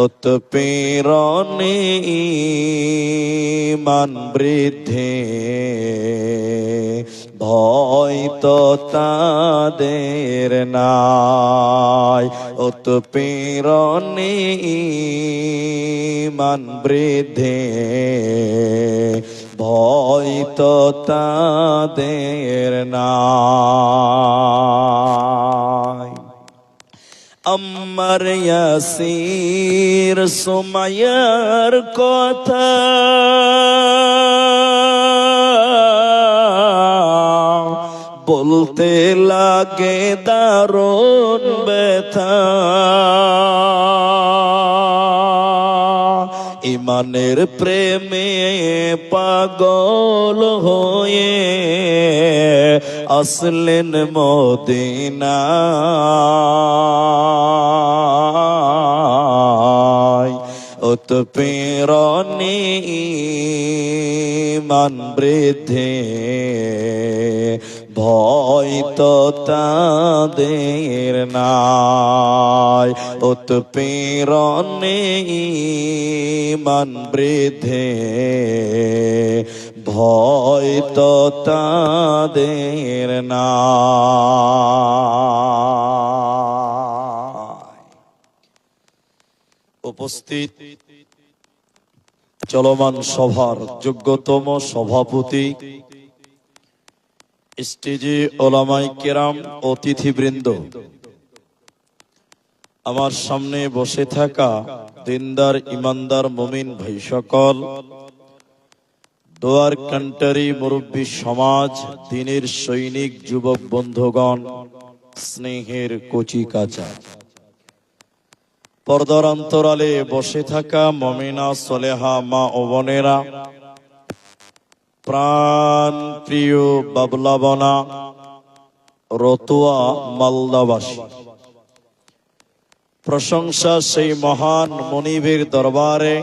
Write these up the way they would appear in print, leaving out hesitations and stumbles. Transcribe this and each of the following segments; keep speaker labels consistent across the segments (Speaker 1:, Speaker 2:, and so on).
Speaker 1: উৎপীড়নে ঈমান বৃদ্ধি, ভয় তো তাদের নাই। উৎপীড়নে ঈমান বৃদ্ধি, ভয় তো তাদের নাই। আম্মার ইয়াসির সুমাইয়ার কথা বলতে লাগে দারুণ ব্যথা। ইমানের প্রেমে পাগল হয়ে আসলেন মদিনায়। উৎপীড়নে ঈমান বৃদ্ধি, ভয় তো তাদের নাই। উৎপীড়নে ঈমান বৃদ্ধি, ভয় তো তাদের নাই। উপস্থিত চলমান সভার যোগ্যতম সভাপতি, স্টেজে ওলামায়ে কেরাম, অতিথিবৃন্দ, আমার সামনে বসে থাকা দিনদার ইমানদার মুমিন ভাই সকল, দোয়ার কান্টারি মুরব্বী সমাজ, দিনের সৈনিক যুবক বন্ধুগণ, স্নেহের কচি কাঁচা, পর্দার অন্তরালে বসে থাকা মুমিনা সলেহা মা ও বোনেরা, প্রাণ প্রিয় বাবলাবনা রতুয়া মালদাবাসী, প্রশংসা সেই মহান মনিবের দরবারে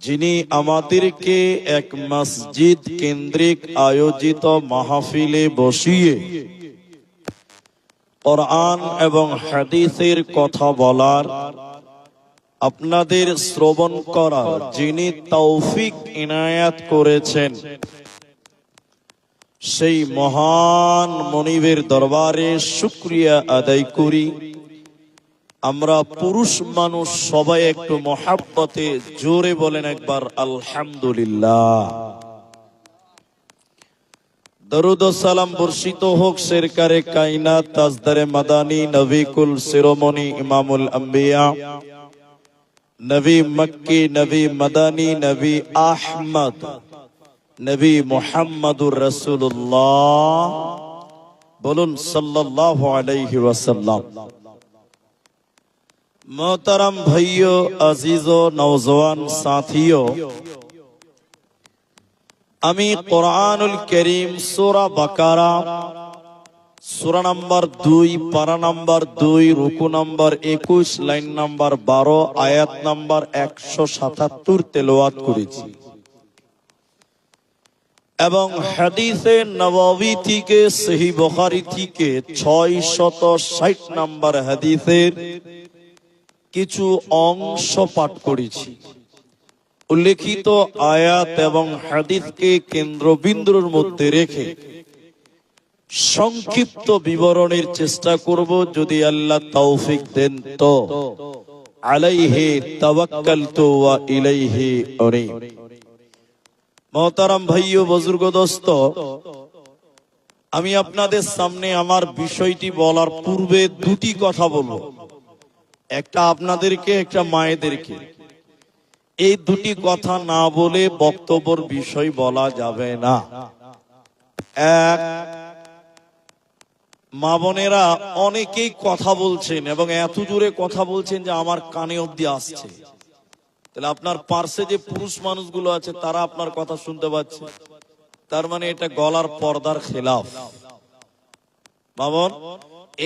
Speaker 1: যিনি আমাদেরকে এক মসজিদ কেন্দ্রিক আয়োজিত মাহফিলে বসিয়ে কোরআন এবং হাদিসের কথা বলার, আপনাদের শ্রবণ করার যিনি তৌফিক ইনায়াত করেছেন, সেই মহান মনিবের দরবারে শুকরিয়া আদায় করি। আমরা পুরুষ মানুষ সবাই একটু মহাব্বতে জোরে বলেন একবার আলহামদুলিল্লাহ। দরুদ ও সালাম বর্ষিত হোক সরকারে কায়নাত, তাজদারে মাদানী, নবী কুল শিরোমণি ইমামুল আম্বিয়া, নবী মক্কি, নবী মাদানী, নবী আহমদ, নবী মুহাম্মদুর রাসূলুল্লাহ, বলুন সাল্লাল্লাহু আলাইহি ওয়াসাল্লাম। मोहतरम भाइयों, अजीजों, नौजवान साथियों, আমি কোরআনুল কারীম সূরা বাকারা সূরা নাম্বার 2, পারা নাম্বার 2, রুকু নাম্বার 21, লাইন নাম্বার 12, আয়াত নাম্বার 177 তেলাওয়াত করেছি এবং হাদিসে নববী থেকে সহিহ বুখারী থেকে 660 নাম্বার হাদিসের কিছু অংশ পাঠ করেছি। উল্লেখিত আয়াত এবং হাদিসকে কেন্দ্রবিন্দুর মধ্যে রেখে সংক্ষিপ্ত বিবরণের চেষ্টা করব, যদি আল্লাহ তৌফিক দেন তো। আলাইহি তাওয়াক্কালতু ওয়া ইলাইহি উনীব। মুহতারাম ভাইও, বুজুর্গ দোস্ত, আমি আপনাদের সামনে আমার বিষয়টি বলার পূর্বে দুটি কথা বলবো, একটা আপনাদেরকে, একটা মায়েদেরকে। এই দুটি কথা না বলে বক্তব্যের বিষয় বলা যাবে না। এক, মা বোনেরা অনেকেই কথা বলছেন এবং এত জোরে কথা বলছেন যে আমার কানে অব্দি আসছে। তাহলে আপনার পার্শ্বে যে পুরুষ মানুষগুলো আছে তারা আপনার কথা শুনতে পাচ্ছে, তার মানে এটা গলার পর্দার খেলাফ। বাবন,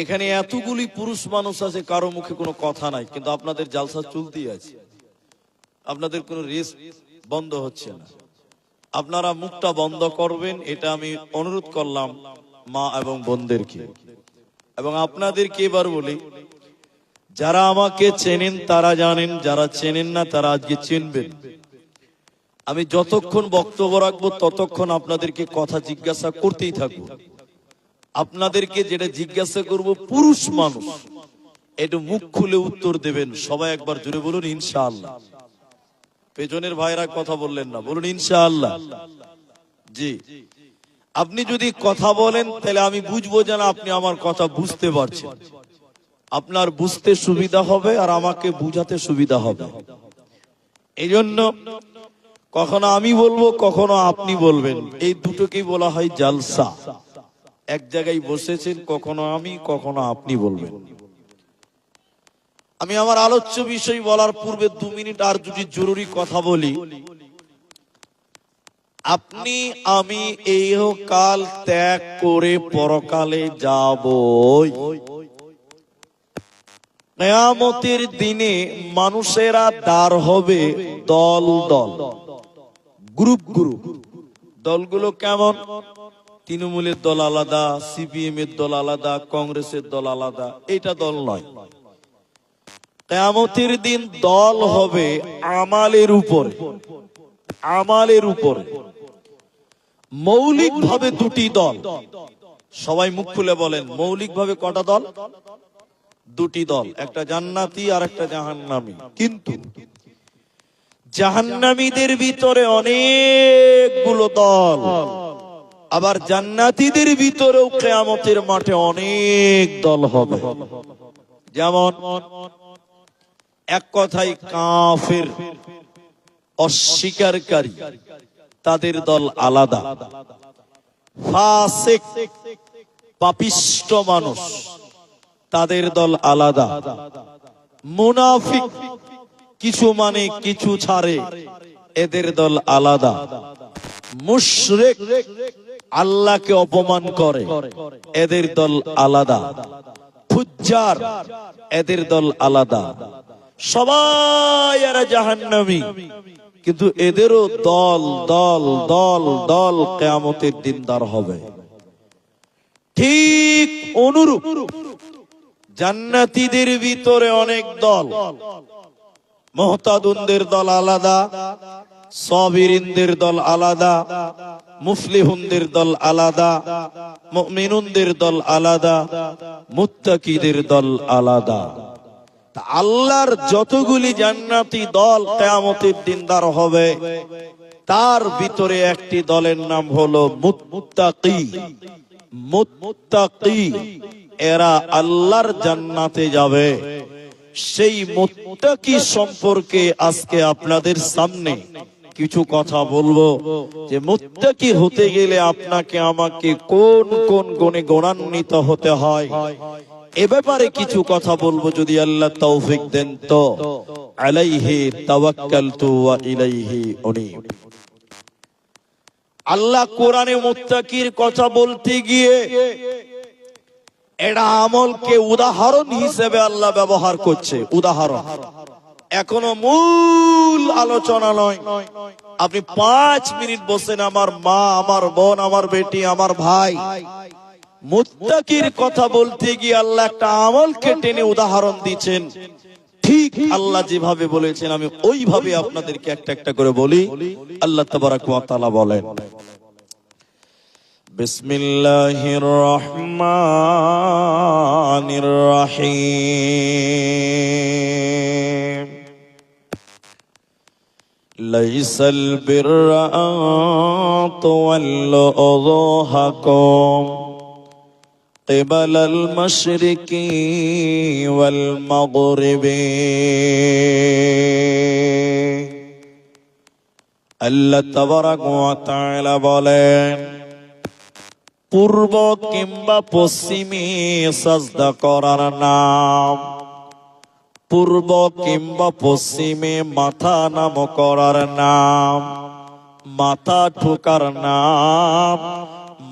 Speaker 1: এখানে এতগুলি পুরুষ মানুষ আছে, কারো মুখে কোনো কথা নাই, কিন্তু আপনাদের জালসা চলতেই আছে, আপনাদের কোনো রেস বন্ধ হচ্ছে না। আপনারা মুখটা বন্ধ করবেন, এটা আমি অনুরোধ করলাম মা এবং বোনদেরকে। এবং আপনাদেরকে এবার বলি, যারা আমাকে চেনেন তারা জানেন, যারা চেনেন না তারা আজকে চিনবেন। আমি যতক্ষণ বক্তব্য রাখবো ততক্ষণ আপনাদেরকে কথা জিজ্ঞাসা করতেই থাকবো। আপনাদেরকে যেটা জিজ্ঞাসা করব, পুরুষ মানুষ একটু মুখ খুলে উত্তর দেবেন। সবাই একবার জোরে বলুন ইনশাআল্লাহ। পেছনের ভাইরা কথা বললেন না, বলুন ইনশাআল্লাহ। জি, আপনি যদি কথা বলেন তাহলে আমি বুঝবো যেন আপনি আমার কথা বুঝতে পারছেন। আপনার বুঝতে সুবিধা হবে আর আমাকে বুঝাতে সুবিধা হবে। এই জন্য কখনো আমি বলবো, কখনো আপনি বলবেন। এই দুটোকেই বলা হয় জালসা। এক জায়গায় বসেছেন, কখনো আমি কখনো আপনি বলবেন। আমি আমার আলোচ্য বিষয় বলার পূর্বে 2 মিনিট আর দুটি জরুরি কথা বলি। আপনি আমি ইহকাল ত্যাগ করে পরকালে যাবই। কিয়ামতের দিনে মানুষেরা দাঁড় হবে দল দল, গ্রুপ গ্রুপ। দলগুলো কেমন? তৃণমূলের দল আলাদা, সিপিএম এর দল আলাদা, কংগ্রেসের দল আলাদা। এটা দল নয়। কিয়ামতের দিন দল হবে আমালের উপরে। আমালের উপরে মৌলিক ভাবে 2টি দল। সবাই মুখ খুলে বলেন, মৌলিক ভাবে কটা দল? 2টি দল, একটা জান্নাতি আর একটা জাহান্নামী। কিন্তু জাহান্নামীদের ভিতরে অনেকগুলো দল, আবার জান্নাতীদের ভিতরেও কিয়ামতের মাঠে অনেক দল হবে। যেমন এক কথায় কাফের, অস্বীকারী, তাদের দল আলাদা। ফাসিক, পাপিষ্ঠ মানুষ, তাদের দল আলাদা। মুনাফিক, কিছু মানে কিছু ছাড়ে, এদের দল আলাদা। মুশরিক, আল্লাহকে অপমান করে, এদের দল আলাদা। ফুজ্জার, এদের দল আলাদা। সবাই এরা জাহান্নামী, কিন্তু এদেরও দল দল দল দল কিয়ামতের দিন দাঁড় হবে। ঠিক অনুরূপ জান্নাতীদের ভিতরে অনেক দল। মুহতাদুনদের দল আলাদা, সাবিরিনদের দল আলাদা, মুফলিহুনদের দল আলাদা, মুমিনুনদের দল আলাদা, মুত্তাকিদের দল আলাদা। আল্লাহর যতগুলি জান্নাতি দল কিয়ামতের দিন দাঁড় হবে, তার ভিতরে একটি দলের নাম হলো মুত্তাকি। মুত্তাকি, এরা আল্লাহর জান্নাতে যাবে। সেই মুত্তাকি সম্পর্কে আজকে আপনাদের সামনে কিছু কথা বলবো, যে মুত্তাকি হতে গেলে আপনাকে আমাকে কোন কোন গুণে গুণান্বিত হতে হয়, এ ব্যাপারে কিছু কথা বলবো যদি আল্লাহ তৌফিক দেন তো। আলাইহি তাওয়াক্কালতু ওয়া ইলাইহি উনীব। আল্লাহ কোরআনে মুত্তাকির কথা বলতে গিয়ে এটা আমলকে উদাহরণ হিসেবে আল্লাহ ব্যবহার করছে। উদাহরণ, এখনো মূল আলোচনা নয়। আপনি 5 মিনিট বসেন, আমার মা, আমার বোন, আমার বেটি, আমার ভাই, মুত্তাকির কথা বলতে গিয়ে আল্লাহ একটা আমলকে টেনে উদাহরণ দিচ্ছেন। ঠিক আল্লাহ যেভাবে বলেছেন আমি ওইভাবে আপনাদেরকে একটা একটা করে বলি। আল্লাহ তাবারাক ওয়া তাআলা বলেন, বিসমিল্লাহির রহমানির রহিম। লাইসাল বিররা আন তুওয়াল্লু উযুহাকুম قبل المشرق والمغرب আল্লাহ তাবারাক ওয়া তাআলা বলেন, পূর্ব কিংবা পশ্চিমে সাজদা করার নাম, পূর্ব কিংবা পশ্চিমে মাথা নাম করার নাম, মাথা ঠোকার নাম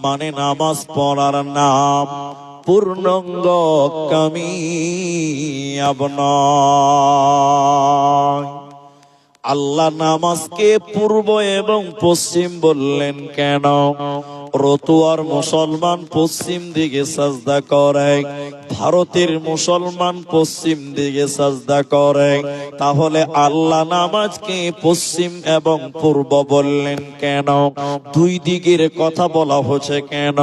Speaker 1: মানে নামাজ পড়ার নাম, পূর্ণাঙ্গ কামিয়াব নয়। আল্লাহ নামাজকে পূর্ব এবং পশ্চিম বললেন কেন? রতুয়ার মুসলমান পশ্চিম দিকে সাজদা করে, ভারতের মুসলমান পশ্চিম দিকে সাজদা করে, তাহলে আল্লাহ নামাজকে পশ্চিম এবং পূর্ব বললেন কেন? দুই দিকের কথা বলা হচ্ছে কেন?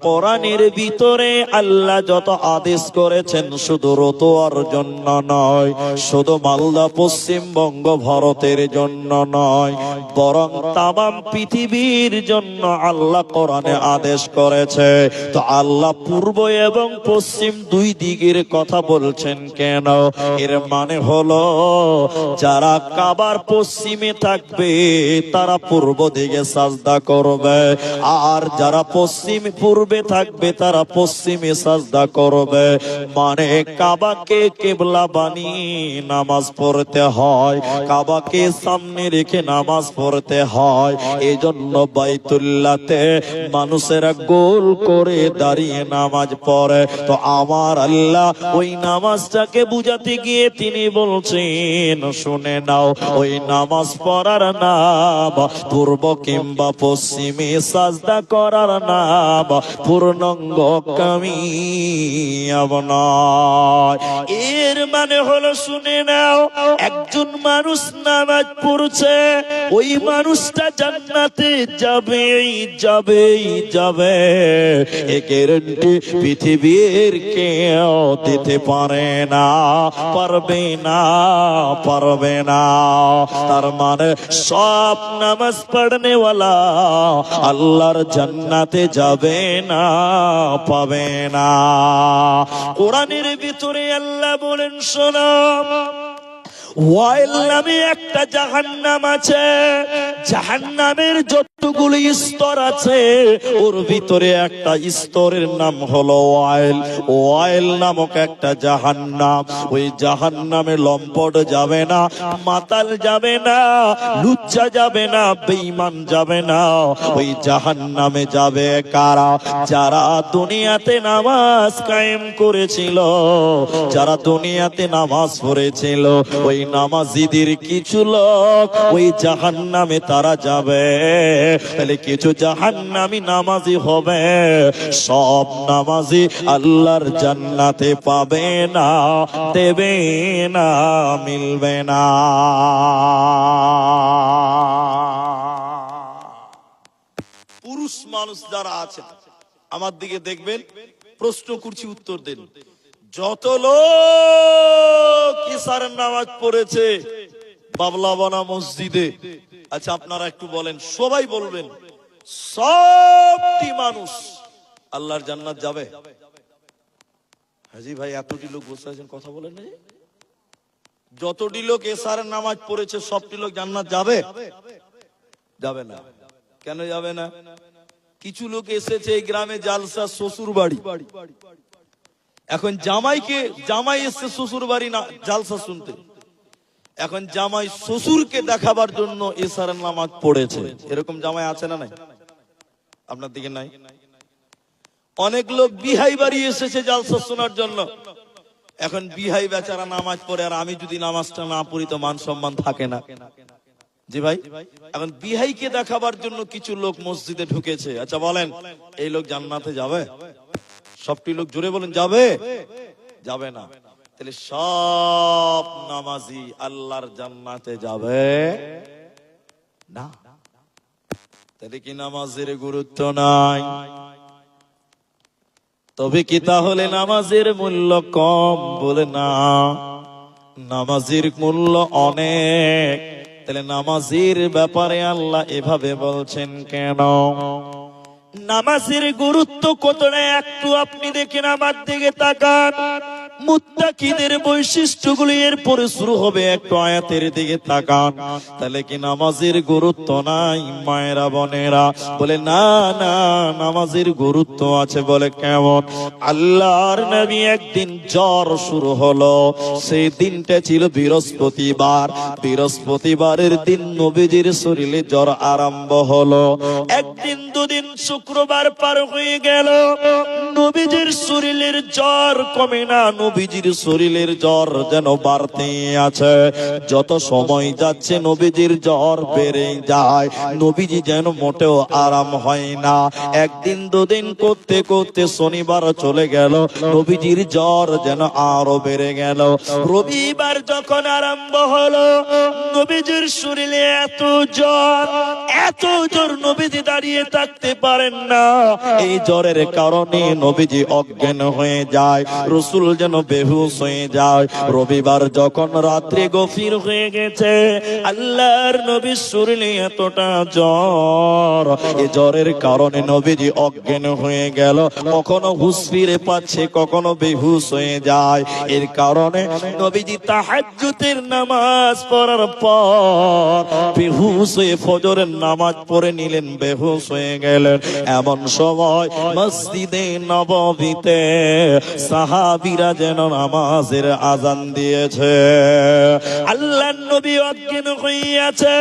Speaker 1: কোরআনের ভিতরে আল্লাহ যত আদেশ করেছেন শুধু রতোয়ার জন্য নয়, শুধু মালদা পশ্চিমবঙ্গ ভারতের জন্য নয়, বরং তামাম পৃথিবীর জন্য আল্লাহ কোরআনে আদেশ করেছে। তো আল্লাহ পূর্ব এবং পশ্চিম দুই দিকের কথা বলছেন কেন? এর মানে হলো যারা কাবার পশ্চিমে থাকবে তারা পূর্ব দিকে সাজদা করবে, আর যারা পশ্চিম পূর্বে থাকবে তারা পশ্চিমে সাজদা করবে। মানে কাবাকে কিবলা বানিয়ে নামাজ পড়তে হয়, কাবাকে সামনে রেখে নামাজ পড়তে হয়। এজন্য বাইতুল্লাহতে মানুষেরা গোল করে দাঁড়িয়ে নামাজ পড়ে। তো আমার আল্লাহ ওই নামাজটাকে বুঝাতে গিয়ে তিনি বলছেন, শুনে নাও, ওই নামাজ পড়ার নাম পূর্ব কিংবা পশ্চিমে সাজদা করার নাম পূর্ণাঙ্গ কামিয়াব নয়। এর মানে হলো, শুনে নাও, একজন মানুষ নামাজ পড়ছে, ওই মানুষটা জান্নাতে যাবেই যাবেই যাবে, এ গ্যারান্টি পৃথিবীর কেউ দিতে পারে না, পারবে না, পারবে না। তার মানে সব নামাজ পড়নে ওয়ালা আল্লাহর জান্নাতে যাবে না, পাবে না। কোরআনের ভিতরে আল্লাহ বলেন, শোনো, ওয়াইল নামে একটা জাহান্নাম আছে, জাহান্নামের যতগুলো স্তর আছে ওর ভিতরে একটা স্তরের নাম হলো ওয়াইল। ওয়াইল নামক একটা জাহান্নাম, ওই জাহান্নামে লম্পট যাবে না, মাতাল যাবে না, লুচ্চা যাবে না, বেঈমান যাবে না। ওই জাহান্নামে যাবে কারা? যারা দুনিয়াতে নামাজ কায়েম করেছিল, যারা দুনিয়াতে নামাজ পড়েছিল, ওই নামাজিদের কিছু লোক ওই জাহান্নামে তারা যাবে। তাহলে কিছু জাহান্নামী নামাজি হবে, সব নামাজি আল্লাহর জান্নাতে পাবে না, দেবে না, মিলবে না। পুরুষ মানুষ যারা আছে আমার দিকে দেখবেন, প্রশ্ন করছি উত্তর দেন। যত লোক ইশারের নামাজ পড়েছে বাবলাবানা মসজিদে, আচ্ছা আপনারা একটু বলেন, সবাই বলবেন, সবটি মানুষ আল্লাহর জান্নাত যাবে? হাজি ভাই, এতটি লোক বসে আছেন, কথা বলেন না। যতটি লোক ইশারের নামাজ পড়েছে সবটি লোক জান্নাত যাবে? যাবে না। কেন যাবে না? কিছু লোক এসেছে এই গ্রামে জালসা, শ্বশুর বাড়ি, এখন জামাই এসছে শ্বশুর বাড়ি না জালসা শুনতে, এখন জামাই শ্বশুরকে দেখাবার জন্য ইশারার নামাজ পড়েছে। এরকম জামাই আছে না নাই? আপনার দিকে নাই? অনেক লোক বিহাই বাড়ি এসেছে জালসা শোনার জন্য, এখন বিহাই বেচারা নামাজ পড়ে, আর আমি যদি নামাজটা না পড়ি তো মান সম্মান থাকে না। জি ভাই, এখন বিহাইকে দেখাবার জন্য কিছু লোক মসজিদে ঢুকেছে। আচ্ছা বলেন, এই লোক জান্নাতে যাবে? সবটি লোক জোরে বলেন, যাবে? যাবে না। তাহলে সব নামাজি আল্লাহর জান্নাতে যাবে না। তাহলে কি নামাজের গুরুত্ব নাই? তবে কি তাহলে নামাজের মূল্য কম? বলে না, নামাজের মূল্য অনেক। তাহলে নামাজের ব্যাপারে আল্লাহ এভাবে বলছেন কেন? নামাজের গুরুত্ব কতটা একটু আপনি দেখেন, আমার দিকে তাকান। মুত্তাকিদের বৈশিষ্ট্যগুলি এরপরে শুরু হবে, একটু আয়াতের দিকে তাকান। তাহলে কি নামাজের গুরুত্ব নাই? মায়েরা বোনেরা বলে না না, নামাজের গুরুত্ব আছে। বলে কেমন? আল্লাহর নবী একদিন জ্বর শুরু হলো, সেই দিনটা ছিল বৃহস্পতিবার। বৃহস্পতিবারের দিন নবীজির শরীরে জ্বর আরম্ভ হলো। একদিন দুদিন শুক্রবার পার হয়ে গেল, নবীজির শরীরের জ্বর কমে না, নবীজির শরীরের জ্বর যেন বাড়তে আছে। যত সময় যাচ্ছে নবীজির জ্বর বেড়ে যায়, নবীজি যেন মোটেও আরাম হয় না। একদিন দুদিন করতে করতে শনিবার চলে গেল, নবীজির জ্বর যেন আরো বেড়ে গেল। রবিবার যখন আরম্ভ হলো, নবীজির শরীরে এত জ্বর, এত জ্বর, নবীজি দাঁড়িয়ে থাকতে পারেন না। এই জ্বরের কারণে নবীজি অজ্ঞান হয়ে যায়, রাসূল যেন বেহুশ হয়ে যায়। রবিবার যখন রাত্রি গভীর হয়ে গেছে, আল্লাহর নবীর শরীরে এতটা জ্বর, এই জ্বরের কারণে নবীজি অজ্ঞান হয়ে গেল। কখনো হুঁশ ফিরে পাচ্ছে, কখনো বেহুশ হয়ে যায়। এর কারণে নবীজি তাহাজ্জুদের নামাজ পড়ার পর বেহুশ হয়ে ফজরের নামাজ পড়ে নিলেন, বেহুশ হয়ে গেলেন। এমন সময় মসজিদে নববীতে সাহাবীরা যেন নামাজের আজান দিয়েছে। আল্লাহর নবী অজ্ঞান হইয়াছে,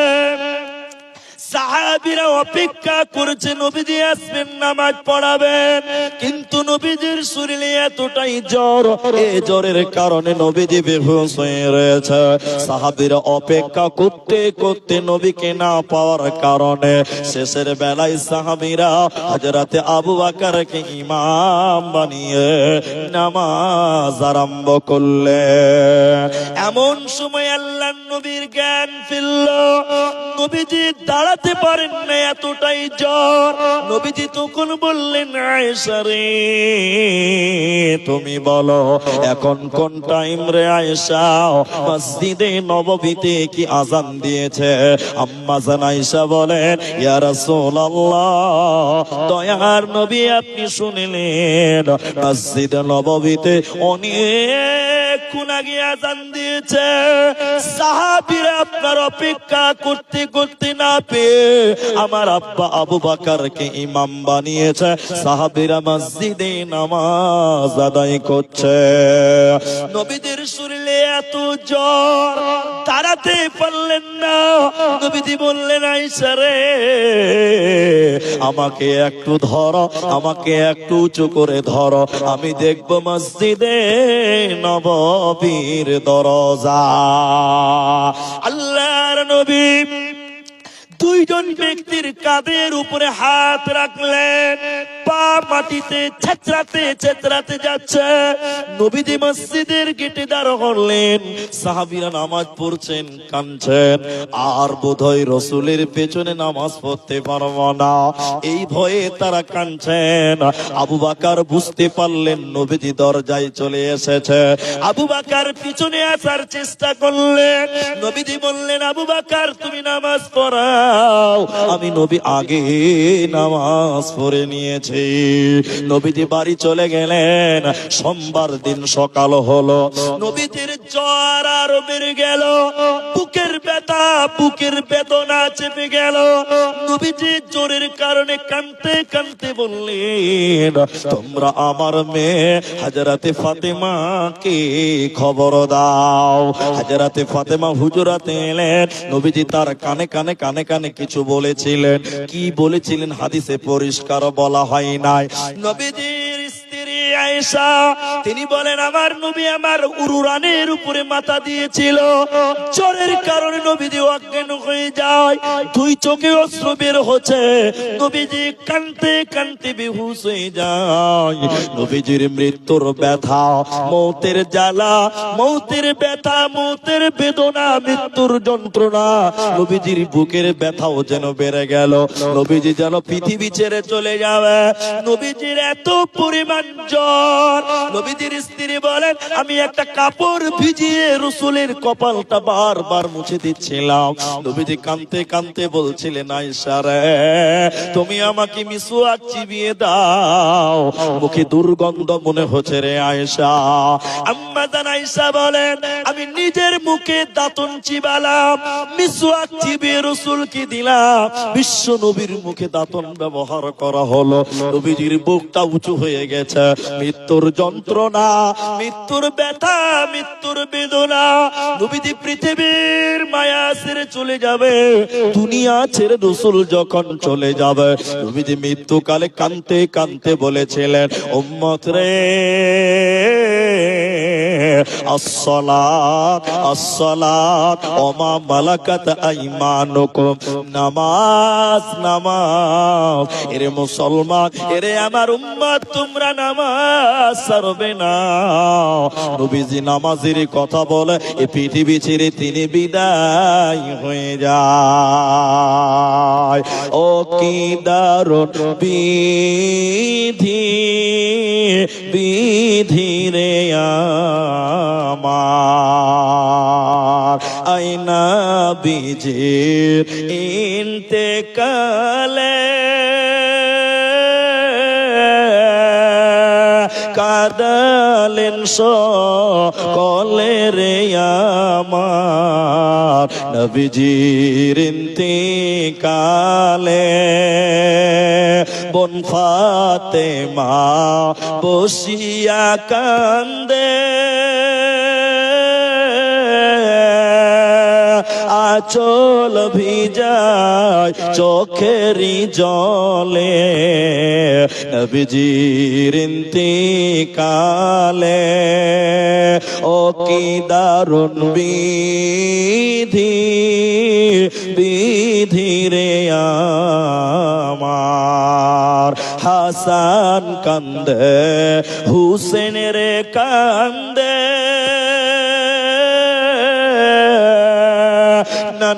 Speaker 1: সাহাবীরা অপেক্ষা করছে নবীজি আসবেন, নামাজ পড়াবেন, কিন্তু নবীজির শরীরে এতটাই জ্বর, এই জ্বরের কারণে নবীজি বেহুশ হয়ে রয়েছে। সাহাবীরা অপেক্ষা করতে করতে নবীকে না পাওয়ার কারণে শেষের বেলায় সাহাবীরা হযরতে আবু বকরকে ইমাম বানিয়ে নামাজ আরম্ভ করলেন। এমন সময় আল্লাহর নবীর জ্ঞান ফিরল, নবীজি দাঁড়াতে পারেন না, এতটাই জ্বর। নবীজি তখন বললেন, আয়েশা রে, তুমি বলো এখন কোন টাইম রে আয়েশা? মসজিদে নববীতে কি আজান দিয়েছে? আম্মা জান আয়েশা বলেন, ইয়া রাসূলুল্লাহ, দয়ার নবী আপনি শুনলেন মসজিদে নববীতে অনেকক্ষণ আগে আজান দিয়েছে। সাহাবীরা আপনার অপেক্ষা করতে করতে না পেয়ে আমার আব্বা আবু বকরকে ইমাম বানিয়েছে, সাহাবীরা মসজিদে নামাজ আদায় করছে। নবীদের শরীরে এত জ্বর, দাঁড়াতে পারলেন না। নবীজি বললেন, আয়েশা রে, আমাকে একটু ধরো, আমাকে একটু উঁচু করে ধরো, আমি দেখবো মসজিদে নববীর দরজা। আল্লাহর নবী দুইজন ব্যক্তির কাঁধের উপরে হাত রাখলেন, পা মাটিতে ছেঁচড়াতে ছেঁচড়াতে যাচ্ছে। নবীজি মসজিদের গেটে দাঁড় করলেন, সাহাবীরা নামাজ পড়ছেন, কাঁদছেন, আর বোধহয় রাসূলের পেছনে নামাজ পড়তে পারবো না, এই ভয়ে তারা কাঁদছেন। আবু বকর বুঝতে পারলেন নবীজি দরজায় চলে এসেছে। আবু বকর পিছনে আসার চেষ্টা করলেন। নবীজি বললেন, আবু বকর তুমি নামাজ পড়াও, আমি নবী আগে নামাজ পড়ে নিয়েছি। নবীজি বাড়ি চলে গেলেন। সোমবার দিন সকাল হলো, নবীজির জ্বর আরো বেড়ে গেল, বুকের ব্যথা, বুকের বেদনা চেপে গেল। নবীজি জ্বরের কারণে কাঁদতে কাঁদতে বললেন, তোমরা আমার মেয়ে হযরতে ফাতেমাকে খবর দাও। হযরতে ফাতেমা হুজরাতে এলেন। নবীজি তার কানে কানে কানে কানে কিছু বলেছিলেন। কি বলেছিলেন হাদিসে পরিষ্কার বলা হয় নাই। নবীজির স্ত্রী আয়েশা তিনি বলেন, আমার নবী আমার উরুরানের উপরে মাথা দিয়েছিল, জ্বরের কারণে নবীজি অজ্ঞান হয়ে যায়, দুই চোখে অশ্রু বের হচ্ছে, নবীজি কাঁদতে কাঁদতে বেহুশ হয়ে যায়। নবীজির মৃত্যুর ব্যথা, মৌতের জ্বালা, মৌতের ব্যথা, মৌতের বেদনা, মৃত্যুর যন্ত্রণা, নবীজির বুকের ব্যথাও যেন বেড়ে গেল। নবীজি যেন পৃথিবী ছেড়ে চলে যাবে। নবীজির এত পরিমাণ জ্বর, নবীজির স্ত্রী বলেন, আমি একটা কাপড় ভিজিয়ে রাসূলের কপালটা বারবার মুছে দিচ্ছিলাম। নবীজি কাঁদতে কাঁদতে বলছিলেন, আয়েশা রে, তুমি আমাকে মিসওয়াক চিবিয়ে দাও, মুখে দুর্গন্ধ মনে হচ্ছে রে আয়েশা। আম্মা জান আয়েশা বলেন, আমি নিজের মুখে দাঁতন চিবালাম, মিসওয়াক চিবিয়ে রাসূলকে দিলাম। বিশ্ব নবীর মুখে দাঁতন ব্যবহার করা হলো। নবীজির বুকটা উঁচু হয়ে গেছে। মৃত্যুর যন্ত্রণা, মৃত্যুর ব্যথা, মৃত্যুর বেদনা, নবীজি পৃথিবীর মায়া ছেড়ে চলে যাবে, দুনিয়া ছেড়ে রাসূল যখন চলে যাবে, নবীজি মৃত্যুকালে কাঁদতে কাঁদতে বলেছিলেন, উম্মত রে আসসালাত আসসালাত ওমা মালাকাত আইমানুকুম, নামাজ নামাজ। এরে মুসলমান, এরে আমার উম্মত, তোমরা নামাজ ছাড়বে না। নবীজি নামাজের কথা বলে এই পৃথিবী ছেড়ে তিনি বিদায় হয়ে যায়। ও কি দারুণ বিধি, বিধি রে আমার, আইনা বিজির ইন্তেকালে কাদালেন সকলে রে আমার, নবীজির ইন্তেকালে বোন ফাতেমা বসিয়া কান্দে, আঁচল ভিজায় চোখেরই জলে, নবীজির ইন্তেকালে ও কি দারুণ বিধি, বিধি রে আমার। হাসান কান্দে, হুসেন রে কান্দে,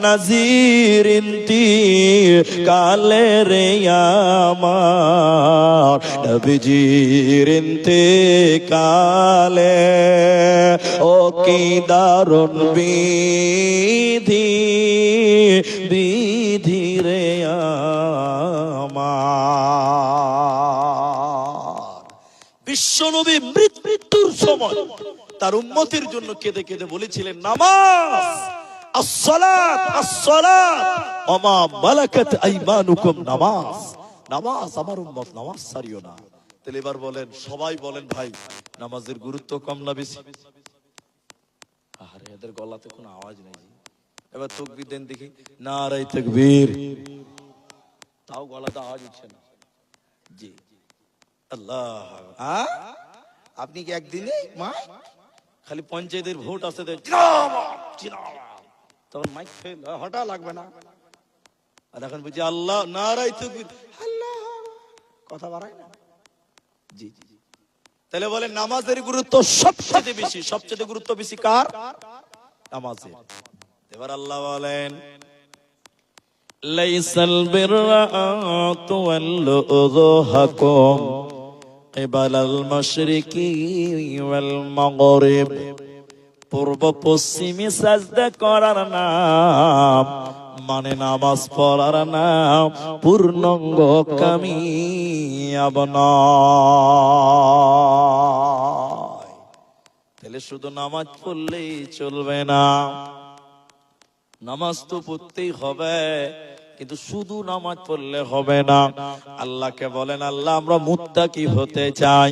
Speaker 1: নাজির ইন্তেকালে রে আমার, নবীজির ইন্তেকালে ও কি দারুণ বিধি, বিধি রে আমার। বিশ্বনবী মৃত্যুর সময় তার উম্মতের জন্য কেঁদে কেঁদে বলেছিলেন, নামাজ আসসালাত আসসালাত ওমা মালাকাত আইমানুকুম, নামাজ নামাজ। আমার উম্মত নামাজ ছাড়িও না। তাহলে এবার বলেন, সবাই বলেন ভাই, নামাজের গুরুত্ব কম না বেশি? আরে এদের গলাতে কোনো আওয়াজ নেই। এবার তাকবীর দেন দেখি, নারায়ে তাকবীর। তাও গলাতে আওয়াজ উঠছে না। জি আল্লাহ। আপনি কি একদিনে মা খালি পঞ্চায়েতের ভোট আছে তখন মাইক ফেল হটা লাগবে না, আর এখন বুঝি আল্লাহ নারায়ে তাকবীর, আল্লাহ কথা বাড়ায় না। জি জি জি। তাহলে বলেন নামাজের গুরুত্ব সবচেয়ে বেশি, সবচেয়ে গুরুত্ব বেশি কার? নামাজের। এবার আল্লাহ বলেন, লাইসাল বিররা তুওয়াল্লু উযুহাকুম কিবালাল মাশরিকি ওয়াল মাগরিব। পূর্ব পশ্চিমে সাজদা করার নাম মানে নামাজ পড়ার নাম পূর্ণাঙ্গ কামিয়াব নয়। তাহলে শুধু নামাজ পড়লেই চলবে না, নামাজ তো পড়তেই হবে, কিন্তু শুধু নামাজ পড়লে হবে না। আল্লাহকে বলেন, আল্লাহ আমরা মুত্তাকি হতে চাই,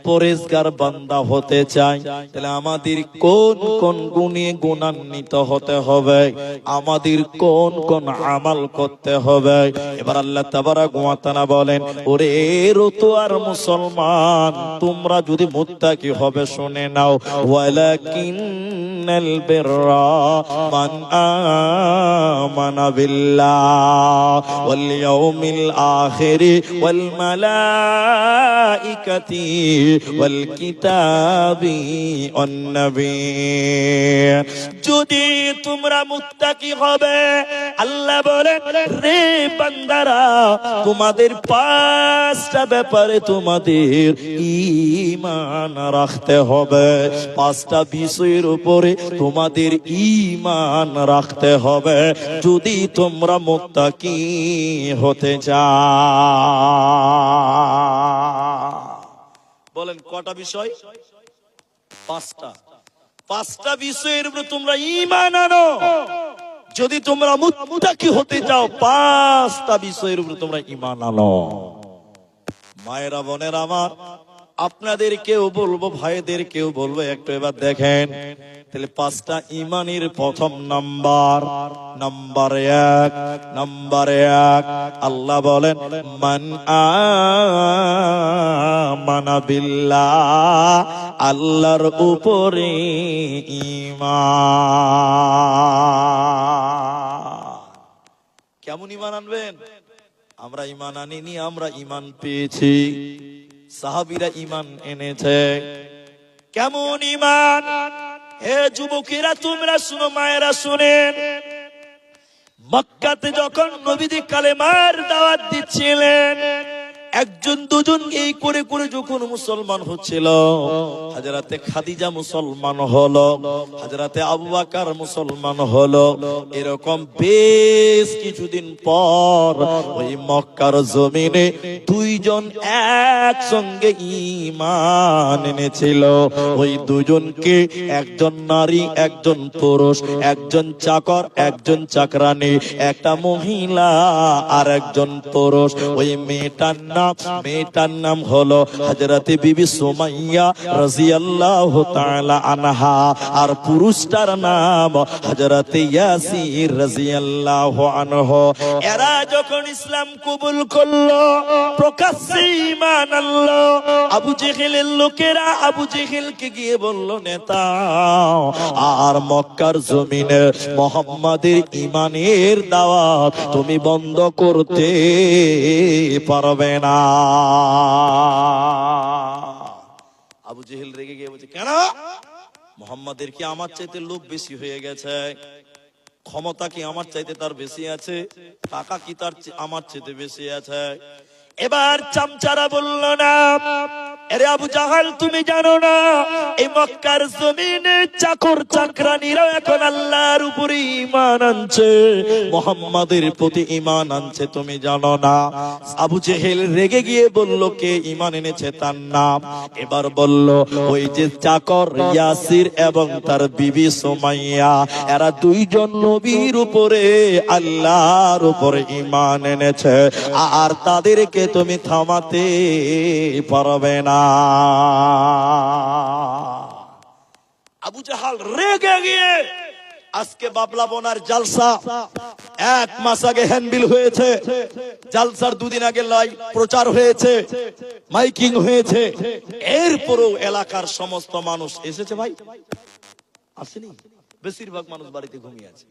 Speaker 1: পরেজগার বান্দা হতে চাই। তাহলে আমাদের কোন কোন গুণে গুণান্বিত হতে হবে, আমাদের কোন কোন আমল করতে হবে? এবার আল্লাহ তাবারাক ওয়া তাআলা বলেন, ওরে রতো আর মুসলমান, তোমরা যদি মুত্তাকি হবে শুনে নাও, ওয়ালাকিনাল বিররা মান আমানা বিল্লাহ ওয়াল ইয়াউমিল আখির ওয়াল মালাইকাতি ওয়াল কিতাবি ওয়ান নবিয়্যিন। যদি তোমরা মুত্তাকি হবে, আল্লাহ বলেন, রে বান্দারা, তোমাদের পাঁচটা ব্যাপারে তোমাদের ঈমান রাখতে হবে। পাঁচটা বিষয়ের উপরে তোমাদের ঈমান রাখতে হবে যদি তোমরা মুত্তাকি হতে চাও। বলেন কটা বিষয়? পাঁচটা। পাঁচটা বিষয়ের উপরে তোমরা ঈমান আনো যদি তোমরা মুত্তাকি হতে চাও। পাঁচটা বিষয়ের উপরে তোমরা ঈমান আনো। মায়েরা বোনেরা আমার, আপনাদের কেউ বলবো, ভাইদের কেউ বলবো, একটু এবার দেখেন তাহলে পাঁচটা ইমানের প্রথম নাম্বার এক আল্লাহ বলেন মান আমানা বিল্লাহ, আল্লাহর উপরে ঈমান। কেমন ঈমান আনবেন? আমরা ঈমান আনিনি, আমরা ঈমান পেয়েছি। সাহাবীরা ঈমান এনেছে। কেমন ঈমান? হে যুবকেরা তোমরা শুনো, মায়েরা শুনেন। মক্কাতে যখন নবীজি কালেমার দাওয়াত দিচ্ছিলেন, একজন দুজন এই করে করে যখন মুসলমান হচ্ছিল, হযরতে খাদিজা মুসলমান হলো, হযরতে আবু বকর মুসলমান হলো। এরকম বেশ কিছুদিন পর ওই মক্কার জমিনে দুইজন একসঙ্গে ঈমান এনেছিল। ওই দুজনকে, একজন নারী একজন পুরুষ, একজন চাকর একজন চাকরানী, একটা মহিলা আর একজন পুরুষ। ওই মেয়েটার নাম হলো হযরতে বিবি সুমাইয়া রাদিয়াল্লাহু তাআলা আনহা, আর পুরুষটার নাম হযরতে ইয়াসির রাদিয়াল্লাহু আনহু। এরা যখন ইসলাম কবুল করলো, প্রকাশ্যে ঈমান আনলো, আবু জেহেলের লোকেরা আবু জেহেলকে গিয়ে বলল, নেতা, আর মক্কার জমিনে মুহাম্মাদের ঈমানের দাওয়াত তুমি বন্ধ করতে পারবে না। আবু জেহেল রেগে গিয়ে বলছে, কেন? মুহাম্মাদের কি আমার চাইতে লোভ বেশি হয়ে গেছে? ক্ষমতা কি আমার চাইতে তার বেশি আছে? টাকা কি তার আমার চাইতে বেশি আছে? এবার চামচারা বলল, না আরে আবু জাহাল, তুমি জানো না এই মক্কার জমিনে চাকর চাকরানীরা এখন আল্লাহর উপরে ঈমান আনছে, মুহাম্মাদের প্রতি ঈমান আনছে, তুমি জানো না? আবু জেহেল রেগে গিয়ে বলল, কে ঈমান এনেছে তার নাম? এবার বলল, ওই যে চাকর ইয়াসির এবং তার বিবি সুমাইয়া, এরা দুইজন নবীর উপরে আল্লাহর উপরে ঈমান এনেছে, আর তাদেরকে তুমি থামাতে পারবে না। আবু জাহাল রেগে গিয়ে, আজকে বাবলা বোনার জালসা 1 মাস আগে হ্যান্ডবিল হয়েছে, জালসার 2 দিন আগে লাইভ প্রচার হয়েছে, মাইকিং হয়েছে, এরপরও এলাকার সমস্ত মানুষ এসেছে। ভাই আসেনি? বেশিরভাগ মানুষ বাড়িতে ঘুমিয়ে আছে।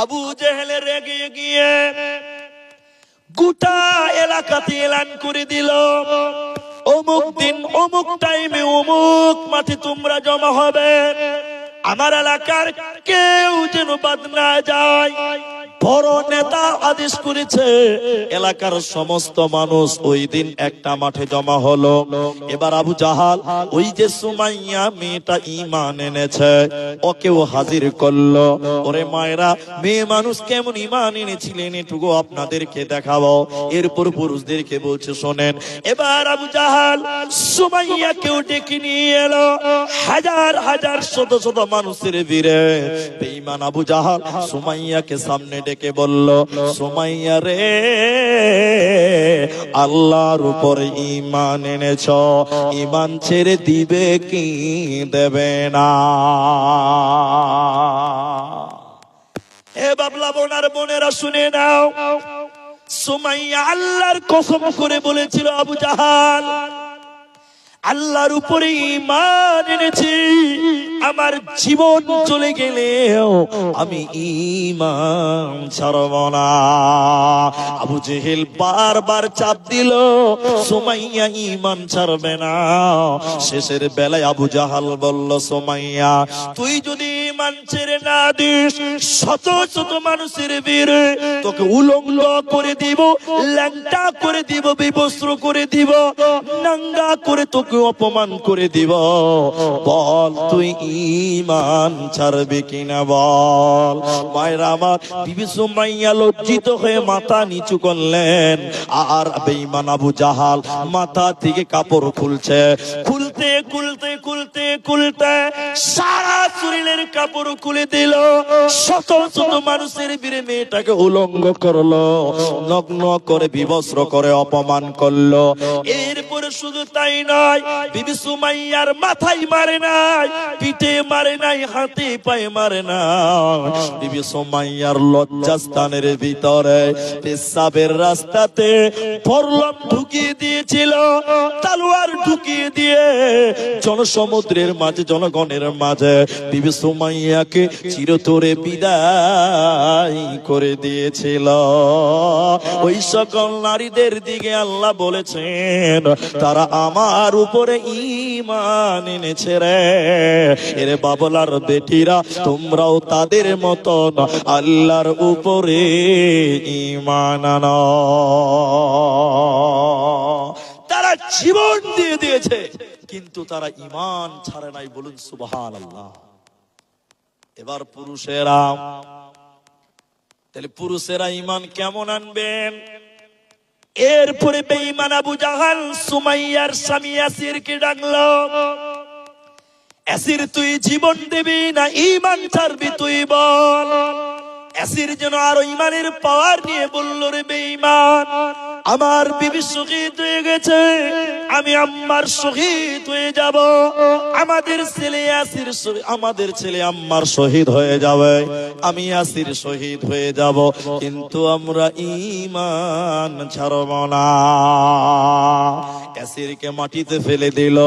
Speaker 1: আবু জেহেল রেগে গিয়ে গোটা এলাকাতে এলান করে দিল, অমুক দিন অমুক টাইমে অমুক মাঠে তোমরা জমা হবে, আমার এলাকার কেউ যেন বাদ না যায়। বড় নেতা আদেশ করেছে, এলাকার সমস্ত মানুষ ওই দিন একটা মাঠে জমা হলো। এবার আবু জাহাল ওই যে সুমাইয়া মেয়েটা ঈমান এনেছে, ওকেও হাজির করলো। ওরে মায়েরা, মেয়ে মানুষ কেমন ঈমান এনেছিলেন এটুকু আপনাদেরকে দেখাবো। এরপর পুরুষদেরকে বলছে, শোনেন। এবার আবু জাহাল সুমাইয়াকেও ডেকে নিয়ে এলো, হাজার হাজার শত শত মানুষের ভিড়ে। বেঈমান আবু জাহাল সুমাইয়াকে সামনে ডেকে বলল, সুমাইয়া রে, আল্লাহর উপর ঈমান এনেছো, ঈমান ছেড়ে দিবে কি দেবে না? হে বাবলা বোনার বোনেরা শুনে নাও, সুমাইয়া আল্লাহর কসম করে বলেছিল, আবু জাহাল আল্লাহর উপরে ঈমান এনেছি, আমার জীবন চলে গেলেও আমি ঈমান ছাড়ব না। আবু জেহেল বারবার চাপ দিল, সুমাইয়া ঈমান ছাড়বে না। শেষের বেলায় আবু জাহাল বলল, সুমাইয়া তুই যদি ঈমান ছেড়ে না দিস, শত শত মানুষের ভিড়ে তোকে উলঙ্গ করে দিব, ল্যাংটা করে দিব, বিবস্ত্র করে দিব, নাঙ্গা করে তোকে অপমান করে দিব। বল তুই ঈমান ছাড়বে কিনা বল। মায়েরা আমার, বিবি সুমাইয়া লজ্জিত হয়ে মাথা নিচু করলেন, আর বেঈমান আবু জাহাল মাথা থেকে কাপড় খুলছে। খুলতে খুলতে খুলতে খুলতে সারা শরীরের কাপড় খুলে দিল। শত শত মানুষের ভিড়ে মেয়েটাকে উলঙ্গ করলো, নগ্ন করে বিবস্ত্র করে অপমান করলো। এরপরে বলে শুধু তাই নয়, বিবি সুমাইয়ার মাথায় মারে নাই, পিঠে মারে নাই, হাতে পায়ে মারে নাই, বিবি সুমাইয়ার লজ্জাস্থানের ভিতরে পেশাবের রাস্তাতে ফরলাম ঢুকিয়ে দিয়েছিল, তালোয়ার ঢুকিয়ে দিয়ে জনসমুদ্রের মাঝে, জনগণের মাঝে বিবি সুমাইয়াকে চিরতরে বিদায় করে দিয়েছিল। ওই সকল নারীদের দিকে আল্লাহ বলেছেন তারা আমার উপরে ঈমান এনেছে রে। এরে বাবলার বেটিরা, তোমরাও তাদের মতন আল্লাহর উপরে ঈমান আনো। তারা জীবন দিয়ে দিয়েছে কিন্তু তারা ঈমান ছাড়ে নাই, বলুন সুবহানাল্লাহ। এবার পুরুষেরা, তাহলে পুরুষেরা ঈমান কেমন আনবেন? এরপরে বেঈমান আবু জাহাল সুমাইয়ার স্বামী ইয়াসিরকে ডাকলো, ইয়াসির তুই জীবন দিবি না ঈমান ছাড়বি তুই বল। ইয়াসির যেন আরো ঈমানের পাওয়ার নিয়ে বলল, রে বেঈমান, আমার বিবি শহীদ হয়ে গেছে, আমি আম্মার শহীদ হয়ে যাব, আমাদের ছেলে ইয়াসির, আমাদের ছেলে আম্মার শহীদ হয়ে যাবে, আমি ইয়াসির শহীদ হয়ে যাব, কিন্তু আমরা ঈমান ছাড়ব না। ইয়াসিরকে মাটিতে ফেলে দিল।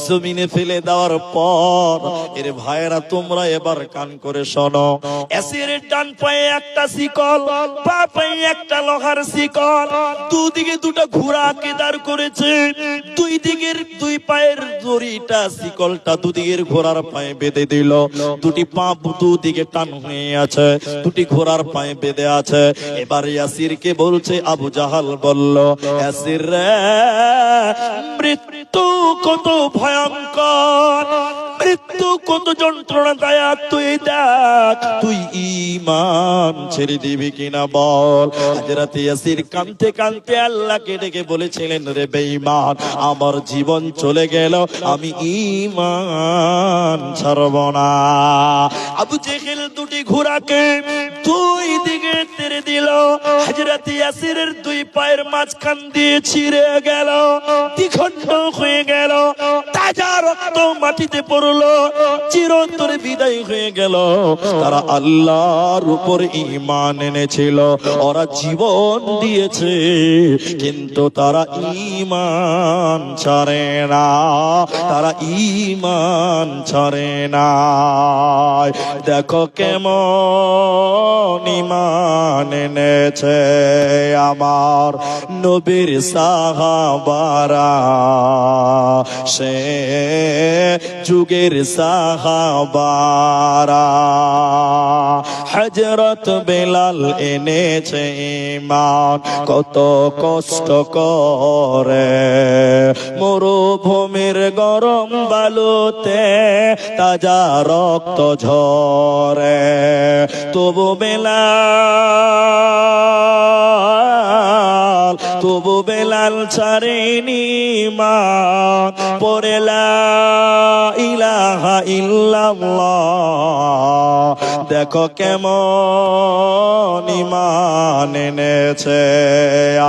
Speaker 1: জমিনে ফেলে দেওয়ার পর, এর ভাইরা তোমরা এবার কান করে শোনো, ইয়াসিরের ডান পায়ে একটা শিকল, বাঁ পায়ে একটা লোহার শিকল, দুদিকে দুটো ঘোড়াকে দাঁড় করেছে, দুই দিকের দুই পায়ের দড়িটা, শিকলটা দুদিকের ঘোড়ার পায়ে বেঁধে দিল। দুটি পা দুদিকে টান হয়ে আছে, দুটি ঘোড়ার পায়ে বেঁধে আছে। এবার ইয়াসিরকে বলছে, আবু জাহাল বলল, ইয়াসির রে, মৃত্যু কত ভয়ঙ্কর, মৃত্যু কত যন্ত্রণাদায়ক, তুই দেখ, তুই ঈমান ছেড়ে দিবি কিনা বল। হযরত ইয়াসির কাঁদতে কাঁদতে আল্লাহকে ডেকে বলেছিলেন, রে বেঈমান, আমার জীবন চলে গেল, আমি ঈমান ছাড়ব না। আবু জেহেল দুটি ঘোড়াকে দুই দিকে তেড়ে দিল, হযরত ইয়াসিরের দুই পায়ের মাঝখান দিয়ে ছিঁড়ে গেল, দ্বিখণ্ড হয়ে গেল, তাজা রক্ত মাটিতে পড়লো, চিরতরে বিদায় হয়ে গেল। তারা আল্লাহর উপর ঈমান এনেছিল, ওরা জীবন দিয়েছে, কিন্তু তারা ঈমান ছাড়ে না, তারা ঈমান ছাড়ে না। দেখো কেমন ঈমান এনেছে আমার নবীর সাহাবারা, সে যুগের সাহাবারা। হযরত বেলাল এনেছে ঈমান কত কষ্ট করে, মরুভূমির গরম বালুতে তাজা রক্ত ঝরে, তবু বেলাল ছাড়েনি ঈমান, পড়ে লা ইলাহা ইল্লাল্লাহ। দেখো কেমন ঈমান এনেছে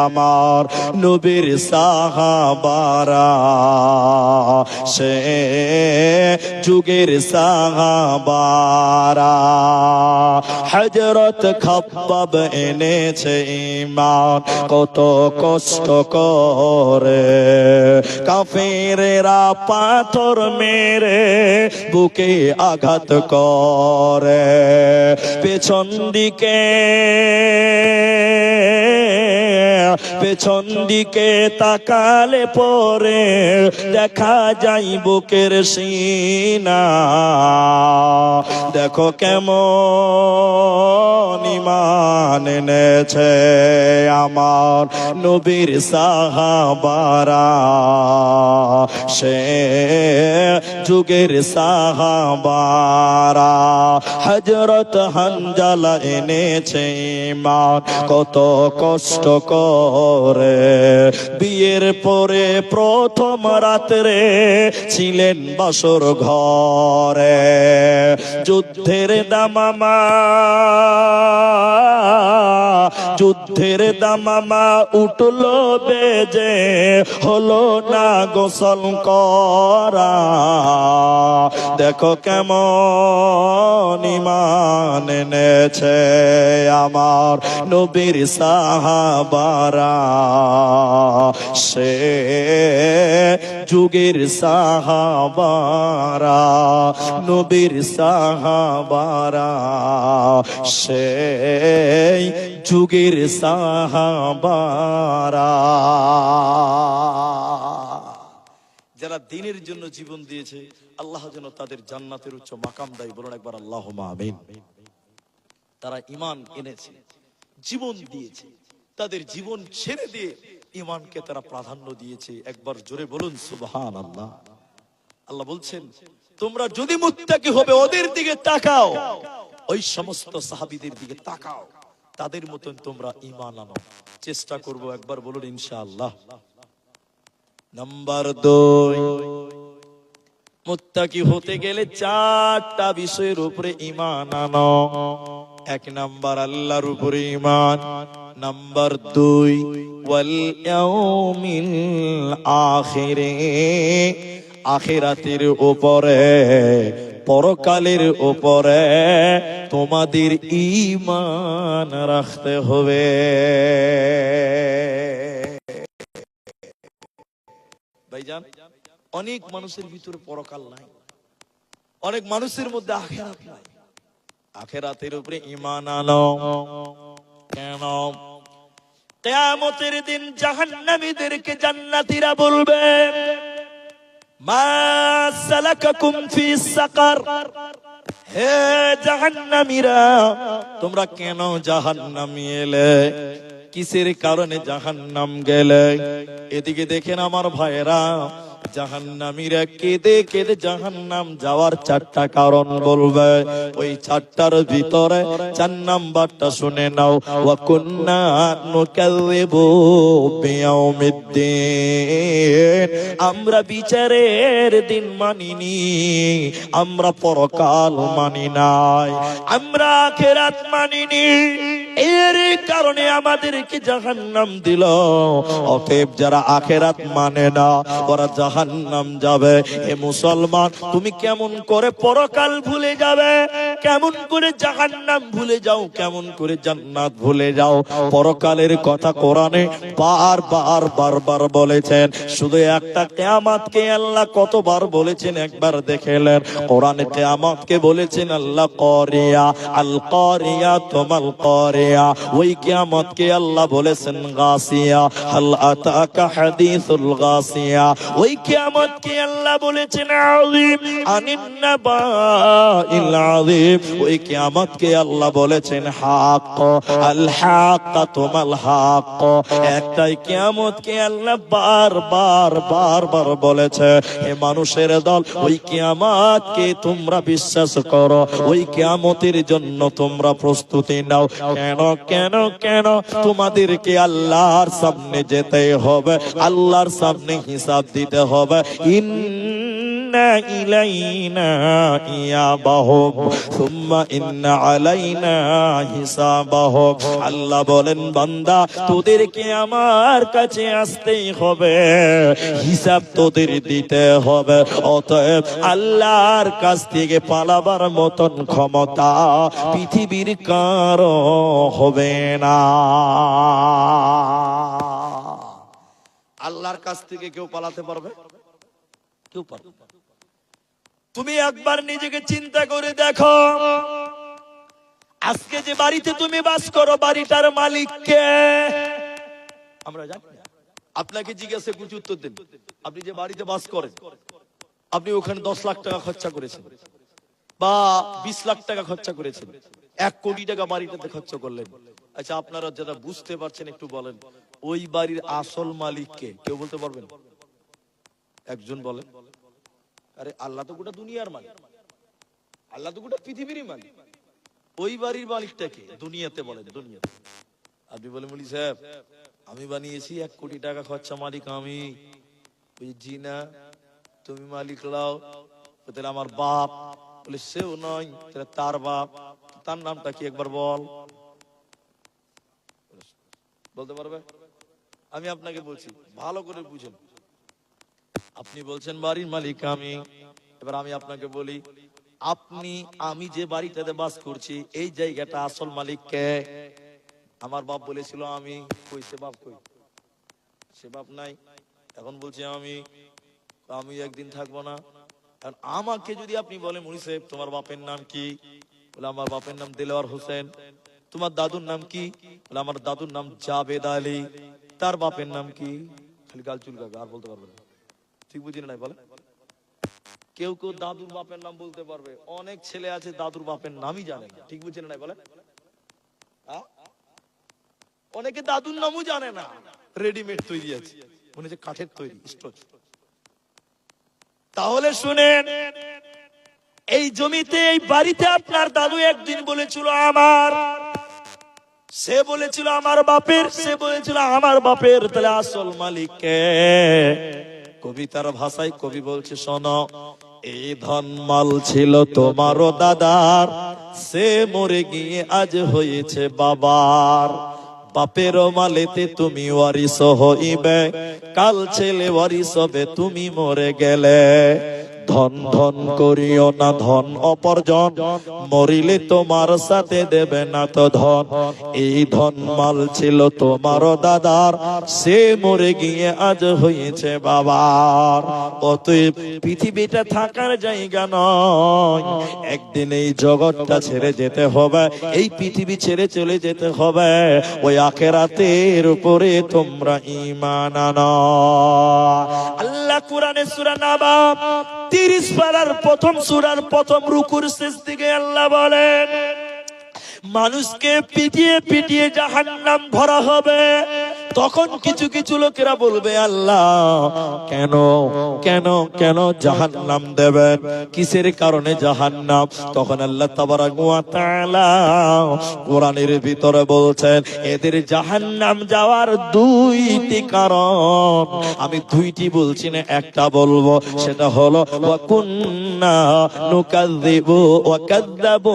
Speaker 1: আমার নবীর সাহাবারা, সে যুগের সাহাবারা। হযরত খাব্বাব এনেছে ঈমান কত কষ্ট করে, কাফেরেরা পাথর মেরে বুকে আঘাত করে, পেছন দিকে তাকালে পরে দেখা যায় বুকের সিনা। দেখো কেমন ঈমান এনেছে আমার নবীর সাহাবারা, সে যুগের সাহাবারা। হযরত হানজালা এনেছে ঈমান কত কষ্ট করে, বিয়ের পরে প্রথম রাত্রে ছিলেন বাসর ঘরে, যুদ্ধের দামামা যুদ্ধের দামামা উঠলো বেজে, হলো না গোসল করা। দেখো কেমন ঈমান এনেছে আমার নবীর সাহাবারা, সে যুগের সাহাবারা, নবীর সাহাবারা, সেই যুগের সাহাবারা, যারা দ্বীনের জন্য জীবন দিয়েছে। আল্লাহ যেন তাদের জান্নাতের উচ্চ মাকাম দেয়, বলুন একবার আল্লাহুম্মা আমিন। তারা ঈমান এনেছে, জীবন দিয়েছে, তাদের জীবন ছেড়ে দিয়ে ঈমানকে তারা প্রাধান্য দিয়েছে। একবার জোরে বলুন সুবহানাল্লাহ। আল্লাহ বলছেন, তোমরা যদি মুত্তাকি হবে ওদের দিকে তাকাও, ওই সমস্ত সাহাবীদের দিকে তাকাও, তাদের মতন তোমরা ঈমান আনো। চেষ্টা করব, একবার বলুন ইনশাআল্লাহ। নাম্বার 2, মুত্তাকি হতে গেলে 4টা বিষয়ের উপরে ঈমান আনো। 1 নাম্বার আল্লাহর উপরে ঈমান, নাম্বার 2 ওয়াল ইয়াউমিল আখিরে, আখিরাতের উপরে, পরকালের উপরে তোমাদের ঈমান রাখতে হবে। ভাইজান, অনেক মানুষের ভিতরে পরকাল নাই, অনেক মানুষের মধ্যে আখিরাত নাই। আখিরাতের উপরে ঈমান আনো। কেন? কিয়ামতের দিন জাহান্নামীদেরকে জান্নাতীরা বলবে, মা সালাকাকুম ফিস সাকার, হে জাহান্নামীরা তোমরা কেন জাহান্নামে এলে, কিসের কারণে জাহান্নাম গেলে? এদিকে দেখেন আমার ভাইরা, জাহান্নামীরা কেঁদে কেঁদে জাহান্নাম যাওয়ার 4টা কারণ বলবে। ওই 4টার ভিতরে 4 নাম্বারটা শুনে নাও, ওয়া কুন্না নুকাযযিবু বিয়াউমিদ্দিন, আমরা বিচারের দিন মানিনি, আমরা পরকাল মানি নাই, আমরা আখিরাত মানিনি, এর কারণে আমাদেরকে জাহান্নাম দিল। অতএব যারা আখিরাত মানে না ওরা জাহান্নাম যাবে। হে মুসলমান, তুমি কেমন করে পরকাল ভুলে যাবে, কেমন করে জাহান্নাম ভুলে যাও, কেমন করে জান্নাত ভুলে যাও? পরকালের কথা কোরআনে বারবার বলেছেন। শুধু একটা কিয়ামতকে আল্লাহ কতবার বলেছেন একবার দেখেলেন। কোরআনে কিয়ামতকে বলেছেন আল্লাহ কারিয়া, আল কারিয়া তুমাল কারিয়া। ওই কিয়ামতকে আল্লাহ বলেছেন গাসিয়া, হাল আতাকা হাদিসুল গাসিয়া। ওই কিয়ামতকে আল্লাহ বলেছেন আযীম, আনিন নাবাইল আযীম। ওই কিয়ামতকে আল্লাহ বলেছেন হক, আল হাক্কাতুল হক। একটাই কিয়ামতকে আল্লাহ বারবার বলেছে। হে মানুষের দল, ওই কিয়ামতকে তোমরা বিশ্বাস করো, ওই কিয়ামতের জন্য তোমরা প্রস্তুতি নাও। কেন তোমাদেরকে আল্লাহর সামনে যেতে হবে, আল্লাহর সামনে হিসাব দিতে হবে। ইন্না ইলাইনা ইয়াবাহুম সুম্মা ইন্না আলাইনা হিসাবাহুম। আল্লাহ বলেন, বান্দা তোদেরকে আমার কাছে আসতেই হবে, হিসাব তোদের দিতে হবে। অতএব আল্লাহর কাছ থেকে পালাবার মতন ক্ষমতা পৃথিবীর কারো হবে না। আল্লাহর কাছ থেকে কেউ পালাতে পারবে? কেউ পারবে না। তুমি একবার নিজেকে চিন্তা করে দেখো, আজকে যে বাড়িতে তুমি বাস করো, বাড়িটার মালিক কে? আমরা জানি না। আপনাকে জিজ্ঞাসা কিছু উত্তর দেন। আপনি যে বাড়িতে বাস করেন, আপনি ওখানে 10 লাখ টাকা খরচা করেছেন বা 20 লাখ টাকা খরচা করেছেন, 1 কোটি টাকা বাড়িটাতে খরচা করলেন। আচ্ছা, আপনারা যারা বুঝতে পারছেন একটু বলেন, ওই বাড়ির আসল মালিক কে? কেউ বলতে পারবেন? একজন বলেন। আরে আল্লাহ তো গোটা দুনিয়ার মালিক, আল্লাহ তো গোটা পৃথিবীরই মালিক। ওই বাড়ির মালিকটা কে দুনিয়াতে? বলেন দুনিয়াতে। আপনি বলেন, বলি সাহেব আমি বানিয়েছি, 1 কোটি টাকা খরচা মালিক আমি। জি না, তুমি মালিক লাও। তাহলে আমার বাপ? বলে সেও নয়, তাহলে তার বাপ। তার নামটা কি একবার বল? বলতে পারবে? আমি আপনাকে বলছি, ভালো করে বুঝেন। আপনি বলছেন বাড়ির মালিক আমি। এবার আমি আপনাকে বলি, আমি যে বাড়িটাতে বাস করছি এই জায়গাটা আসল মালিক কে? আমার বাপ বলেছিল আমি। কই সে বাপ? কই সে বাপ? নাই। এখন বলছি আমি একদিন থাকবো না। কারণ আমাকে যদি আপনি বলেন মুনি সাহেব তোমার বাপের নাম কি? বলে আমার বাপের নাম দেলোয়ার হোসেন। তোমার দাদুর নাম কি? বলে আমার দাদুর নাম জাবেদ আলী। তার বাপের নাম কি? খালি গাল চুলকাবে, আর বলতে পারবে না। ঠিক বুঝি না? বলে কেউ কেউ দাদুর বাপের নাম বলতে পারবে, অনেক ছেলে আছে দাদুর বাপের নামই জানে না। ঠিক বুঝছেন না? বলে অনেকে দাদুর নামও জানে না, রেডিমেড তৈরি আছে, মনে হচ্ছে কাঠের তৈরি স্টোচ। তাহলে শুনেন, এই জমিতে এই বাড়িতে আপনার দাদু একদিন বলেছিল আমার, সে বলেছিল আমার বাপের, সে বলেছিল আমার বাপের। তাহলে আসল মালিক কে? কবিতার ভাষায় কবি বলছে শোনো, এই ধন মাল ছিল তোমারও দাদার, সে মরে গিয়ে আজ হয়েছে বাবার। বাপের মালেতে তুমি ওয়ারিস হইবে, কাল ছেলে ওয়ারিস হবে তুমি মরে গেলে। ধন ধন করিও না ধন অপরজন, মরিলে তোমার সাথে দেবে না তো ধন। এই ধন মাল ছিল তোমার দাদার, সে মরে গিয়ে আজ হয়েছে বাবার। অতএব পৃথিবীটা থাকার জায়গা নয়, একদিন এই জগৎটা ছেড়ে যেতে হবে, এই পৃথিবী ছেড়ে চলে যেতে হবে। ওই আখিরাতের উপরে তোমরা ঈমান আনো। আল্লাহ কোরআনে সূরা নাবা 30 পারার প্রথম সূরার প্রথম রুকুর শেষ দিকে আল্লাহ বলেন, মানুষকে পিটিয়ে পিটিয়ে জাহান্নাম ভরা হবে। তখন কিছু কিছু লোকেরা বলবে আল্লাহ কেন কেন কেন জাহান্নাম দেবেন, কিসের কারণে জাহান্নাম? তখন আল্লাহ তাবারাক ওয়া তাআলা কোরআনের ভিতরে বলছেন এদের জাহান্নাম যাওয়ার দুইটি কারণ। আমি দুইটি বলছি না, একটা বলবো, সেটা হলো ওয়া কুন্না নুকাযযিবু ওয়া কাযযাবু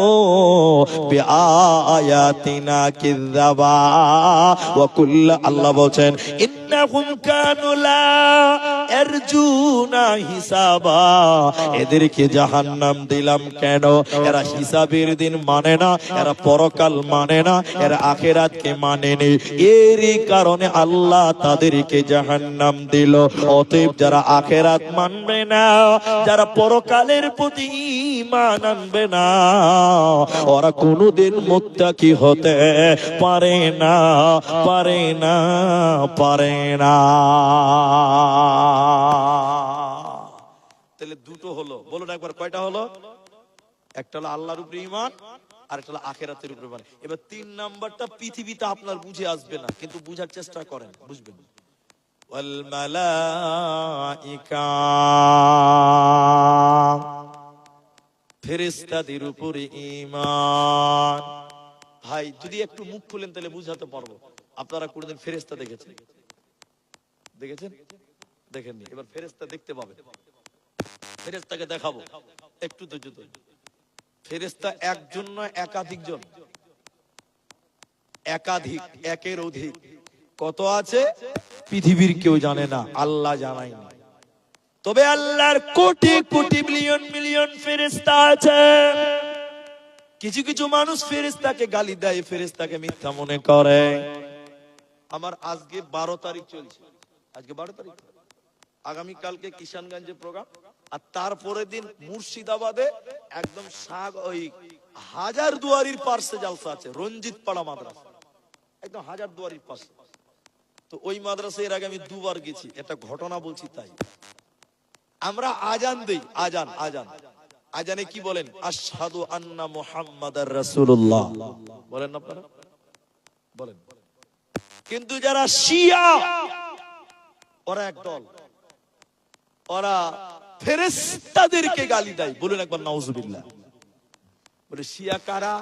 Speaker 1: বিআয়াতিনা কিযাবা ওয়া কুল্লা। আল্লাহ বলছেন ইন্নাহুম কানু লা ইয়ারজুনা হিসাবা। এদেরকে জাহান্নাম দিলাম কেন? এরা হিসাবের দিন মানে না, এরা পরকাল মানে না, এরা আখিরাতকে মানেনি। এরই কারণে আল্লাহ তাদেরকে জাহান্নাম দিল। অতএব যারা আখিরাত মানবে না, যারা পরকালের প্রতি ঈমান আনবে না, ওরা কোনোদিন মুত্তাকি হতে পারে না, পারে না, পারে না। তাহলে দুটো হলো, বলুন একবার কয়টা হলো? একটা হলো আল্লাহর উপরে ঈমান, আর একটা হলো আখিরাতের উপরে ঈমান। এবার 3 নাম্বারটা পৃথিবীতে আপনার বুঝে আসবে না, কিন্তু বুঝার চেষ্টা করেন, বুঝবেন। ওয়াল মালাইকা, ফেরেশতাদের উপরে ঈমান। ভাই যদি একটু মুখ খুলেন তাহলে বুঝাতে পারবো। আপনারা কোনদিন ফেরেশতা দেখেছেন? দেখেছেন? দেখেননি? এবার ফেরেশতা দেখতে পাবেন। ফেরেশতাকে দেখাবো, একটু ধৈর্য ধরুন। ফেরেশতা একজন নয়, একাধিক জন, একাধিক, একের অধিক। কত আছে পৃথিবীর কেউ জানে না, আল্লাহ জানায়নি। তবে আল্লাহর কোটি কোটি মিলিয়ন মিলিয়ন ফেরেশতা আছে। কিছু কিছু মানুষ ফেরেশতাকে গালি দেয়, ফেরেশতাকে মিথ্যা মনে করে। আমার আজকে 12 তারিখ চলছে, আজকে 12 তারিখ, আগামী কালকে কিষানগঞ্জে প্রোগ্রাম, আর তারপরের দিন মুর্শিদাবাদে একদম ওই হাজারদুয়ারির পাশে জালসা আছে, রঞ্জিত পাড়া মাদ্রাসা, একদম হাজারদুয়ারির পাশে। তো ওই মাদ্রাসায় এর আগে আমি 2 বার গেছি, এটা ঘটনা বলছি। তাই আমরা আজান দেই, আজান আজান আজানে কি বলেন? আশহাদু আন্না মুহাম্মাদার রাসূলুল্লাহ বলেন না আপনারা? বলেন। কিন্তু যারা শিয়া, ওরা একদল, ওরা ফেরেশতাদেরকে গালি দেয়। বলুন একবার নাউজুবিল্লাহ। বলে শিয়া কারা?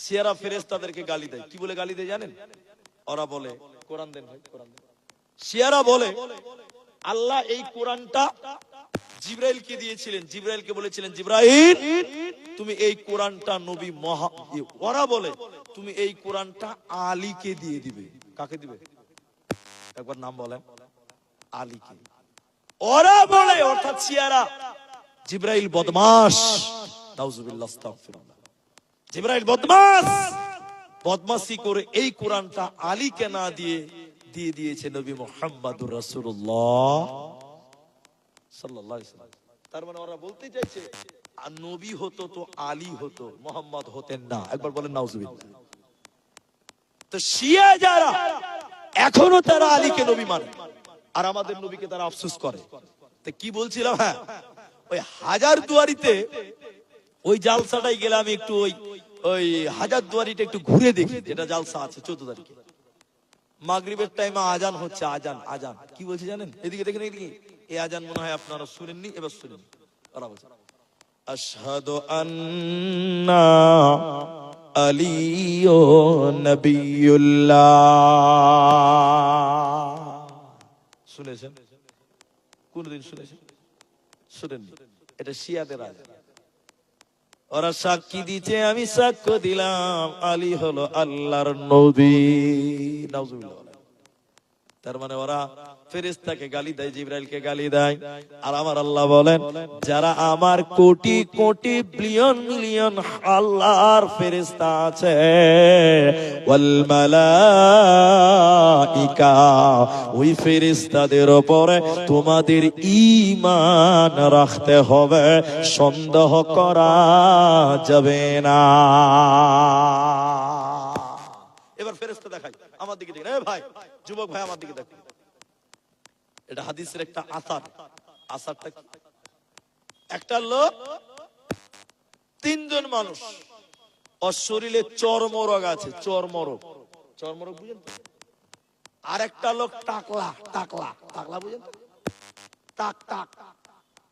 Speaker 1: শিয়ারা ফেরেশতাদেরকে গালি দেয়। কি বলে গালি দেয় জানেন? ওরা বলে, কোরআন দেন ভাই, কোরআন দেন। শিয়ারা বলে আল্লাহ এই কোরআনটা জিবরাইলকে দিয়েছিলেন, জিবরাইলকে বলেছিলেন জিবরাইল তুমি এই কোরআনটা নবী ওরা বলে তুমি এই কোরআনটা আলীকে দিয়ে দিবে। কাকে দিবে? একবার নাম বলেন। আলীকে। ওরা বলে, অর্থাৎ শিয়ারা, জিবরাইল বদমাশ। নাউজুবিল্লাহ, আস্তাগফিরুল্লাহ। জিবরাইল বদমাশ, বদমাশি করে এই কোরআনটা আলীকে না দিয়ে দিয়েছে নবী মুহাম্মদুর রাসূলুল্লাহ সাল্লাল্লাহু আলাইহি ওয়াসাল্লাম। তার মানে ওরা বলতে চাইছে আর নবী হতো তো আলী হতো, মুহাম্মদ হতেন না। একবার বলেন নাউজুবিল্লাহ। তো শিয়া যারা এখনো তারা আলীকে নবী মানে, আর আমাদের নবীকে তারা আফসোস করে। তো কি বলছিলাম, হ্যাঁ, ওই হাজারদুয়ারিতে ওই জালসাটাই গেলে আমি একটু ওই হাজারদুয়ারিটা একটু ঘুরে দেখি, যেটা জালসা আছে 14 তারিখে মাগরিবের টাইমে আজান হচ্ছে। আজান কি বলছে জানেন? এদিকে দেখেন, এদিকে। এই আজান মনে হয় আপনারা শুনেননি, এবার শুনেন। ওরা বলছে আশহাদু আন্না আলিয়্যুন নবিয়্যুল্লাহ। শুনেছেন? কোনদিন শুনেছেন? শুনেননি? এটা শিয়াদের আজান। ওরা সাক্ষী দিচ্ছে, আমি সাক্ষ্য দিলাম আলী হলো আল্লাহর নবী। নাউজুবিল্লাহ। তার মানে ওরা ফেরেশতাকে গালি দেয়, জিবরাইলকে গালি দেয়। আর আমার আল্লাহ বলেন, যারা আমার কোটি কোটি বিলিয়ন মিলিয়ন আল্লাহর ফেরেশতা আছে, ওয়াল মালাইকা, ওই ফেরেশতাদের উপরে তোমাদের ঈমান রাখতে হবে, সন্দেহ করা যাবে না। এবার ফেরেশতা দেখাই, আমার দিকে দেখেন। এ ভাই, যুবক ভাই, আমার দিকে দেখেন। এটা হাদিসের একটা আসার। আসারটা কি? একটা লোক, 3 জন মানুষ, ওর শরীরে চর্মরোগ আছে। চর্মরোগ বুঝেন তো? আর একটা লোক টাকলা বুঝেন তো? টাক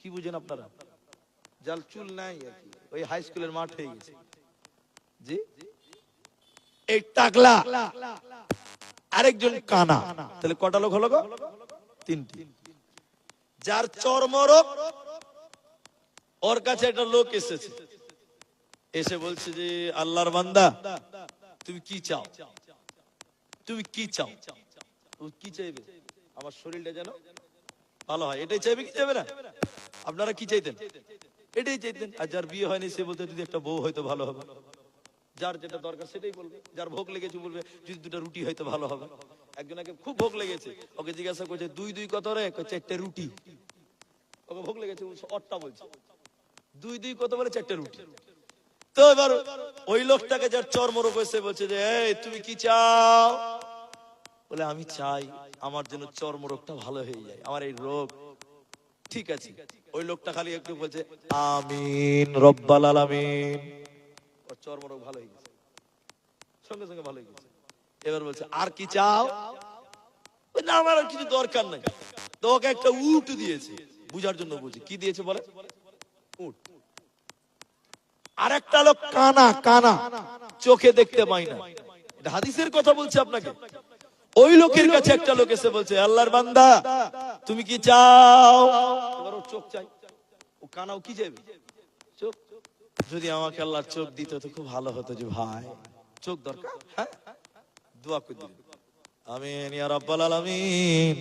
Speaker 1: কি বুঝেন আপনারা? যার চুল নাই আর কি, ওই হাই স্কুলের মাঠ হয়ে গেছে। জি, এই টাকলা। আরেকজন কানা। তাহলে কটা লোক হলো গো? 3টি। যার চর্মরোগ, ওর কাছে একটা লোক এসেছে, এসে বলছে যে আল্লাহর বান্দা, তুমি কি চাও? তুমি কি চাও? কি চাইবে? আমার শরীরটা যেন ভালো হয়, এটাই চাইবে? কি চাইবে না? আপনারা কি চাইতেন? এটাই চাইতেন। আর যার বিয়ে হয়নি সে বলতে যদি একটা বউ হয়তো ভালো হবে। যার যেটা দরকার সেটাই বলবে। যার ভোগ লেগেছে বলবে যদি 2টা রুটি হয়তো ভালো হবে। একজনকে খুব ভোগ লেগেছে, ওকে জিজ্ঞাসা করছে 2 কত রে? 4টে রুটি। ওকে ভোগ লেগেছে, অট্টা বলছে 2 কত? বলে 4টে রুটি। তো এবার ওই লোকটাকে যার চর্মরোগ হয়েছে বলছে যে এই তুমি কি চাও? বলে আমি চাই আমার জন্য চর্মরোগটা ভালো হয়ে যায়, আমার এই রোগ। ঠিক আছে। ওই লোকটা খালি একটু বলছে আমিন রব্বাল আলামিন, ওর চর্মরোগ ভালো হয়ে গেছে, সঙ্গে সঙ্গে ভালো হয়ে গেছে। এবার বলছে আর কি চাও? না আমার আর কিছু দরকার নাই। তো ওকে একটা উট দিয়েছে, বুঝার জন্য বলছি কি দিয়েছে বলে, উট। আর একটা লোক কানা, চোখে দেখতে পাই না। এটা হাদিসের কথা বলছে আপনাকে। ওই লোকের কাছে একটা লোক এসে বলছে আল্লাহর বান্দা তুমি কি চাও? এবার ওর চোখ চাই। ও কানাও কি চাইবে? চোখ। যদি আমাকে আল্লাহর চোখ দিত তো খুব ভালো হতো যে ভাই, চোখ দরকার। হ্যাঁ, দোয়া করে দিন আমিন ইয়া রাব্বাল আলামিন।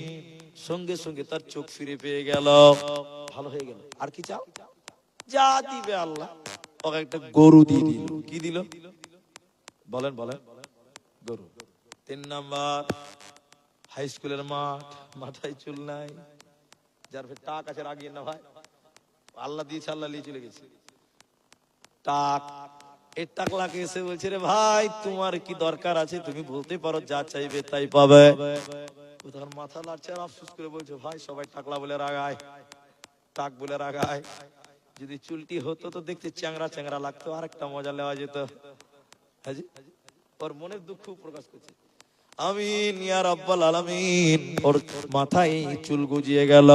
Speaker 1: সঙ্গে সঙ্গে তার চোখ ফিরে পেয়ে গেল, ভালো হয়ে গেল। আর কি চাও? যা দিবে আল্লাহ। ওকে একটা গরু দিয়ে দিল। কি দিল বলেন? গরু। 3 নাম্বার, হাই স্কুলের মাঠ, মাথায় চুল নাই, যার টাক আছে, রাগিয়ে না ভাই, আল্লাহ দিয়েছে, আল্লাহ নিয়ে চলে গেছে। টাক। এই টাকলাকে এসে বলছে রে ভাই তোমার কি দরকার আছে তুমি বলতে পারো, যা চাইবে তাই পাবে। ও তখন মাথা নাড়ছে আর আফসোস করে বলছে ভাই সবাই টাকলা বলে রাগায়, টাক বলে রাগায়, যদি চুলটি হতো তো দেখতে চ্যাংড়া লাগতো, আর একটা মজা নেওয়া যেত। হাজি ওর মনের দুঃখ প্রকাশ করছে। আমিন ইয়া রাব্বাল আলামিন। ওর মাথায় চুল গজিয়ে গেল।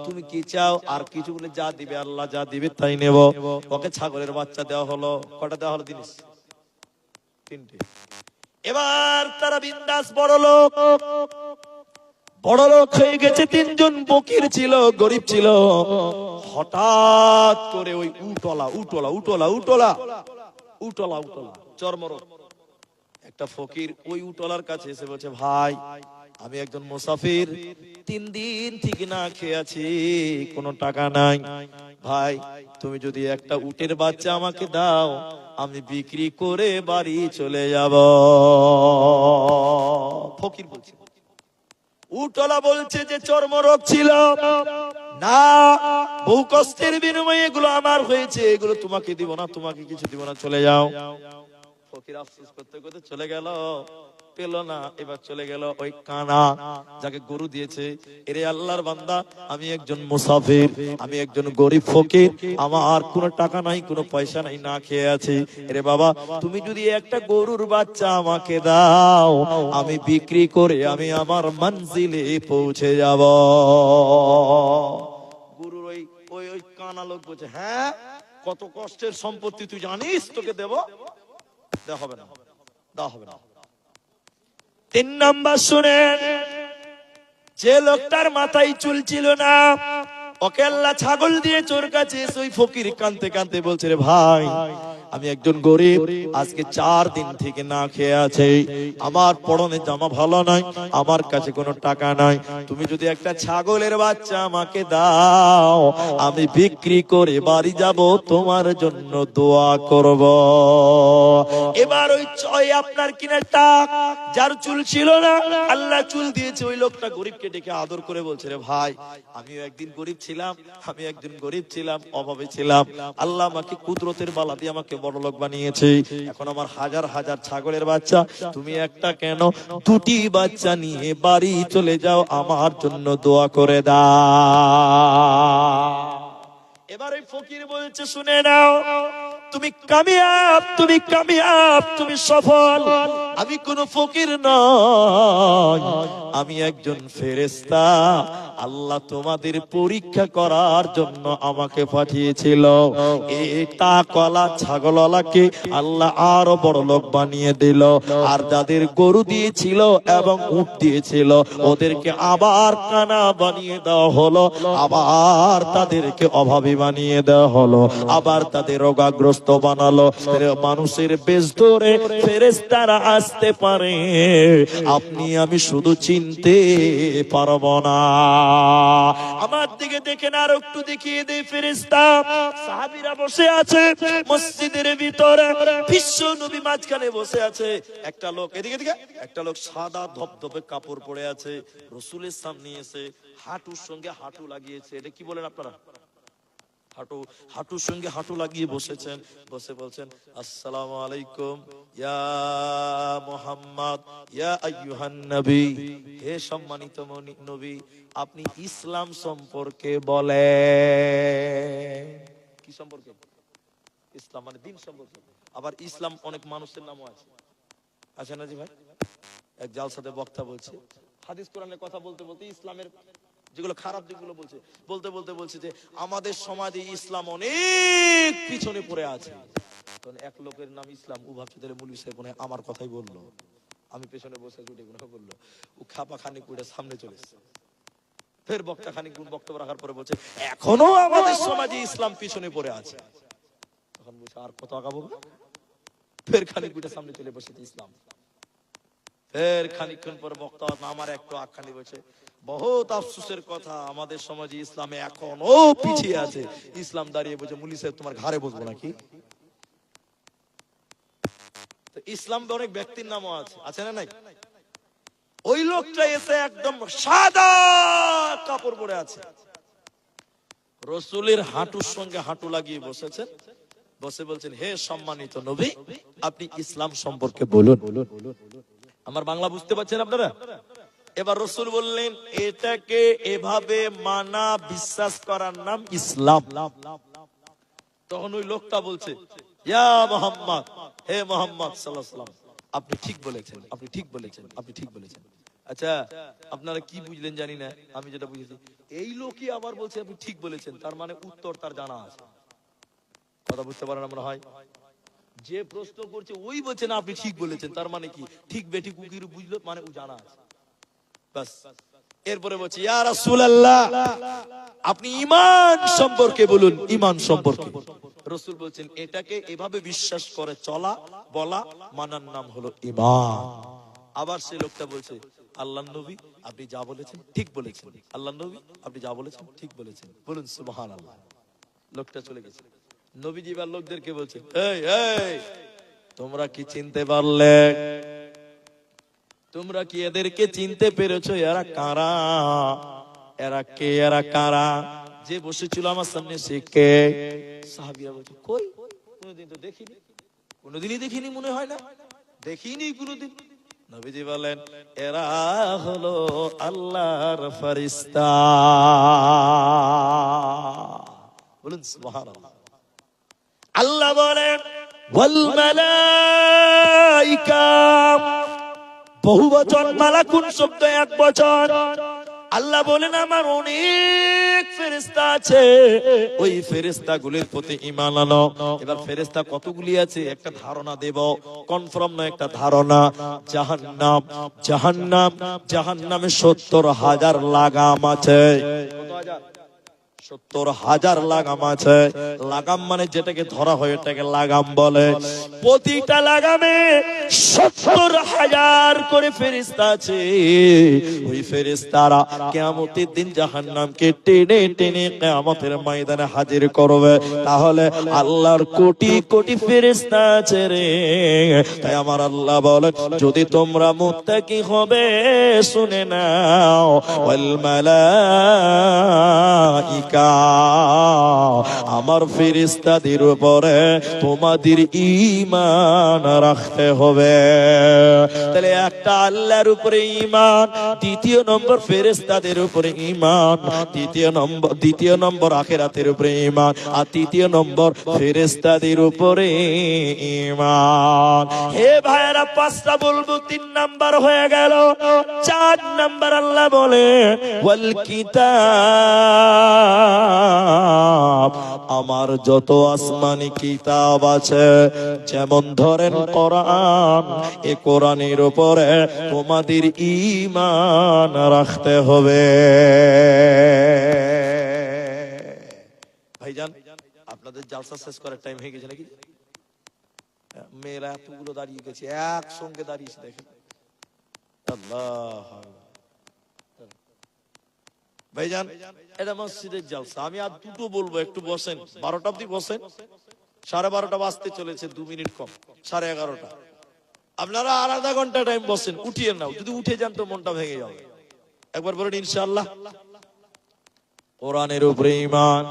Speaker 1: তুমি কি চাও? আর কিছু বলে যা দিবে আল্লাহ, যা দিবে তাই নেব। ওকে ছাগলের বাচ্চা দেওয়া হলো। কটা দেওয়া হলো জিনিস? 3টে। এবার তারা বিন্দাস বড় লোক হয়ে গেছে। 3 জন ফকির ছিল, গরিব ছিল। হঠাৎ করে ওই উটলা চর্মরোগ একটা ফকির ওই উটলার কাছে এসে বলছে, ভাই আমি একজন মুসাফির, 3 দিন থেকে না খেয়ে আছি, কোনো টাকা নাই। ভাই তুমি যদি একটা উটের বাচ্চা আমাকে দাও, আমি বিক্রি করে বাড়ি চলে যাব। ফকির বলছে। উটলা বলছে যে চর্মরোগ ছিল না, বহু কষ্টের বিনিময়ে এগুলো আমার হয়েছে, এগুলো তোমাকে দিব না, তোমাকে কিছু দিব না, চলে যাও। ফকির আফসোস করতে করতে চলে গেল, পেল না। এবার চলে গেল ওই কানা যাকে গরু দিয়েছে, এরে আল্লাহর বান্দা, আমি একজন মুসাফির, আমি একজন গরিব ফকির, আমার কোনো টাকা নাই, কোনো পয়সা নাই, না খেয়ে আছি। এরে বাবা, তুমি যদি একটা গরুর বাচ্চা আমাকে দাও, আমি বিক্রি করে আমি আমার মঞ্জিলে পৌঁছে যাব। গরুর ওই ওই ওই কানা লোক বলছে, হ্যাঁ কত কষ্টের সম্পত্তি তুই জানিস, তোকে দেব? দেওয়া হবে না, দেওয়া হবে না। 3 নাম্বার শুনেন, যে লোকটার মাথায় চুল ছিল না, ওকে আল্লাহ ছাগল দিয়ে চোর কাছে ওই ফকির কাঁদতে কাঁদতে বলছে, রে ভাই আমি একজন গরিব, আজকে 4 দিন থেকে না খেয়ে আছে, আমার পরনে জামা ভালো নাই, আমার কাছে কোনো টাকা নাই, তুমি যদি একটা ছাগলের বাচ্চা আমাকে দাও, আমি বিক্রি করে বাড়ি যাব, তোমার জন্য দোয়া করব। এবার ওই আপনার কিনা টাক, যার চুল ছিল না, আল্লাহ চুল দিয়েছে, ওই লোকটা গরিবকে ডেকে আদর করে বলছে, রে ভাই আমিও একদিন গরিব ছিলাম, আমি একদিন গরিব ছিলাম, অভাবে ছিলাম, আল্লাহ আমাকে কুদরতের বালা দিয়ে আমাকে বড় লোক বানিয়েছে, এখন আমার হাজার হাজার ছাগলের বাচ্চা, তুমি একটা কেন 2টি বাচ্চা নিয়ে বাড়ি চলে যাও, আমার জন্য দোয়া করে দাও। এবার ওই ফকির বলছে, শুনে নাও, তুমি কামিয়াব, তুমি কামিয়াব, তুমি সফল, আমি কোন ফকির নই, আমি একজন ফেরেশতা, আল্লাহ তোমাদের পরীক্ষা করার জন্য আমাকে পাঠিয়েছিল। এটা কলা ছাগলওয়ালাকে আল্লাহ আরো বড় লোক বানিয়ে দিল, আর যাদের গরু দিয়েছিল এবং উট দিয়েছিল ওদেরকে আবার কানা বানিয়ে দেওয়া হলো, আবার তাদেরকে অভাবী বানিয়ে দেওয়া হলো, আবার তাদের রোগাগ্রস্ত বানালো। মানুষের বেশ ধরে ফেরেশতারা আসতে পারে, আপনি আমি শুধু চিনতে পারবো না। আমার দিকে দেখেন, আর একটু দেখিয়ে দেই ফেরেশতা। সাহাবীরা বসে আছে মসজিদের ভিতরে, বিশ্ব নবী মাঝখানে বসে আছে, একটা লোক এদিকে দিকে, একটা লোক সাদা ধবধবে কাপড় পরে আছে, রাসূলের সামনে এসে হাঁটুর সঙ্গে হাঁটু লাগিয়েছে। এটা কি বলেন আপনারা? হাঁটুর সঙ্গে হাঁটু লাগিয়ে বসেছেন, বসে বলছেন, আসসালামু আলাইকুম ইয়া মুহাম্মদ ইয়া আইয়ুহান নবী, হে সম্মানিত নবী, আপনি ইসলাম সম্পর্কে বলেন। কি সম্পর্কে? ইসলাম মানে দিন সম্পর্কে। আবার ইসলাম অনেক মানুষের নামও আছে, আছে না জি ভাই? এক জালসাতে বক্তা বলছে, হাদিস কোরআনের কথা বলতে বলতে ইসলামের যেগুলো খারাপ দিকগুলো বলছে, বলতে বলতে বলছে যে আমাদের সমাজে ইসলাম অনেক পিছনে পড়ে আছে। তখন এক লোকের নাম ইসলাম, ও ভাবছে তাহলে মৌলভী সাহেব মনে হয় আমার কথাই বললো, আমি পেছনে বসে জুটে গুলো বললো, ও খাপা খানিক করে সামনে চলে এসছে। ফের বক্তা খানিক বক্তব্য রাখার পরে বলছে এখনো আমাদের সমাজে ইসলাম পিছনে পড়ে আছে। তখন বলছে আর কত আগাবো? ফের খানিক করে সামনে চলে বসেছে ইসলাম। ফের খানিকক্ষণ পর বক্তা আমার একটু আখ্যানি বলছে, বহুত আফসোসের কথা, আমাদের সমাজে ইসলামে এখনো পিছিয়ে আছে। ইসলাম দাঁড়িয়ে বলছে, মুলি সাহেব তোমার ঘাড়ে বসবো নাকি? তো ইসলাম অনেক ব্যক্তির নামও আছে, আছে না নাই? ওই লোকটা এসে একদম সাদা কাপড় পরে আছে, রাসূলের হাঁটুর সঙ্গে হাঁটু লাগিয়ে বসেছেন, বসে বলছেন, হে সম্মানিত নবী, আপনি ইসলাম সম্পর্কে বলুন। আমার বাংলা বুঝতে পারছেন আপনারা? এবার রাসূল বললেন, এটাকে এভাবে মানা বিশ্বাস করার নাম ইসলাম। তখন ওই লোকটা বলছে, ইয়া মুহাম্মদ, হে মুহাম্মদ সাল্লাল্লাহু আলাইহি ওয়াসাল্লাম, আপনি ঠিক বলেছেন, আপনি ঠিক বলেছেন, আপনি ঠিক বলেছেন। আচ্ছা আপনারা কি বুঝলেন জানি না, আমি যেটা বুঝেছি, এই লোকই আবার বলছে আপনি ঠিক বলেছেন, তার মানে উত্তর তার জানা আছে। কথা বুঝতে পারেন আমরা? হয় যে প্রশ্ন করছে ওই বলছে না আপনি ঠিক বলেছেন, তার মানে কি ঠিক বেঠিক উকির বুঝলো, মানে ও জানা আছে। বাস এরপরে বলছি ইয়া রাসূলুল্লাহ আপনি ঈমান সম্পর্কে বলুন, ঈমান সম্পর্কে। রাসূল বলছেন এটাকে এভাবে বিশ্বাস করে চলা বলা মানার নাম হলো ঈমান। আবার সেই লোকটা বলছে আল্লাহর নবী আপনি যা বলেছেন ঠিক বলেছেন, আল্লাহর নবী আপনি যা বলেছেন ঠিক বলেছেন, বলুন সুবহানাল্লাহ। লোকটা চলে গেছে। নবীজি এবার লোকদেরকে বলছে এই এই তোমরা কি চিনতে পারলে? তোমরা কি এদেরকে চিনতে পেরেছো? এরা কারা? এরা কে? এরা কারা? যে বসেছিল আমার সামনে সে কে? সাহাবীরা বলছে কই কোনোদিন তো দেখিনি, কোনোদিনই দেখিনি মনে হয় না, দেখিনি কোনোদিন। নবীজি বলেন এরা হলো আল্লাহর ফেরেশতা। বলুন সুবহানাল্লাহ। আল্লাহ বলেন ওয়াল মালাইকা, বহুবচন, মালাকুন শব্দ এক বচন। আল্লাহ বলেন আমার অনেক ফেরেশতা আছে, ওই ফেরেশতাগুলির প্রতি ঈমান আনো। এবার ফেরেশতা কতগুলি আছে একটা ধারণা দেব, কনফার্ম না একটা ধারণা। জাহান্নাম, জাহান্নাম, জাহান্নামে ৭০,০০০ লাগাম আছে। কত হাজার? ৭০,০০০ লাগাম আছে। লাগাম মানে যেটাকে ধরা হয় এটাকে লাগাম বলে। প্রতিটা লাগামে ৭০,০০০ করে ফেরেশতা আছে। ওই ফেরেশতারা কিয়ামতের দিন জাহান্নামকে টেনে টেনে কিয়ামতের ময়দানে হাজির করবে। তাহলে আল্লাহর কোটি কোটি ফেরেশতা আছে রে। তাই আমার আল্লাহ বলেন যদি তোমরা মুত্তাকি হবে শুনে নাও ওয়াল মালাইকা, আমার ফেরেশতাদের উপরে তোমাদের ঈমান রাখতে হবে। তাহলে একটা আল্লাহর উপরে ঈমান, দ্বিতীয় নম্বর ফেরেশতাদের উপরে ঈমান, দ্বিতীয় নম্বর আখিরাতের উপরে ঈমান, আর তৃতীয় নম্বর ফেরেশতাদের উপরে ঈমান। হে ভাইরা পাঁচটা বলবো, 3 নাম্বার হয়ে গেল। 4 নাম্বার আল্লাহ বলে ওয়াল কিতাব, আমার যত আসমানি কিতাব আছে, যেমন ধরেন কোরআন, এই কোরআনের উপরে তোমাদের ঈমান রাখতে হবে। ভাইজান আপনাদের জালসা শেষ করার টাইম হয়ে গেছে নাকি? মেয়েরা এতগুলো দাঁড়িয়ে গেছে, একসঙ্গে দাঁড়িয়েছে দেখেন। আল্লাহ ভাইজান এটা মসজিদের জালসা। আমি আর দুটো বলবো, একটু বসেন, 12টা অব্দি বসেন। 12:30 বাজতে চলেছে, 2 মিনিট কম, 11:30। আপনারা আর আধা ঘন্টা টাইম বসেন, উঠিয়ে নাও। যদি উঠে যান তো মনটা ভেঙে যাবে। একবার বলেন ইনশাআল্লাহ। কোরআনের উপরে ঈমান।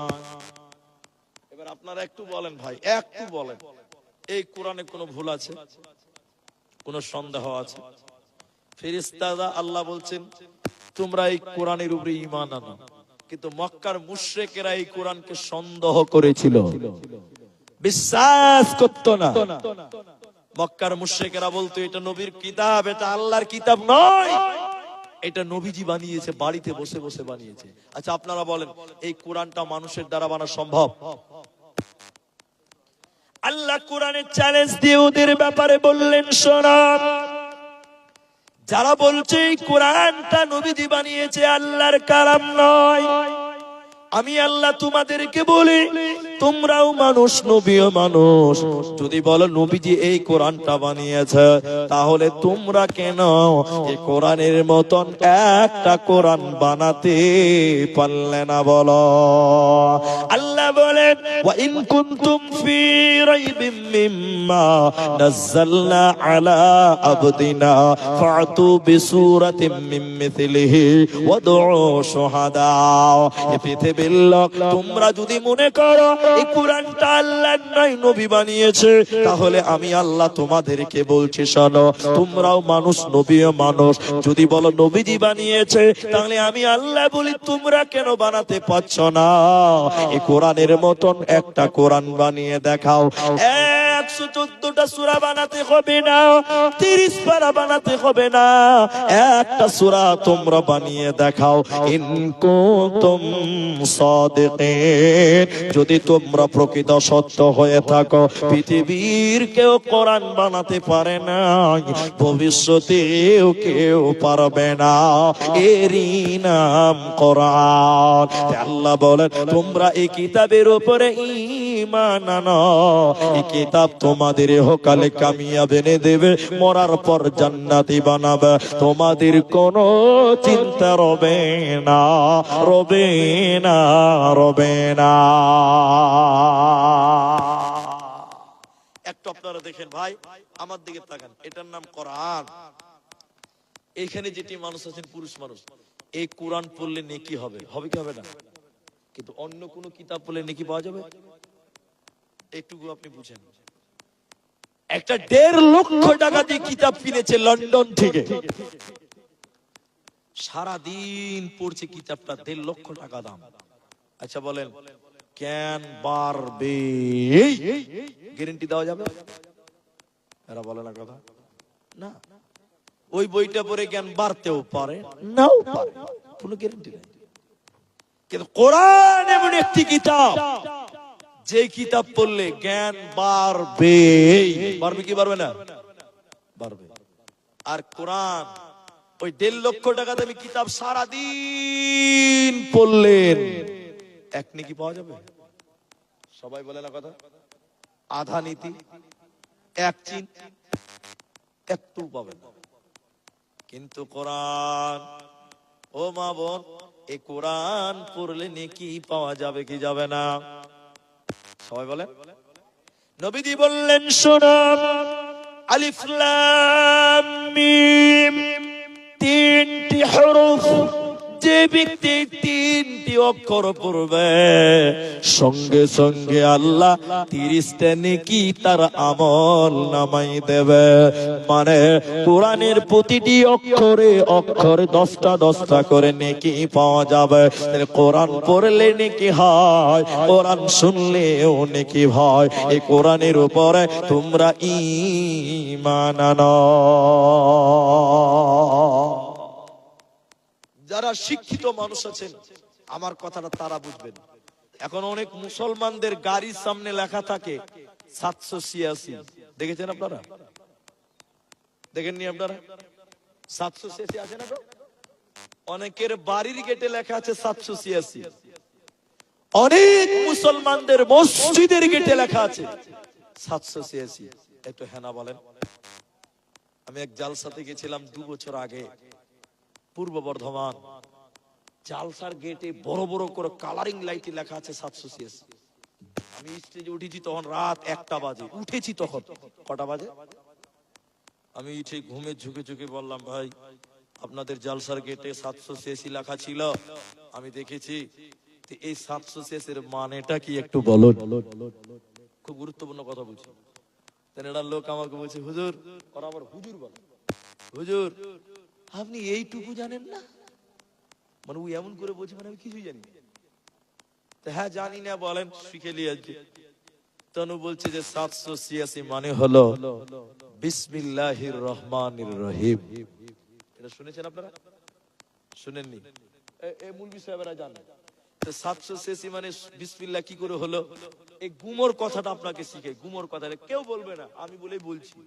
Speaker 1: এবার আপনারা একটু বলেন ভাই, একটু বলেন এই কোরআনে কোনো ভুল আছে, কোনো সন্দেহ আছে? ফেরেশতারা আল্লাহ বলছেন তোমরা এই কোরআনের উপরে ঈমান আনো, কিন্তু মক্কার মুশরিকেরা এই কোরআনকে সন্দেহ করেছিল, বিশ্বাস করত না। মক্কার মুশরিকেরা বলতো এটা নবীর কিতাব, এটা আল্লাহর কিতাব নয়, এটা নবীজি বানিয়েছে, বাড়িতে বসে বসে বানিয়েছে। আচ্ছা আপনারা বলেন এই কোরআনটা মানুষের দ্বারা বানানো সম্ভব? আল্লাহ কোরআনের চ্যালেঞ্জ দিয়ে ওদের ব্যাপারে বললেন শোনো, যারা বলছে এই কোরআনটা নবীজি বানিয়েছে, আল্লাহর কালাম নয়, আমি আল্লাহ তোমাদেরকে বলি তোমরাও মানুষ, নবীও মানুষ। যদি বলো নবীজি এই কোরআনটা বানিয়েছে, তাহলে তোমরা কেন এই কোরআনের মতন একটা কোরআন বানাতে পারলে না বলো? আল্লাহ বলেন ওয়া ইন কুনতুম ফি রাইবিম মিম্মা নাযালনা আলা আবদিনা ফাতু বিসূরাতিম মিন মিথলিহি ওয়াদউ শুহাদা। তোমরা যদি মনে করো এই কোরআনটা আল্লাহর নয়, নবী বানিয়েছে, তাহলে আমি আল্লাহ তোমাদেরকে বলছি শোনো, তোমরাও মানুষ, নবীও মানুষ। যদি বলো নবীজি বানিয়েছে, তাহলে আমি আল্লাহ বলি তোমরা কেন বানাতে পারছো না? এই কোরআনের মতন একটা কোরআন বানিয়ে দেখাও। 114টা সূরা বানাতে হবে না, 30 পারা বানাতে হবে না, একটা সূরা তোমরা বানিয়ে দেখাও। ইন কুনতুম সাদিকিন, যদি তোমরা প্রকৃত সত্য হয়ে থাকো, পৃথিবীর কেউ কোরআন বানাতে পারে না, ভবিষ্যতেও কেউ পারবে না, এরই নাম কোরআন। আল্লাহ বলেন তোমরা এই কিতাবের উপরে ঈমান আনো, এই কিতাব তোমাদের ইহকালে কামিয়াব এনে দেবে, মরার পর জান্নাতি বানাবে, তোমাদের কোনো চিন্তা রবে না, রবে না, রবে না। একটু আপনারা দেখেন ভাই, আমার দিকে তাকান, এটার নাম কোরআন। এইখানে যেটি মানুষ আছেন পুরুষ মানুষ, এই কোরআন পড়লে নেকি হবে, হবে কি হবে না? কিন্তু অন্য কোন কিতাব পড়লে নেকি পাওয়া যাবে? এইটুকু আপনি বুঝেন। একটা 1.5 লক্ষ টাকা দিয়ে কিতাব কিনেছে লন্ডন থেকে, সারাদিন পড়ছে কিতাবটা, 1.5 লক্ষ টাকা দাম। আচ্ছা বলেন জ্ঞান বাড়বে, গ্যারান্টি দেওয়া যাবে? এরা বলে না কথা না। ওই বইটা পড়ে জ্ঞান বাড়তেও পারে, নাও পারে, কোনো গ্যারান্টি নেই। কিন্তু কোরআন এমন একটি কিতাব, যে কিতাব পড়লে জ্ঞান বাড়বে। বাড়বে কি বাড়বে না? বাড়বে। আর কোরআন ওই 1.5 লক্ষ টাকা দামি কিতাব সারাদিন পড়লেন, এক নেকি পাওয়া যাবে? সবাই বলে না কথা, আধা নীতি, এক চিন, একটু পাবেন। কিন্তু কোরআন, ও মা বোন, এই কোরআন পড়লে নেকি পাওয়া যাবে কি যাবে না? সবাই বলেন। নবীজি বললেন শোনো, আলিফ লাম মিম, 3টি হরফ, যে ব্যক্তি 3টি অক্ষর পড়বে, সঙ্গে সঙ্গে আল্লাহ 30টা নেকি তার আমল নামাই দেবে। মানে কোরআনের প্রতিটি অক্ষরে অক্ষরে 10টা 10টা করে নেকি পাওয়া যাবে। কোরআন পড়লে নেকি হয়, কোরআন শুনলেও নেকি হয়। এই কোরআনের উপরে তোমরা ঈমান আনো। যারা শিক্ষিত মানুষ আছেন আমার কথাটা তারা বুঝবেন। এখন অনেক মুসলমানদের গাড়ির সামনে লেখা থাকে 786, দেখেছেন আপনারা? দেখেননি আপনারা? 786 আছে না? অনেকের বাড়ির গেটে লেখা আছে 786, অনেক মুসলমানদের মসজিদের গেটে লেখা আছে 786। একটু হ্যাঁ না বলেন। আমি এক জালসাতে গেছিলাম 2 বছর আগে, পূর্ব বর্ধমান। জালসার গেটে বড় বড় করে কালারিং লাইটে লেখা আছে 786। আমি স্টেজে উঠেছি তখন রাত 1টা বাজে, উঠেছি তখন কটা বাজে? আমি উঠে ঘুমে ঝুঁকে ঝুঁকে বললাম, ভাই আপনাদের জালসার গেটে 786 লেখা ছিল, আমি দেখেছি, এই 786 এর মানেটা কি একটু বলো। খুব গুরুত্বপূর্ণ কথা বলছি। একটা লোক আমাকে বলছে, হুজুর, ওরা আবার হুজুর বলে, হুজুর আপনি এইটুকু জানেন না? মানে ও এমন করে বলছে, মানে আমি কিছুই জানি না। হ্যাঁ জানি না, বলেন শিখে নিয়ে আজকে। তনু বলছে যে 786 মানে হলো বিসমিল্লাহির রহমানির রহিম। এটা শুনেছেন আপনারা? শুনেননি? এই মূল বিষয়রা জানেন। 786 মানে বিসমিল্লাহ কি করে হলো? এই গুমর কথাটা আপনাকে শিখে, গুমর কথাটা কেউ বলবে না, আমি বলেই বলছি।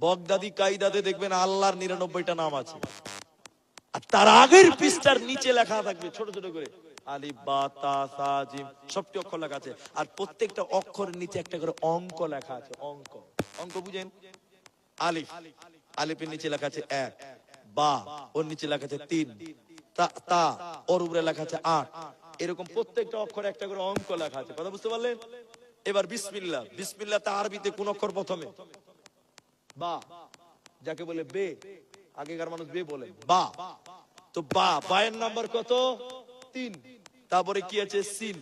Speaker 1: বগদাদি কায়দাতে দেখবেন আল্লাহর 99টা নাম আছে, আর তার আগের পৃষ্ঠার নিচে লেখা থাকবে ছোট ছোট করে আলিফ বা তা সা জিম, সবটি অক্ষর লেখা আছে। আর প্রত্যেকটা অক্ষরের নিচে একটা করে অঙ্ক লেখা আছে। অঙ্ক, অঙ্ক বুঝেন? আলিফ, আলিফের নিচে লেখা আছে 1, বা ওর নিচে লেখা আছে 3, তা ওর উপরে লেখা আছে 8। এরকম প্রত্যেকটা অক্ষরে একটা করে অঙ্ক লেখা আছে। কথা বুঝতে পারলেন? এবার বিসমিল্লাহ, বিসমিল্লাহ তা আরবিতে কোন অক্ষর প্রথমে? বা, যাকে বলে বে, আগেকার মানুষ বে বলে, বা। তো বা, বায়ের নাম্বার কত? 3। তারপরে কি আছে? সিন,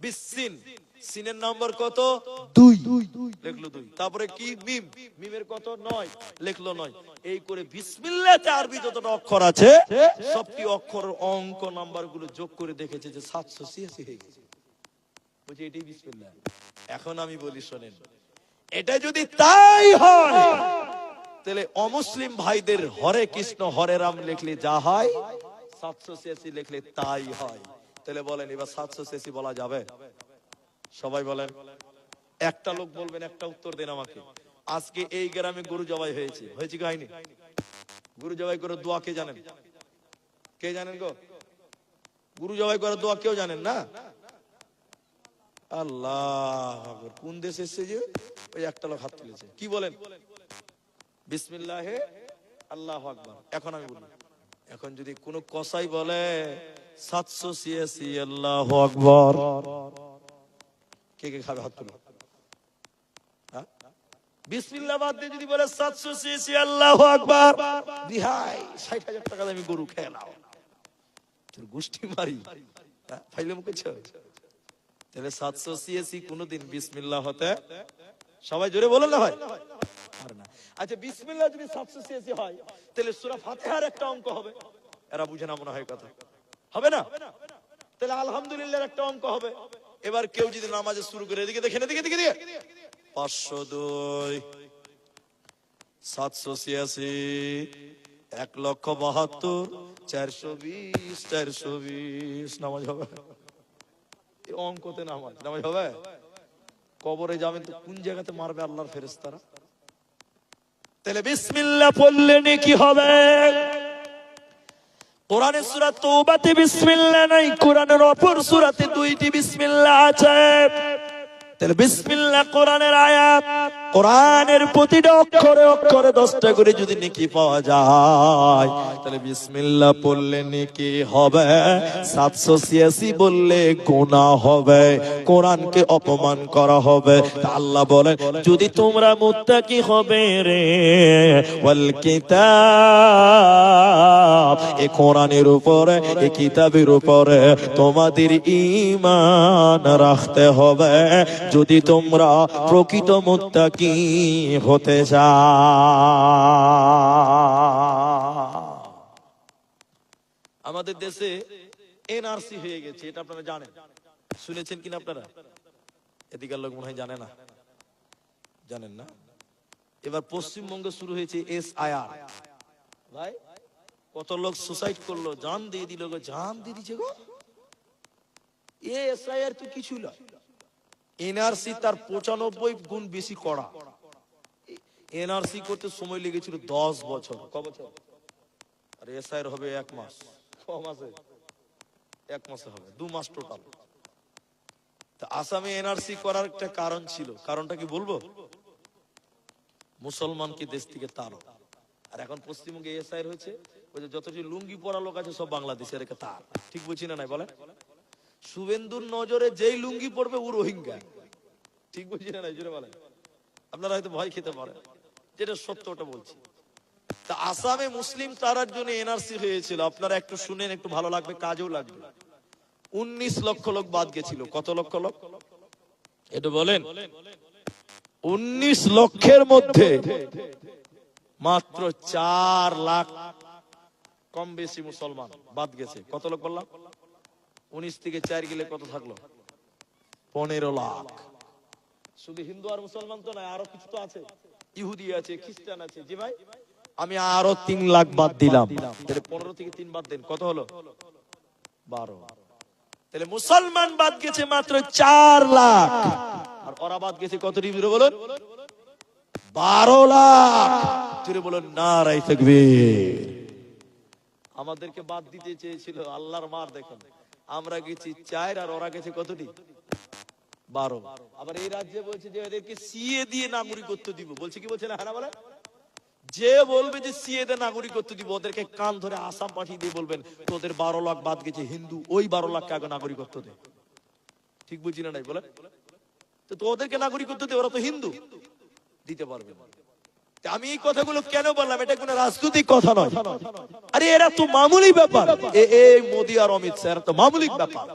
Speaker 1: বিসিন, সিনের নাম্বার কত? 2, লিখলো 2। তারপরে কি? মিম, মিমের কত? 9, লিখলো 9। এই করে বিসমিল্লাহতে আরবি যতটা অক্ষর আছে সবটি অক্ষর অঙ্ক নাম্বার গুলো যোগ করে দেখেছে যে 786 হয়ে গেছে। বুঝি এটাই বিসমিল্লাহ। এখন আমি বলি শোনেন, এটা যদি তাই হয় তাহলে অমুসলিম ভাইদের হরে কৃষ্ণ হরে রাম লিখলে যা হয়, 786 লিখলে তাই হয়। তো তাহলে বলেন এবার 786 বলা যাবে? সবাই বলেন। একটা লোক বলবেন, একটা উত্তর দেন আমাকে। আজকে এই গ্রামে গরু জবাই হয়েছে, হয়েছে কি হয়নি? গরু জবাই করে দোয়া কে জানেন? কে জানেন গো? গরু জবাই করে দোয়া কেউ জানেন না? আল্লাহ আকবার। কোন দেশ এসেছে যে ওই একটা লোক হাত তুলেছে, কি বলেন? বিসমিল্লাহে আল্লাহু আকবার। এখন আমি বলি, এখন যদি কোন কসাই বলে 786 আল্লাহু আকবার, কে কে খাবে? হাত তুলো। বিসমিল্লাহ বাদ দিয়ে যদি বলে 786 আল্লাহু আকবার, বিহাই 60,000 টাকা দামি গরু খেয়ে নাও, তোর গোষ্ঠী মারি। ফাইলে মুখে ছ। তাহলে 786 কোনদিন বিসমিল্লাহ হতে, সবাই জোরে বলেন না ভাই? আর না। আচ্ছা বিসমিল্লাহ যদি 786 হয়, তাহলে সূরা ফাতিহার একটা অঙ্ক হবে। এরা বুঝে না মনে হয় কথা, হবে না? তাহলে আলহামদুলিল্লাহর একটা অঙ্ক হবে। এবার কেউ যদি নামাজে শুরু করে, এদিকে দেখেন, এদিকে দিকে দিকে, 502 786 1,72,420 420 নামাজ হবে। এই অঙ্কতে নামাজ হবে? কবরে যাবেন তো কোন জায়গাতে মারবে আল্লাহর ফেরেশতারা? তাহলে বিসমিল্লাহ পড়লে নেকি হবে। কোরআনের সূরা তওবাতে বিসমিল্লাহ নাই, কোরআনের অপর সূরাতে 2টি বিসমিল্লাহ আছে। তাহলে বিসমিল্লাহ কোরআনের আয়াত, কোরআনের প্রতিটা অক্ষরে অক্ষরে 10টা করে যদি নেকি পাওয়া যায়, তাহলে বিসমিল্লাহ পড়লে নেকি হবে, 786 বললে গুনাহ হবে, কোরআনকে অপমান করা হবে। আল্লাহ বলেন, যদি তোমরা মুত্তাকি হবে রে ওয়াল কিতাব, এই কোরআনের উপরে, এই কিতাবের উপরে তোমাদের ঈমান রাখতে হবে, যদি তোমরা প্রকৃত মুত্তাকি হতে চাও। আমাদের দেশে এনআরসি হয়ে গেছে, এটা আপনারা জানেন, শুনেছেন কিনা আপনারা? এদিকের লোক মনে হয় জানে না, জানেন না। এবার পশ্চিমবঙ্গে শুরু হয়েছে এসআইআর। ভাই কত লোক সুসাইড করলো, জান দিয়ে দিল গো, জান দিয়ে দিচ্ছে গো। এসআইআর তো কিছু না, এনআরসি তার 95 গুণ বেশি কড়া। এনআরসি করতে সময় লেগেছিল 10 বছর। ক বছর? আর এসআইআর হবে 1 মাস। ক মাসে? 1 মাসে হবে, 2 মাস টোটাল। তা আসামে এনআরসি করার একটা কারণ ছিল, কারণটা কি বলবো? মুসলমানকে দেশ থেকে তাড়ো। আর এখন পশ্চিমবঙ্গে এসআইআর হয়েছে, ওই যে যত যে লুঙ্গি পরা লোক আছে সব বাংলাদেশের, একে তার। ঠিক বলছি না? নাই বলেন? শুভেন্দুর নজরে যেই লুঙ্গি পড়বে ও রোহিঙ্গা। ঠিক বলছি না? নাই জোরে বলেন। আপনারা হয়তো ভয় খেতে পারেন, যেটা সত্য ওটা বলছি। তা আসামে মুসলিম তারার জন্য এনআরসি হয়েছিল, আপনারা একটু শুনেন, একটু ভালো লাগবে, কাজেও লাগবে। 19 লক্ষ লোক বাদ গেছিল। কত লক্ষ লোক এটা বলেন? 19 লক্ষের মধ্যে মাত্র 4 লাখ কম বেশি মুসলমান বাদ গেছে। কত লোক বললাম? 19 থেকে 4 গেলে কত থাকলো? 15 লাখ। শুধু হিন্দু আর মুসলমান তো নয়, আরো কিছু তো আছে, ইহুদি আছে, খ্রিস্টান আছে। জি ভাই, আমি আরো 3 লাখ বাদ দিলাম। তাহলে 15 থেকে 3 বাদ দেন, কত হলো? 12। তাহলে মুসলমান বাদ গেছে মাত্র 4 লাখ, আর ওরা বাদ গেছে কত? বলুন, 12 লাখ। জোরে বলুন নারায়ে তাকবীর। আমাদেরকে বাদ দিতে চেয়েছিল, আল্লাহর মার দেখুন, আমরা গেছি 4 আর ওরা গেছে কতটি? 12। আবার এই রাজ্যে বলছে যে এদেরকে সিএ দিয়ে নাগরিকত্ব দিব। বলছে কি বলছে না? হ্যাঁ বলে, যে বলবে যে সিএ দিয়ে নাগরিকত্ব দিব, ওদেরকে কান ধরে আসাম পাঠিয়ে দিয়ে বলবেন তোদের 12 লাখ বাদ গেছে হিন্দু, ওই 12 লাখকে আগে নাগরিকত্ব দে। ঠিক বুঝি না? নাই বলে, তো ওদেরকে নাগরিকত্ব দে, ওরা তো হিন্দু, দিতে পারবে না। আমি এই কথাগুলো কেন বললাম? এটা কোনো রাজনৈতিক কথা নয়। আরে এরা তো মামুলি ব্যাপার। এই মোদি আর অমিত শাহ এরা তো মামুলি ব্যাপার।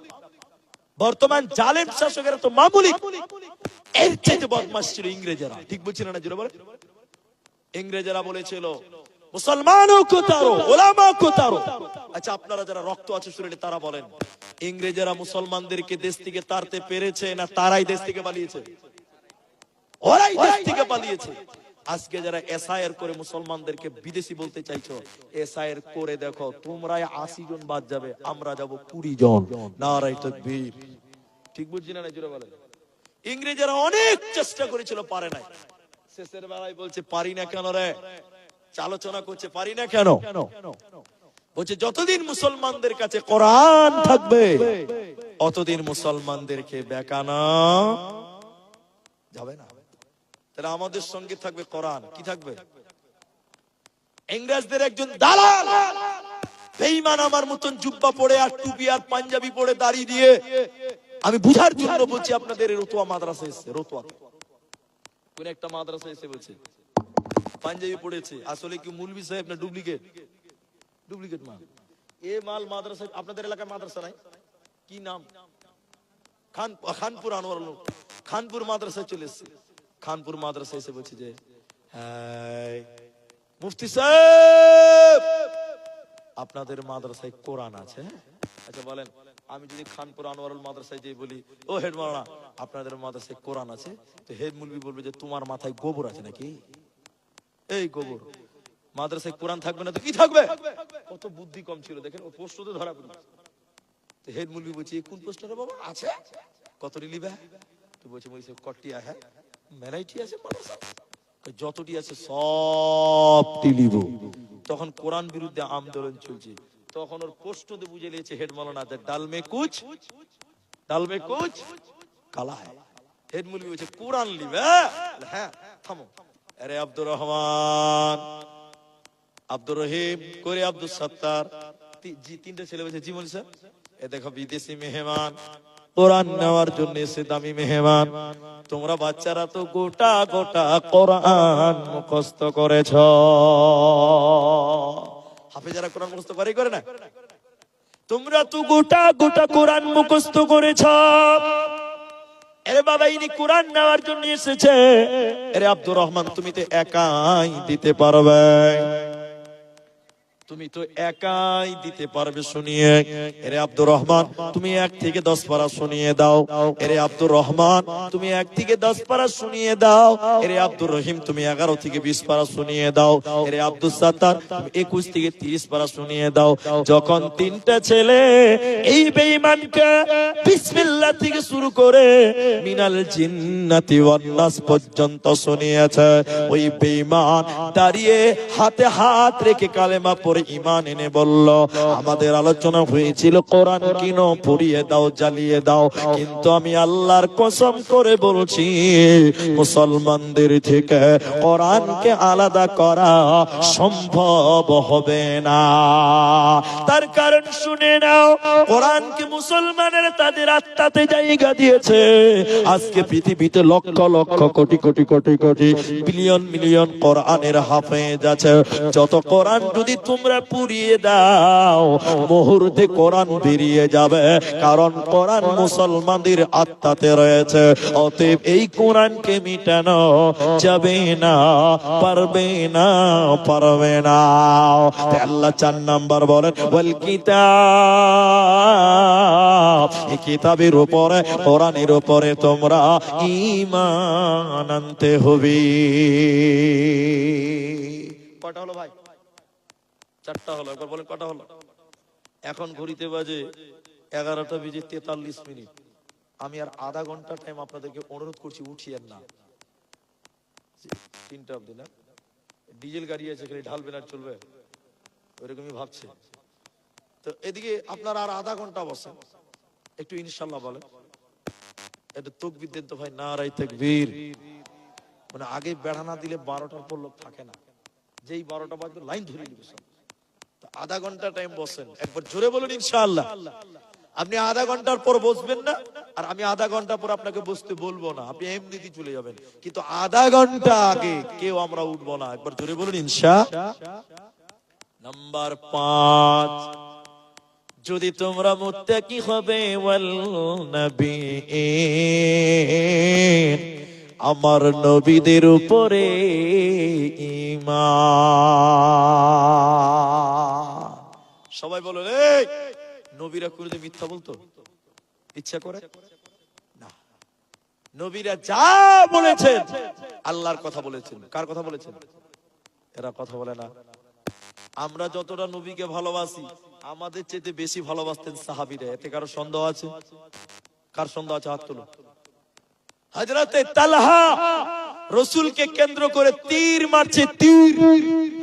Speaker 1: বর্তমান জালেম শাসকেরা তো মামুলি। এর চাইতে বদমাশ ছিল ইংরেজরা। ঠিক বলছি না? জোরে বলে। ইংরেজরা বলেছিল মুসলমানও কো তাড়ো, উলামা কো তাড়ো। আচ্ছা আপনারা যারা রক্ত আছে শরীরে তারা বলেন, ইংরেজরা মুসলমানদেরকে দেশ থেকে তাড়তে পেরেছে না তারাই দেশ থেকে পালিয়েছে? ওরাই দেশ থেকে পালিয়েছে। আজকে যারা এসআইআর করে মুসলমানদেরকে বিদেশি বলতে চাইছো, এসআইআর করে দেখো, তোমরা 80 জন বাদ যাবে, আমরা যাব 20 জন। নারায়ে তাকবীর। ঠিক বুঝছি না? জোরে বলেন। ইংরেজরা অনেক চেষ্টা করেছিল, পারে নাই। শেষের বেলায় বলছে পারি না কেন রে? আলোচনা করছে পারি না কেন? বলছে যতদিন মুসলমানদের কাছে কোরআন থাকবে অতদিন মুসলমানদেরকে বেকানো যাবে না। তাহলে আমাদের সঙ্গে থাকবে কোরআন, কি থাকবে? ইংরেজদের একজন দালাল বেঈমান আমার মতন জুব্বা পরে আর টুপি আর পাঞ্জাবি পরে দাড়ি দিয়ে, আমি বুঝার জন্য বলছি আপনাদের, রতুয়া মাদ্রাসা এসে, রতুয়া কোন একটা মাদ্রাসা এসে বলছে পাঞ্জাবি পড়েছে, আসলে কি মৌলভী সাহেব না ডুপ্লিকেট? ডুপ্লিকেট মাল। এ মাল মাদ্রাসা, আপনাদের এলাকায় মাদ্রাসা নাই? কি নাম? খানপুর আনোয়ার, খানপুর মাদ্রাসায় চলে এসছে। খানপুর মাদ্রাসা এসে বলছে যে হ্যাঁ মুফতি সাহেব আপনাদের মাদ্রাসায় কোরআন আছে? আচ্ছা বলেন, আমি যদি খানপুর আনোয়ারুল মাদ্রাসায় যাই বলি, ও হেড মাওলানা আপনাদের মাদ্রাসায় কোরআন আছে, তো হেড মুলবি বলবে যে তোমার মাথায় গোবর আছে নাকি? এই গোবর, মাদ্রাসায় কোরআন থাকবে না তো কি থাকবে? কত বুদ্ধি কম ছিল দেখেন, ও প্রশ্নতে ধরা পড়ল। তো হেড মুলবি বলছে কোন প্রশ্নটা বাবা আছে, কত নিলিবে? তো বলছে বলছে কটিয়া হ্যাঁ ভ্যারাইটি আছে মাদ্রাসা, যতটি আছে সবটি লিব। তখন কোরআন বিরুদ্ধে আন্দোলন চলছে, তখন ওর প্রশ্নতে বুঝে নিয়েছে হেড মাওলানা ডাল মে কুছ কালা है। হেড মুলবি বলছে কোরআন লিবে? হ্যাঁ থামো। আরে আব্দুর রহমান, আব্দুর রহিম করে আব্দুল সত্তার, জি তিনটা ছেলে বলছে জি বলছে, এ দেখো বিদেশি মেহমান কোরআন নেওয়ার জন্য এসে দামি মেহমান, তোমরা বাচ্চারা তো গোটা গোটা কোরআন মুখস্থ করেছ। হাফেজারা কোরআন মুখস্থ করে না? তোমরা তো গোটা গোটা কোরআন মুখস্থ করেছ। আরে বাবা ইনি কোরআন নেওয়ার জন্য এসেছে। আরে আব্দুর রহমান তুমি তো একাই দিতে পারবে, তুমি তো একাই দিতে পারবে শুনিয়ে। এরে আব্দুর রহমান তুমি 1 থেকে 10 পারা শুনিয়ে দাও। এরে আব্দুর রহমান তুমি 1 থেকে 10 পারা শুনিয়ে দাও। এরে আব্দুর রহিম তুমি 11 থেকে 20 পারা শুনিয়ে দাও। এরে আব্দুল সাত্তার তুমি 21 থেকে 30 পারা শুনিয়ে দাও। যখন তিনটা ছেলে এই বেঈমানকে বিসমিল্লাহ থেকে শুরু করে মিনাল জিন্নাতি ওয়ান নাস পর্যন্ত শুনিয়েছে, ওই বেঈমান দাঁড়িয়ে হাতে হাত রেখে কালেমা ঈমান এনে বলল আমাদের আলোচনা হয়েছিল কোরআন কিন পুড়িয়ে দাও জ্বালিয়ে দাও, কিন্তু আমি আল্লাহর কসম করে বলছি মুসলমানদের থেকে কোরআনকে আলাদা করা সম্ভব হবে না। তার কারণ শুনে নাও, কোরআনকে মুসলমানের তাদের আত্মাতে জায়গা দিয়েছে। আজকে পৃথিবীতে লক্ষ লক্ষ কোটি কোটি কোটি কোটি বিলিয়ন মিলিয়ন কোরআনের হাফেজ আছে। যত কোরআন যদি তোমরা পুড়িয়ে দাও মুহূর্তে কোরআন বেরিয়ে যাবে, কারণ কোরআন মুসলমানদের আত্মাতে রয়েছে। অতএব এই কোরআনকে মিটানো যাবে না, পারবে না, পারবে না। আল্লাহ 4 নাম্বার বলেন ওয়াল কিতাব, এই কিতাবের উপরে কোরআনের উপরে তোমরা ঈমান আনতে হবে। কটা হলো ভাই? 4টা হলো। একবার বলেন কটা হলো? এখন ঘড়িতে বাজে 11টা বেজে 43 মিনিট। আমি আর আধা ঘন্টা টাইম আপনাদেরকে অনুরোধ করছি উঠিয়েন না। 3টা অবধি না, ডিজেল গাড়ি আছে খালি ঢালবেন আর চলবে, ওইরকমই ভাবছে। তো এদিকে আপনারা আর আধা ঘন্টা বসেন, একটু ইনশাল্লাহ বলেন, একটু তাকবীর দেন তো ভাই, নারায়ে তাকবীর। মানে আগে বেড়া না দিলে 12টার পর লোক থাকে না, যেই 12টা বাজবে লাইন ধরে নিবে সব। আধা ঘন্টা টাইম বসেন, একবার জোরে বলুন ইনশাআল্লাহ। আপনি আধা ঘন্টার পর বসবেন না, আর আমি আধা ঘন্টা পর আপনাকে বসতে বলবো না, আপনি এমনিতেই চলে যাবেন, কিন্তু আধা ঘন্টা আগে কেউ আমরা উঠবো না। একবার জোরে বলুন ইনশাআল্লাহ। নাম্বার 5, যদি তোমরা মুত্তাকি হবে ওয়াল নবিয়্যিন, আমার নবীদের উপরে ঈমান। সবাই বলুন এই নবীরা কোনদিন মিথ্যা বলতো? ইচ্ছা করে না, নবীরা যা বলেছেন আল্লাহর কথা বলেছেন। কার কথা বলেছেন? এরা কথা বলে না। আমরা যতটা নবীকে ভালোবাসি আমাদের চেয়ে বেশি ভালোবাসতেন সাহাবীরা। এতে কারো সন্দেহ আছে? কার সন্দেহ আছে? হাত তুলো। হযরতে তালহা রাসূলকে কেন্দ্র করে তীর মারছে, তীর।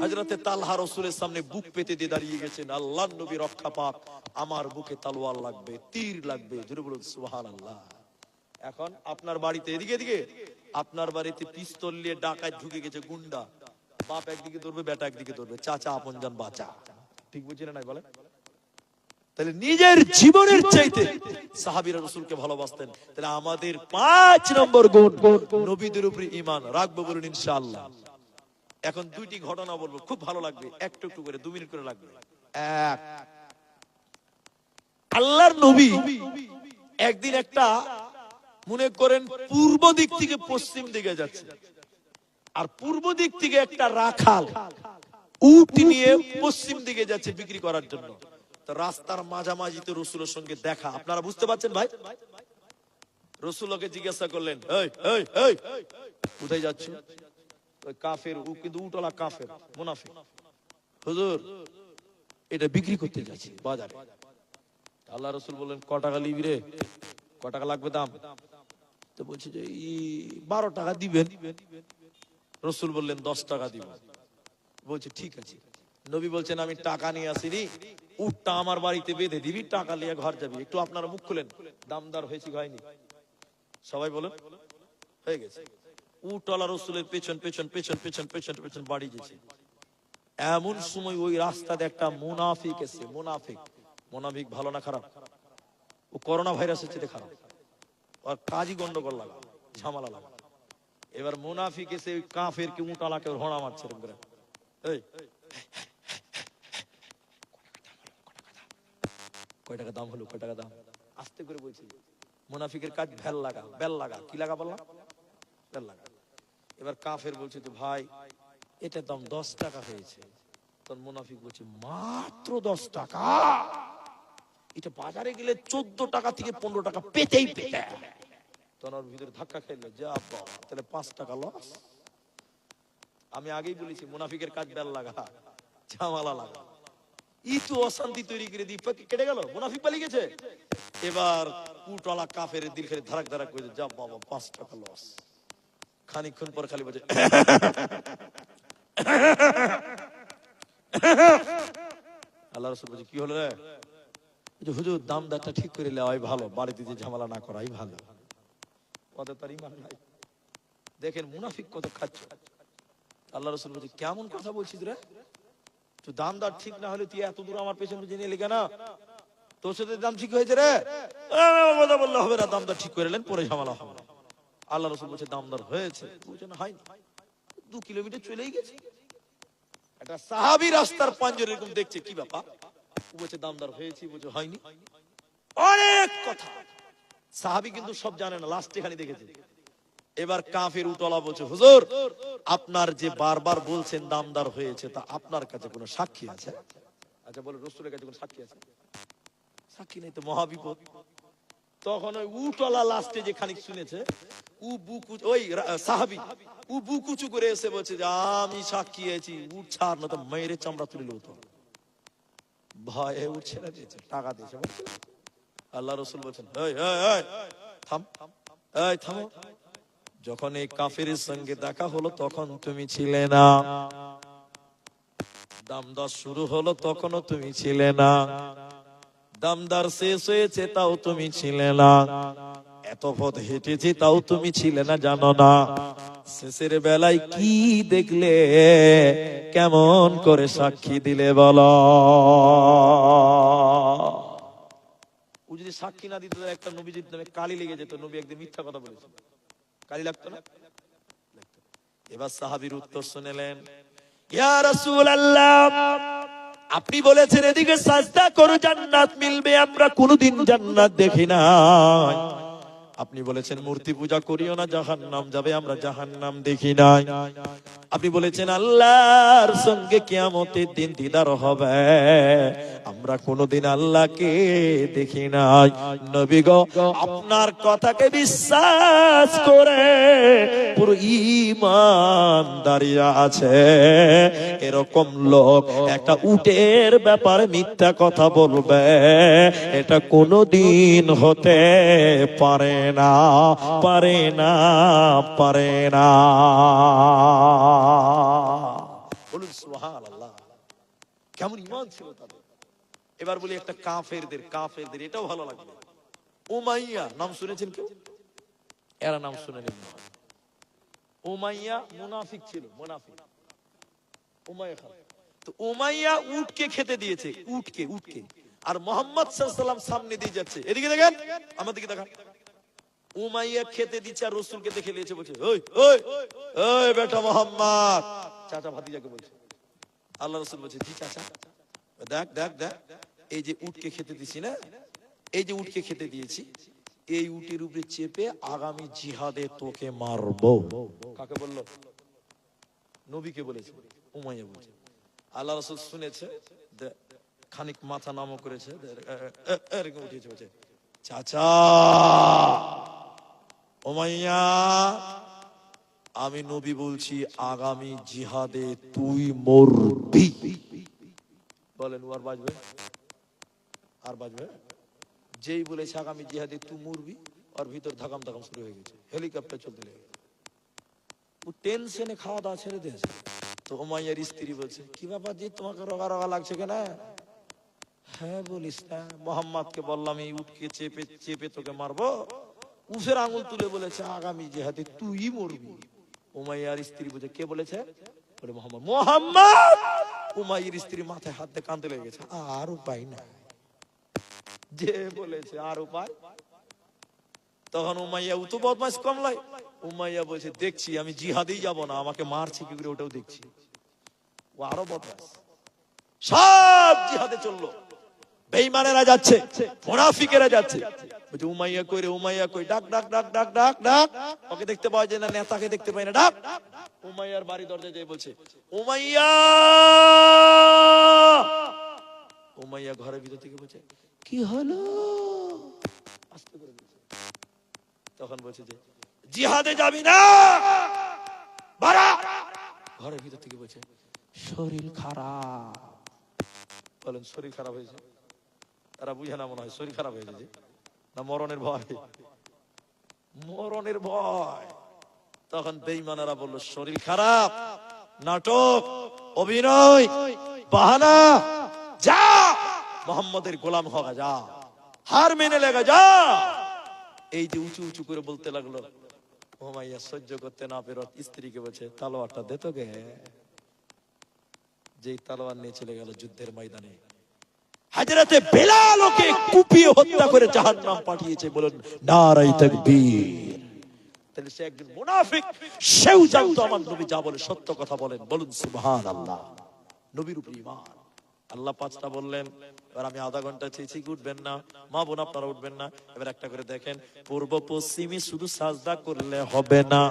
Speaker 1: হযরতে তালহা রাসূলের সামনে বুক পেতে দিয়ে দাঁড়িয়ে গেছেন, আল্লাহর নবী রক্ষা পাক, আমার বুকে তলোয়ার লাগবে, তীর লাগবে। জোরে বলুন সুবহানাল্লাহ। এখন আপনার বাড়িতে এদিকে এদিকে আপনার বাড়িতে পিস্তল নিয়ে ডাকাত ঢুকে গেছে, গুন্ডা। বাপ একদিকে ধরবে, বেটা একদিকে ধরবে, চাচা আপনজন বাঁচা। ঠিক বুঝছেন না বলেন? তাহলে নিজের জীবনের চাইতে সাহাবীরা রাসূলকে ভালোবাসতেন। তাহলে আমাদের 5 নম্বর গুণ, নবীদের উপরে ঈমান রাখবো। বলুন ইনশাআল্লাহ। এখন দুইটি ঘটনা বলবো, খুব ভালো লাগবে, একটু একটু করে 2 মিনিট করে লাগবে। এক, আল্লাহর নবী একদিন একটা, মনে করেন পূর্ব দিক থেকে পশ্চিম দিকে যাচ্ছে, আর পূর্ব দিক থেকে একটা রাখাল উট নিয়ে পশ্চিম দিকে যাচ্ছে বিক্রি করার জন্য। তো রাস্তার মাঝামাঝিতে রাসূলের সঙ্গে দেখা। আপনারা বুঝতে পারছেন ভাই? রাসূলকে জিজ্ঞাসা করলেন, এই এই এই কোথায় যাচ্ছ? ওই কাফের, ও কিন্তু উটওয়ালা কাফের, মুনাফিক। হুজুর এটা বিক্রি করতে যাচ্ছি বাজারে। আল্লাহ রাসূল বললেন, ক টাকা নিবি রে? ক টাকা লাগবে দাম? তো বলছে যে 12 টাকা দিবেন। রাসূল বললেন 10 টাকা দিব। বলছে ঠিক আছে। নবী বলছেন, আমি টাকা নিয়ে আসিনি, উটটা আমার বাড়িতে বেঁধে দিবি, টাকা নিয়ে ঘর যাবি। একটু আপনারা মুখ খুলেন, দামদার হয়েছে হয়নি? সবাই বলেন হয়ে গেছে। উটওয়ালা রাসূলের পেছন পেছন পেছন পেছন পেছন পেছন বাড়ি গেছে। এমন সময় ওই রাস্তাতে একটা মুনাফিক এসে। মুনাফিক, মুনাফিক ভালো না খারাপ? ও করোনা ভাইরাসের চেয়ে খারাপ। আর কাজী গন্ডগোল লাগা, ঝামেলা লাগা। এবার মুনাফিক এসে ওই কাফেরকে, উটওয়ালাকে ঘোড়া মারছে। এই কয় টাকা দাম হলো? কয় টাকা দাম? আস্তে করে বলছি। মুনাফিকের কাজ ভেল লাগা, বেল লাগা। কি লাগা বললাম? বেল লাগা। এবার কাফের বলছে, তো ভাই এটা দাম 10 টাকা হয়েছে। তখন মুনাফিক বলছে, মাত্র 10 টাকা? এটা বাজারে গেলে 14 টাকা থেকে 15 টাকা পেতেই পেতে। তখন ওর ভিতরে ধাক্কা খাইলো, যা বাবা, তাহলে 5 টাকা লস। আমি আগেই বলেছি মুনাফিকের কাজ বেল লাগা, ঝামেলা লাগা। ইতো অশান্তি তৈরি করে দিয়ে কেটে গেল, মুনাফিক পালিয়ে গেছে। এবার উটওয়ালা কাফের দিল খালি ধারাক ধারাক করে, যা বাবা 5 টাকা লস। খানিকক্ষণ পর খালি বলছে, আল্লাহ রাসূল বলছে, কি হলো রে? হুজুর দাম দারটা ঠিক করে নেওয়াই ভালো, বাড়িতে যে ঝামেলা না করাই ভালো। ওদের তার ঈমান নাই। দেখেন মুনাফিক কত খাচ্ছে। আল্লাহ রাসূল বলছে, কেমন কথা বলছিস রে? তো দাম দর ঠিক না হলে তুই এত দূর আমার পেছনে জেনে এলি কেন? তোর সাথে দাম ঠিক হয়েছে রে? কথা বললে হবে না, দাম দর ঠিক করে নেন, পরে ঝামেলা হবে না। আল্লাহ রাসূল বলছে, দাম দর হয়েছে? বলছে না, হয়নি। 2 কিলোমিটার চলেই গেছে। একটা সাহাবী রাস্তার পাঞ্জরে এরকম দেখছে, কি ব্যাপার? ও বলছে দাম দর হয়েছে, বলছে হয়নি। অনেক কথা। সাহাবী কিন্তু সব জানে না, লাস্টে খালি দেখেছে। এবার কাফের উটওয়ালা বলছে, হুজুর আপনার যে বারবার বলছেন দামদার হয়েছে, তা আপনার কাছে কোনো সাক্ষী আছে? আচ্ছা বলে, রাসূলের কাছে কোনো সাক্ষী আছে? সাক্ষী নেই তো মহাবিপদ। তখন ওই উটওয়ালা লাস্টে যে খানিক শুনেছে, ও বুকু, ওই সাহাবী ও বুকুচু করে এসে বলছে যে আমি সাক্ষী আছি, উট ছাড় না তো মেরে চামড়া তুলে লো। তো ভয়ে উট ছেড়ে দিয়েছে, টাকা দিয়েছে। আল্লাহ রাসূল বলছেন, এই এই এই থাম, এই থামো। যখন এই কাফেরের সঙ্গে দেখা হলো তখন তুমি ছিলে না, দামদার শুরু হলো তখনও তুমি ছিলে না, দামদার শেষ হয়েছে তাও তুমি ছিলে না, এত পথ হেঁটেছি তাও তুমি ছিলে না, জানো না। শেষের বেলায় কি দেখলে, কেমন করে সাক্ষী দিলে বলো? ও যদি সাক্ষী না দিত, একটা নবীজির নামে কালি লেগে যেত। নবী একদিন মিথ্যা কথা বলেছে, কালি লাগতো না? এবার সাহাবীর উত্তর শুনলেন, ইয়া রাসূলুল্লাহ, আপনি বলেছেন এদিকে সাজদা করো জান্নাত মিলবে, আমরা কোনোদিন জান্নাত দেখি না। আপনি বলেছেন মূর্তি পূজা করিও না, জাহান্নাম যাবে, আমরা জাহান্নাম দেখি নাই। আপনি বলেছেন আল্লাহর সঙ্গে কিয়ামতের দিন দিদার হবে, আমরা কোনোদিন আল্লাহকে দেখি নাই। নবী গো, আপনার কথাকে বিশ্বাস করে পুরো ঈমান দাঁড়িয়ে আছে। এরকম লোক একটা উটের ব্যাপারে মিথ্যা কথা বলবে, এটা কোনোদিন হতে পারে না, পারে না, পারে না। বলুন সুবহানাল্লাহ। কেমন ঈমান ছিল তাদের। এবার বলি একটা কাফেরদের এটাও ভালো লাগবে। উমাইয়া নাম শুনেছেন কেউ? এরা নাম শুনেনি। উমাইয়া মুনাফিক ছিল, মুনাফিক। উমাইয়া খান, তো উমাইয়া উটকে খেতে দিয়েছে, উটকে। আর মুহাম্মদ সাল্লাল্লাহু আলাইহি ওয়াসাল্লাম সামনে দিয়ে যাচ্ছে, এদিকে দেখেন, আমার দিকে দেখেন। উমাইয়া খেতে দিচ্ছে আর রাসূলকে দেখে নিয়েছে, বলছে ওই ওই ওই বেটা মুহাম্মদ, চাচা ভাতিজাকে বলছে। আল্লাহ রাসূল বলছে জি চাচা, দেখ দেখ দেখ, এই যে উটকে খেতে দিছি না, এই যে উটকে খেতে দিয়েছি, এই উটের উপরে চেপে আগামী জিহাদে তোকে মারবো। কাকে বললো? নবীকে বলেছে। উমাইয়া বলছে। আল্লাহ রাসূল শুনেছে, খানিক মাথা নামও করেছে, এরকম উঠেছে, বলছে চাচা উমাইয়া, আমি নবী বলছি আগামী জিহাদে তুই মরবি। বলেন ও আর বাজবে? আর বাজবে? যেই বলেছে আগামী জিহাদে তুই মরবি, আর ভিতর ধাকাম শুরু হয়ে গেছে, হেলিকপ্টার চলতে লেগে গেছে। ও টেনশনে খাওয়া দাওয়া ছেড়ে দিয়েছে। তো উমাইয়ার স্ত্রী বলছে কি ব্যাপার জি, তোমাকে রগা রগা লাগছে কেন? হ্যাঁ বলিস না, মোহাম্মদকে বললাম এই উটকে চেপে চেপে তোকে মারবো, উফের আঙুল তুলে বলেছে আগামী জিহাদে তুই মরবি। উমাইয়ার স্ত্রী বলছে কে বলেছে? বলে মোহাম্মদ। মোহাম্মদ! উমাইয়ার স্ত্রী মাথায় হাত দিয়ে কাঁদতে লেগে গেছে। আর উপায় নাই, যে বলেছে আর উপায়। তখন উমাইয়া তো বদমাশ কমলাই, উমাইয়া বলছে দেখছি আমি জিহাদেই যাব না, আমাকে মারছে কি করে ওটাও দেখছি। ও আরো বদমাশ। সব জিহাদে চললো, বেঈমানেরা যাচ্ছে, মুনাফিকেরা যাচ্ছে। বলছে উমাইয়া কই রে, উমাইয়া কই, ডাক ডাক ডাক ডাক ডাক ডাক, ওকে দেখতে পাওয়া যায় না, নেতাকে দেখতে পাই না, ডাক। উমাইয়ার বাড়ি দরজায় যেয়ে বলছে উমাইয়া। উমাইয়া ঘরের ভিতর থেকে বলছে কি হলো, আস্তে করে বলছে। তখন বলছে যে জিহাদে যাবি না, বাড়া। ঘরের ভিতর থেকে বলছে শরীর খারাপ। বলেন শরীর খারাপ হয়েছে? তারা বুঝে না মনে হয় শরীর খারাপ হয়েছে না মরণের ভয়, মরণের ভয়। তখন বেঈমানেরা বলল শরীর খারাপ, নাটক, অভিনয়, বাহানা, যা মুহাম্মাদের গোলাম হওয়া, যা হার মেনে লেগা, যা। এই যে উঁচু উঁচু করে বলতে লাগলো। উমাইয়া সহ্য করতে না পেরে স্ত্রীকে বলছে তলোয়ারটা দে তো গে। যেই তলোয়ার নিয়ে চলে গেল যুদ্ধের ময়দানে, হযরতে বেলালকে কুপিয়ে হত্যা করে জাহান্নাম পাঠিয়েছে। বলুন নারায়ে তাকবীর। তাহলে সে একজন মুনাফিক, সেও জানতো আমার নবী যা বলে সত্য কথা বলেন। বলুন সুবহানাল্লাহ। নবীর উপর ঈমান। আল্লাহ পাঁচটা বললেন, এবার আমি আধা ঘন্টা চেয়েছি, উঠবেন না মা বোন, আপনারা উঠবেন না। এবার একটা করে দেখেন, পূর্ব পশ্চিমে শুধু সাজদা করলে হবে না,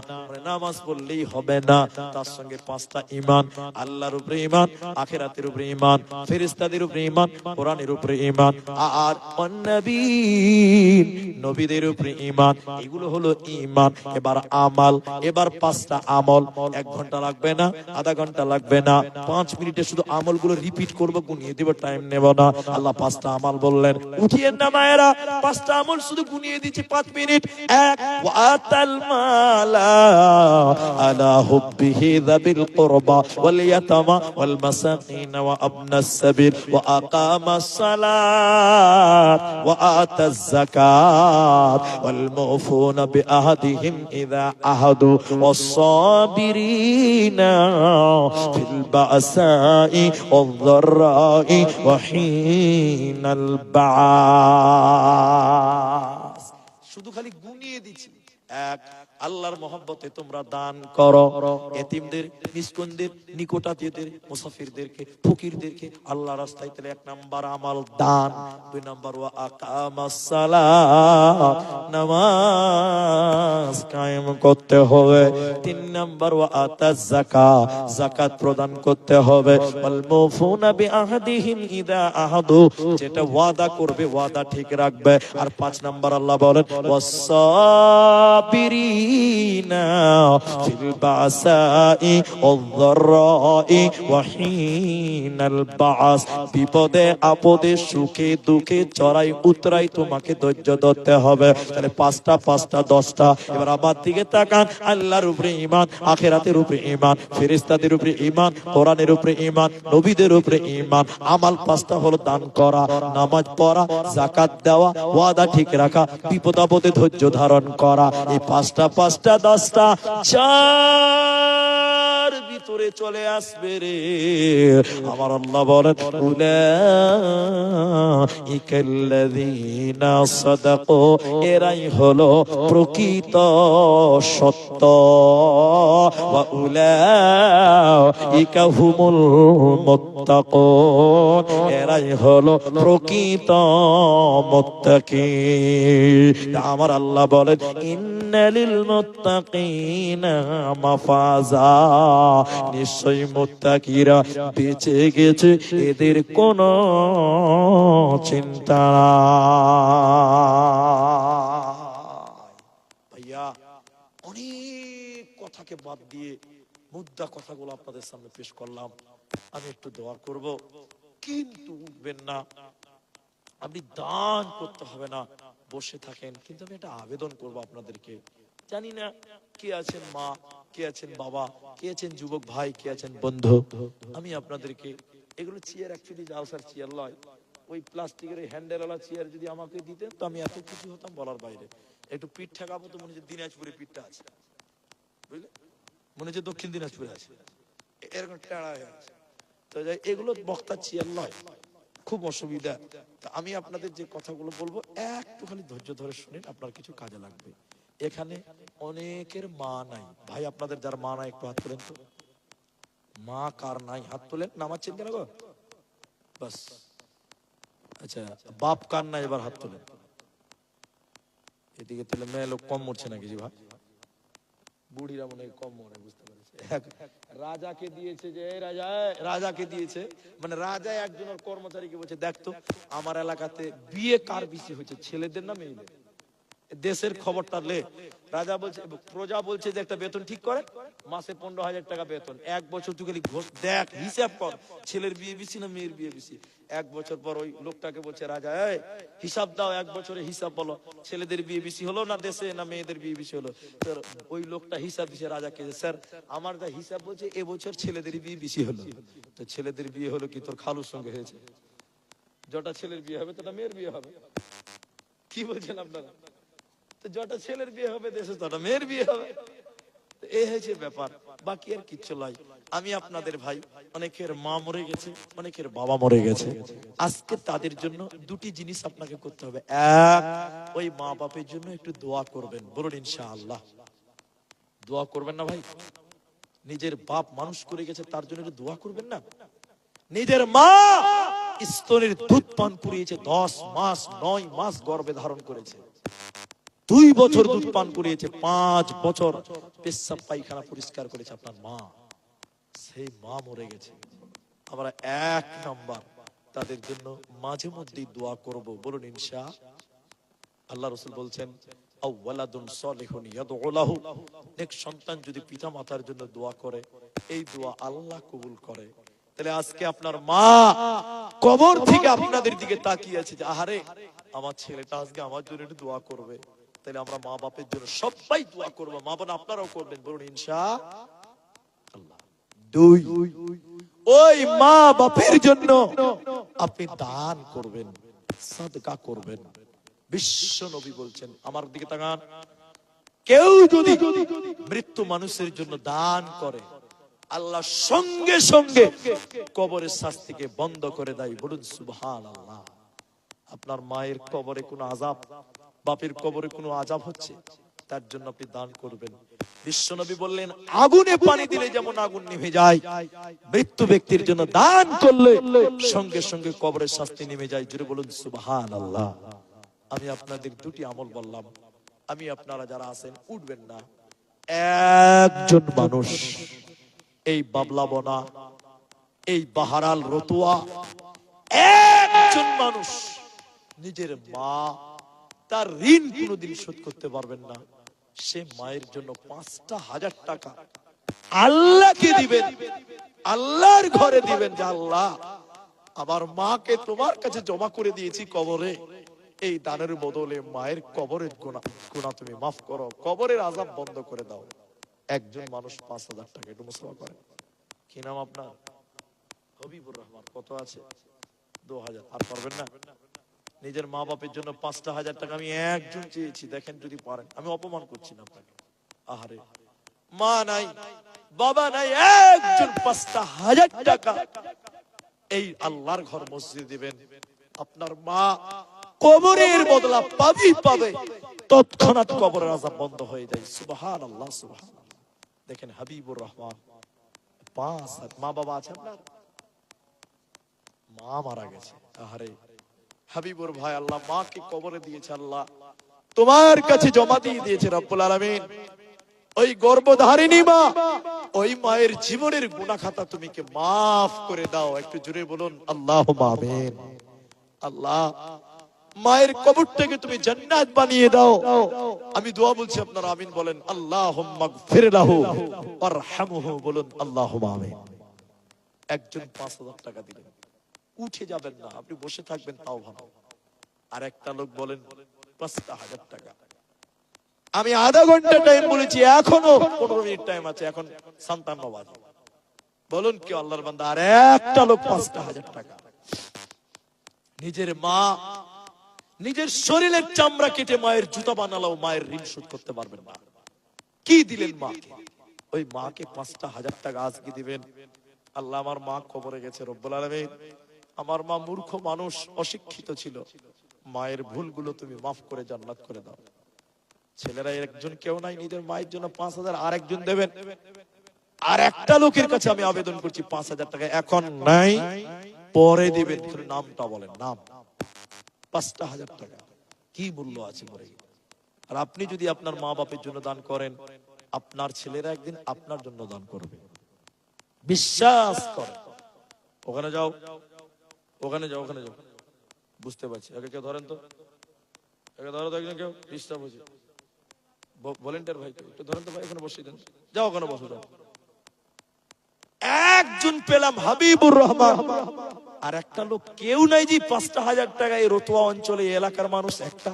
Speaker 1: নামাজ পড়লেই হবে না, তার সঙ্গে পাঁচটা ঈমান। আল্লাহর উপরে ঈমান, আখিরাতের উপরে ঈমান, ফেরেশতাদের উপরে ঈমান, কোরআনের উপরে ঈমান, আর নবীর নবীদের উপরে ঈমান। এগুলো হলো ঈমান। এবার আমাল, এবার পাঁচটা আমল। 1 ঘন্টা লাগবে না, আধা ঘন্টা লাগবে না, 5 মিনিটে শুধু আমলগুলো রিপিট করব, গুনিয়ে দেব, টাইম নেব না। আল্লাহ 5টা আমল বললেন, উঠিয়েন না মায়েরা, 5টা আমল শুধু গুনিয়ে দিচ্ছি 5 মিনিট। 1 ওয়াতাল মালা আলা হুব্বিহি যাবিল কুরবা ওয়াল ইয়াতামা ওয়াল মাসাকিন ওয়া আবনাস সাবিল ওয়া আকামাস সালাত ওয়া আতাজ যাকাত ওয়াল মুফুনা বিআহদিহিম ইযা আহাদু ওয়াস সাবিরিনা ফিল বাসাই ওয়াদ যাররাই ওয়া হিনাল বাস। শুধু খালি গুনিয়ে দিচ্ছি। 1 আল্লাহর মহব্বতে তোমরা দান করো। এতিমদের, মিসকিনদের, নিকটাত্মীয়দের, মুসাফিরদেরকে, ফকিরদেরকে আল্লাহর রাস্তায়। তাহলে 1 নাম্বার আমাল দান। 2 নাম্বার ওয়া আকামাস সালাত, নামাজ কায়েম করতে হবে। 3 নাম্বার ওয়া আতাজ যাকাত, যাকাত প্রদান করতে হবে। ওয়াল মুফুনা বিআহদিহিম ইযা আহাদু, যেটা ওয়াদা করবে ওয়াদা ঠিক রাখবে। আর 5 নাম্বার আল্লাহ বলেন ওয়াসসাবিরিনা ফিল বাসাই ওয়াদ-দাররাই ওয়া হিনাল বাস, বিপদে আপদে সুখে দুঃখে চড়াই উতরাই তোমাকে ধৈর্য ধরতে হবে। তাহলে 5টা 10টা। এবার আমার দিকে তাকান। আল্লাহর উপরে ঈমান, আখিরাতের উপরে ঈমান, ফেরেশতাদের উপরে ঈমান, কোরআনের উপরে ঈমান, নবীদের উপরে ঈমান। আমাল 5টা হলো দান করা, নামাজ পড়া, যাকাত দেওয়া, ওয়াদা ঠিক রাখা, বিপদ আপদে ধৈর্য ধারণ করা। এই 5টা 10টা চার ভিতরে চলে আসবে রে। আমার আল্লাহ বলেন উলাইকাল্লাযীনা সাদাকু, এরাই হলো প্রকৃত সত্য। ওয়া উলাইকা হুমুল মুত্তাকুন, এরাই হলো প্রকৃত মুত্তাকি। আমার আল্লাহ বলেন ইন্নালিল মুত্তাকিনা মাফাজা, নিশ্চয়ই মুত্তাকিরা বেঁচে গেছে, এদের কোনো চিন্তা নাই। ভাইয়া, অনেক কথাকে বাদ দিয়ে মুদ্রা কথাগুলো আপনাদের সামনে পেশ করলাম। আমি একটু দোয়া করব, কিন্তু উঠবেন না। আপনি দান করতে হবে না, বসে থাকেন। কিন্তু আমি একটা আবেদন করব আপনাদেরকে। জানি না কে আছেন মা, কে আছেন বাবা, কে আছেন যুবক ভাই, কে আছেন বন্ধু। আমি আপনাদেরকে এগুলো চেয়ার, অ্যাকচুয়ালি জালসার চেয়ার লয়, ওই প্লাস্টিকের হ্যান্ডেলওয়ালা চেয়ার যদি আমাকে দিতেন তো আমি এত খুশি হতাম বলার বাইরে। একটু পিঠ ঠেকাবো তো মনে হচ্ছে দিনাজপুরে পিঠটা আছে, বুঝলে, মনে হচ্ছে দক্ষিণ দিনাজপুরে আছে, এরকম টেড়া হয়ে আছে। তো এগুলো বক্তার চেয়ার নয়, খুব অসুবিধা। আমি আপনাদের যে কথাগুলো বলবো একটুখানি ধৈর্য ধরে শুনেন, আপনার কিছু কাজে লাগবে। এখানে অনেকের মা নাই ভাই, আপনাদের যার মা নাই একটু হাত তোলেন তো। মা কার নাই হাত তোলেন, নামাচ্ছেন কেন গো? বাস, আচ্ছা, বাপ কার নাই এবার হাত তোলেন। এদিকে তাহলে মেয়ে লোক কম মরছে নাকি? জি ভাই, বুড়িরা মনে হয় কম মরে, বুঝতে পারছে। রাজাকে দিয়েছে, যে রাজা, রাজাকে দিয়েছে মানে রাজা একজনের কর্মচারীকে বলছে দেখতো আমার এলাকাতে বিয়ে কার বেশি হয়েছে, ছেলেদের না মেয়েদের? দেশের খবরটা লে। রাজা বলছে, প্রজা বলছে যে একটা বেতন ঠিক করে, মাসে 15,000 টাকা বেতন। 1 বছর তুই খালি দেখ, হিসাব কর, ছেলের বিয়ে বেশি না মেয়ের বিয়ে বেশি। 1 বছর পর ওই লোকটাকে বলছে রাজা, এই হিসাব দাও, 1 বছরে হিসাব বলো, ছেলেদের বিয়ে বেশি হলো না দেশে, না মেয়েদের বিয়ে বেশি হলো? ওই লোকটা হিসাব দিছে রাজাকে, স্যার আমার যা হিসাব বলছে এবছর ছেলেদের বিয়ে বেশি হলো। তো ছেলেদের বিয়ে হলো কি তোর খালুর সঙ্গে হয়েছে? যটা ছেলের বিয়ে হবে তটা মেয়ের বিয়ে হবে। কি বলছেন আপনারা? তো যটা ছেলের বিয়ে হবে দেশে তটা মেয়ের বিয়ে হবে। এই হয়েছে ব্যাপার, বাকি আর কিচ্ছু নয়। আমি আপনাদের ভাই, অনেকের মা মরে গেছে, অনেকের বাবা মরে গেছে। আজকে তাদের জন্য দুটি জিনিস আপনাকে করতে হবে। এক, ওই মা বাপের জন্য একটু দোয়া করবেন, বলুন ইনশাআল্লাহ। দোয়া করবেন না ভাই? নিজের বাপ মানুষ করে গেছে, তার জন্য একটু দোয়া করবেন না? নিজের মা স্তনের দুধ পান করিয়েছে, 10 মাস 9 মাস গর্ভে ধারণ করেছে, 2 বছর দুধ পান করিয়েছে, 5 বছর পেশাব পায়খানা পরিষ্কার করেছে আপনার মা। সেই মা মরে গেছে। আমরা 1 নাম্বার তাদের জন্য মাঝে মধ্যেই দোয়া করব, বলুন ইনশাআল্লাহ। আল্লাহ রাসূল বলছেন আওয়ালাদুন সালিহুন ইয়াদউ লাহু, নেক সন্তান যদি পিতা মাতার জন্য দোয়া করে, এই দোয়া আল্লাহ কবুল করে। তাহলে আজকে আপনার মা কবর থেকে আপনাদের দিকে তাকিয়ে আছে যে আহারে আমার ছেলেটা আজকে আমার জন্য একটু দোয়া করবে। তাহলে আমরা মা বাপের জন্য সবাই দোয়া করবো, মা বোন আপনারাও করবেন, বলুন ইনশাআল্লাহ। 2, ওই মা বাপের জন্য আপনি দান করবেন, সাদকা করবেন। বিশ্ব নবী বলছেন, আমার দিকে তাকান, কেউ যদি মৃত্যু মানুষের জন্য দান করে আল্লাহ সঙ্গে সঙ্গে কবরের শাস্তিকে বন্ধ করে দেয়, বলুন সুবহানাল্লাহ। আপনার মায়ের কবরে কোনো আযাব, বাপের কবরে কোনো আযাব হচ্ছে? তার জন্য আপনি দান করবেন। বিশ্বনবী বললেন আগুনে পানি দিলে যেমন আগুন নিভে যায়, মৃত্যু ব্যক্তির জন্য দান করলে সঙ্গে সঙ্গে কবরের শাস্তি নেমে যায়। জোরে বলুন সুবহানাল্লাহ। আমি আপনাদের দুটি আমল বললাম, আমি আপনারা যারা আছেন উঠবেন না। একজন মানুষ এই বাবলাবনা, এই বাহারাল রতুয়া, একজন মানুষ নিজের মা, তার ঋণ কোনোদিন শোধ করতে পারবেন না, সে মায়ের জন্য 5,000 টাকা আল্লাহকে দিবেন, আল্লাহর ঘরে দিবেন যে আল্লাহ আমার মাকে তোমার কাছে জমা করে দিয়েছি কবরে, এই দানের বদলে মায়ের কবরের গুনাহ তুমি মাফ করো, কবরের আযাব বন্ধ করে দাও। একজন মানুষ 5,000 টাকা, একটু মুসলমান করেন। কি নাম আপনার? হাবিবুর রহমান। কত আছে? 2,000। আর পারবেন না? নিজের মা বাপের জন্য 5,000 টাকা আমি একজন চেয়েছি, দেখেন যদি পারেন। আমি অপমান করছি না আপনাকে। আহারে, মা নাই, বাবা নাই, একজন 5,000 টাকা এই আল্লাহর ঘর মসজিদে দিবেন। আপনার মা কবরের বদলা পাবে, তৎক্ষণাৎ কবরের আযাব বন্ধ হয়ে যায়। সুবহানাল্লাহ, সুবহানাল্লাহ। দেখেন হাবিবুর রহমান 5,000। মা বাবা আছে আপনার? মা মারা গেছে। আহারে হাবিবুর ভাই, আল্লাহ মাকে কবরে দিয়েছে, আল্লাহ তোমার কাছে জমা দিয়ে দিয়েছে রব্বুল আলামিন। ওই গর্ভধারিণী মা, ওই মায়ের জীবনের গুনাহ খাতা তুমি কে মাফ করে দাও। একটু জোরে বলুন আল্লাহুম্মা আমিন। আল্লাহ মায়ের কবরটাকে তুমি জান্নাত বানিয়ে দাও। আমি দোয়া বলছি, আপনারা আমিন বলেন। আল্লাহুম্মা গফির লাহু ওয়ারহামহু, বলুন আল্লাহুম্মা আমিন। একজন 5,000 টাকা দিলেন, উঠে যাবেন না, আপনি বসে থাকবেন তাও ভালো। আর একটা লোক বলেন 5,000 টাকা। আমি আধা ঘন্টা টাইম বলেছি, এখনো 15 মিনিট টাইম আছে, এখন 57 বাজে। বলুন কেউ আল্লাহর বান্দা? আর একটা লোক 5,000 টাকা। নিজের মা, নিজের শরীরের চামড়া কেটে মায়ের জুতা বানালেও মায়ের ঋণ শোধ করতে পারবেন না। কি দিলেন মাকে? ওই মাকে 5,000 টাকা আজকে দিবেন। আল্লাহ আমার মা কবরে গেছে রব্বুল আলামিন, আমার মা মূর্খ মানুষ, অশিক্ষিত ছিল, মায়ের ভুলগুলো তুমি মাফ করে জান্নাত করে দাও। ছেলেরা একজন কেউ নাই, নিজের মায়ের জন্য 5,000 আর একজন দেবেন। আর একটা লোকের কাছে আমি আবেদন করছি, 5,000 টাকা এখন নাই, পরে দিবেন। নামটা বলেন, নাম। 5,000 টাকা কি মূল্য আছে পরে? আর আপনি যদি আপনার মা বাপের জন্য দান করেন, আপনার ছেলেরা একদিন আপনার জন্য দান করবে, বিশ্বাস করেন। ওখানে যাও, ওখানে যাও, ওখানে যাও। বুঝতে পারছি। আগে কেউ ধরেন তো, আগে ধরো তো একজন, কেউ ডিস্টার্ব হয়েছে। ভলেন্টিয়ার ভাই একটু ধরেন তো ভাই, এখানে বসিয়ে দেন। যাও ওখানে বসো, যাও। একজন পেলাম হাবিবুর রহমান, আর একটা লোক কেউ নাই যে 5,000 টাকা এই রতুয়া অঞ্চলে এলাকার মানুষ একটা।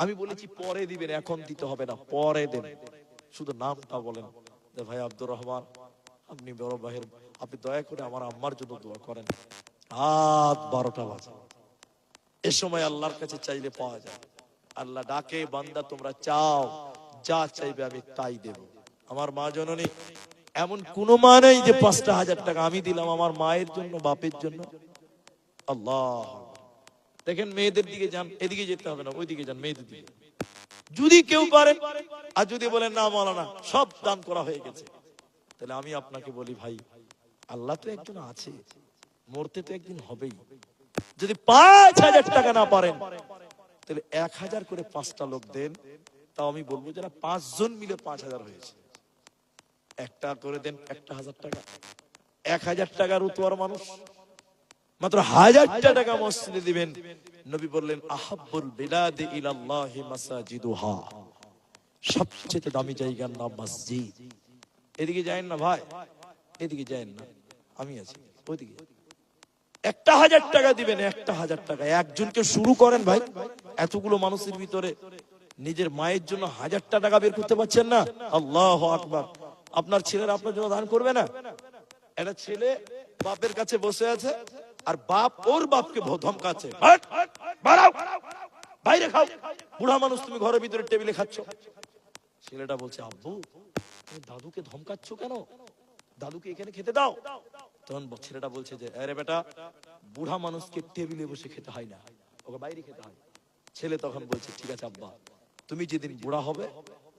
Speaker 1: আমি বলেছি পরে দিবেন, এখন দিতে হবে না, পরে দেন। শুধু নামটা বলেন যে ভাই আব্দুর রহমান, আপনি বড় ভাইয়ের, আপনি দয়া করে আমার আম্মার জন্য দোয়া করেন। রাত 12টা বাজে। এ সময় আল্লাহর কাছে চাইলে পাওয়া যায়। আল্লাহ ডাকে, বান্দা তোমরা চাও, যা চাইবে আমি তাই দেব। আমার মা জননী, এমন কোন মা নেই যে 5,000 টাকা আমি দিলাম আমার মায়ের জন্য, বাপের জন্য। আল্লাহ, দেখেন মেয়েদের দিকে যান, এদিকে যেতে হবে না, ওইদিকে যান, মেয়েদের দিকে যদি কেউ পারেন। আর যদি বলেন না মাওলানা সব দান করা হয়ে গেছে, তাহলে আমি আপনাকে বলি ভাই, আল্লাহ তো একজন আছে, মরতে তো একদিন হবেই। যদি 5,000 টাকা না পারেন, তাহলে 1,000 করে 5টা লোক দেন। তাও আমি বলবো যারা 5 জন মিলে 5,000 হয়েছে, একটা করে দেন 1,000 টাকা। 1,000 টাকার উতোয়ার মানুষ মাত্র 1,000টা টাকা মসজিদে দিবেন। নবী বললেন আহাব্বুল বিলাদি ইলাল্লাহি মাসাজিদুহা, সবচেয়ে দামি জায়গার নাম মসজিদ। এদিকে যায়েন না ভাই, এদিকে যায়েন না, আমি আছি ওইদিকে। 1,000 টাকা দিবেন, 1,000 টাকা। একজনকে শুরু করেন ভাই, এতগুলো মানুষের ভিতরে নিজের মায়ের জন্য 1,000টা টাকা বের করতে পারছেন না? আল্লাহু আকবার। আপনার ছেলেরা আপনার জন্য দান করবে না? একটা ছেলে বাপের কাছে বসে আছে, আর বাপ ওর বাপকে ধমকাচ্ছে, বাইরে খাও, বুড়া মানুষ তুমি ঘরের ভিতরে টেবিলে খাচ্ছ। ছেলেটা বলছে আব্বু তুমি দাদুকে ধমকাচ্ছ কেন, দাদুকে এখানে খেতে দাও। তখন ছেলেটা বলছে যে আরে বেটা, বুড়া মানুষকে টেবিলে বসে খেতে হয় না, ওকে বাইরে খেতে হয়। ছেলে তখন বলছে ঠিক আছে আব্বা, তুমি যেদিন বুড়া হবে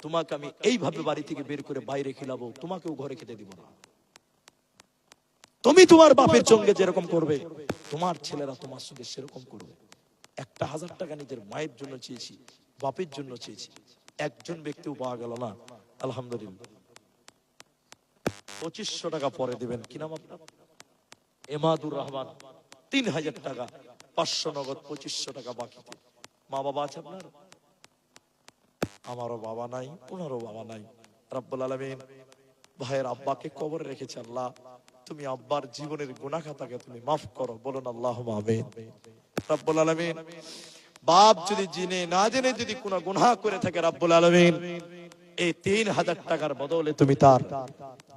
Speaker 1: তোমাকে আমি এইভাবে বাড়ি থেকে বের করে বাইরে খেলাবো, তোমাকেও ঘরে খেতে দিব না। তুমি তোমার বাপের সঙ্গে যেরকম করবে, তোমার ছেলেরা তোমার সঙ্গে সেরকম করবে। 1,000 টাকা নিজের মায়ের জন্য চেয়েছি, বাপের জন্য চেয়েছি, একজন ব্যক্তিও পাওয়া গেল না। আলহামদুলিল্লাহ। 2500 টাকা পরে দিবেন। কি নাম আপনার? এমাদুর রহমান। 3000 টাকা 500 নগদ, 2500 টাকা বাকিতে। মা বাবা আছে আপনার? আমারও বাবা নাই, ওনারও বাবা নাই। রব্বুল আলামিন ভাইয়ের আব্বাকে কবরে রেখেছে। আল্লাহ তুমি আব্বার জীবনের গুনাহ খাতাকে তুমি মাফ করো, বলুন আল্লাহুম্মা আমিন। রব্বুল আলামিন বাপ যদি জেনে না জেনে যদি কোনো গুনাহ করে থাকে, রব্বুল আলামিন এই 3000 টাকার বদলে তুমি তার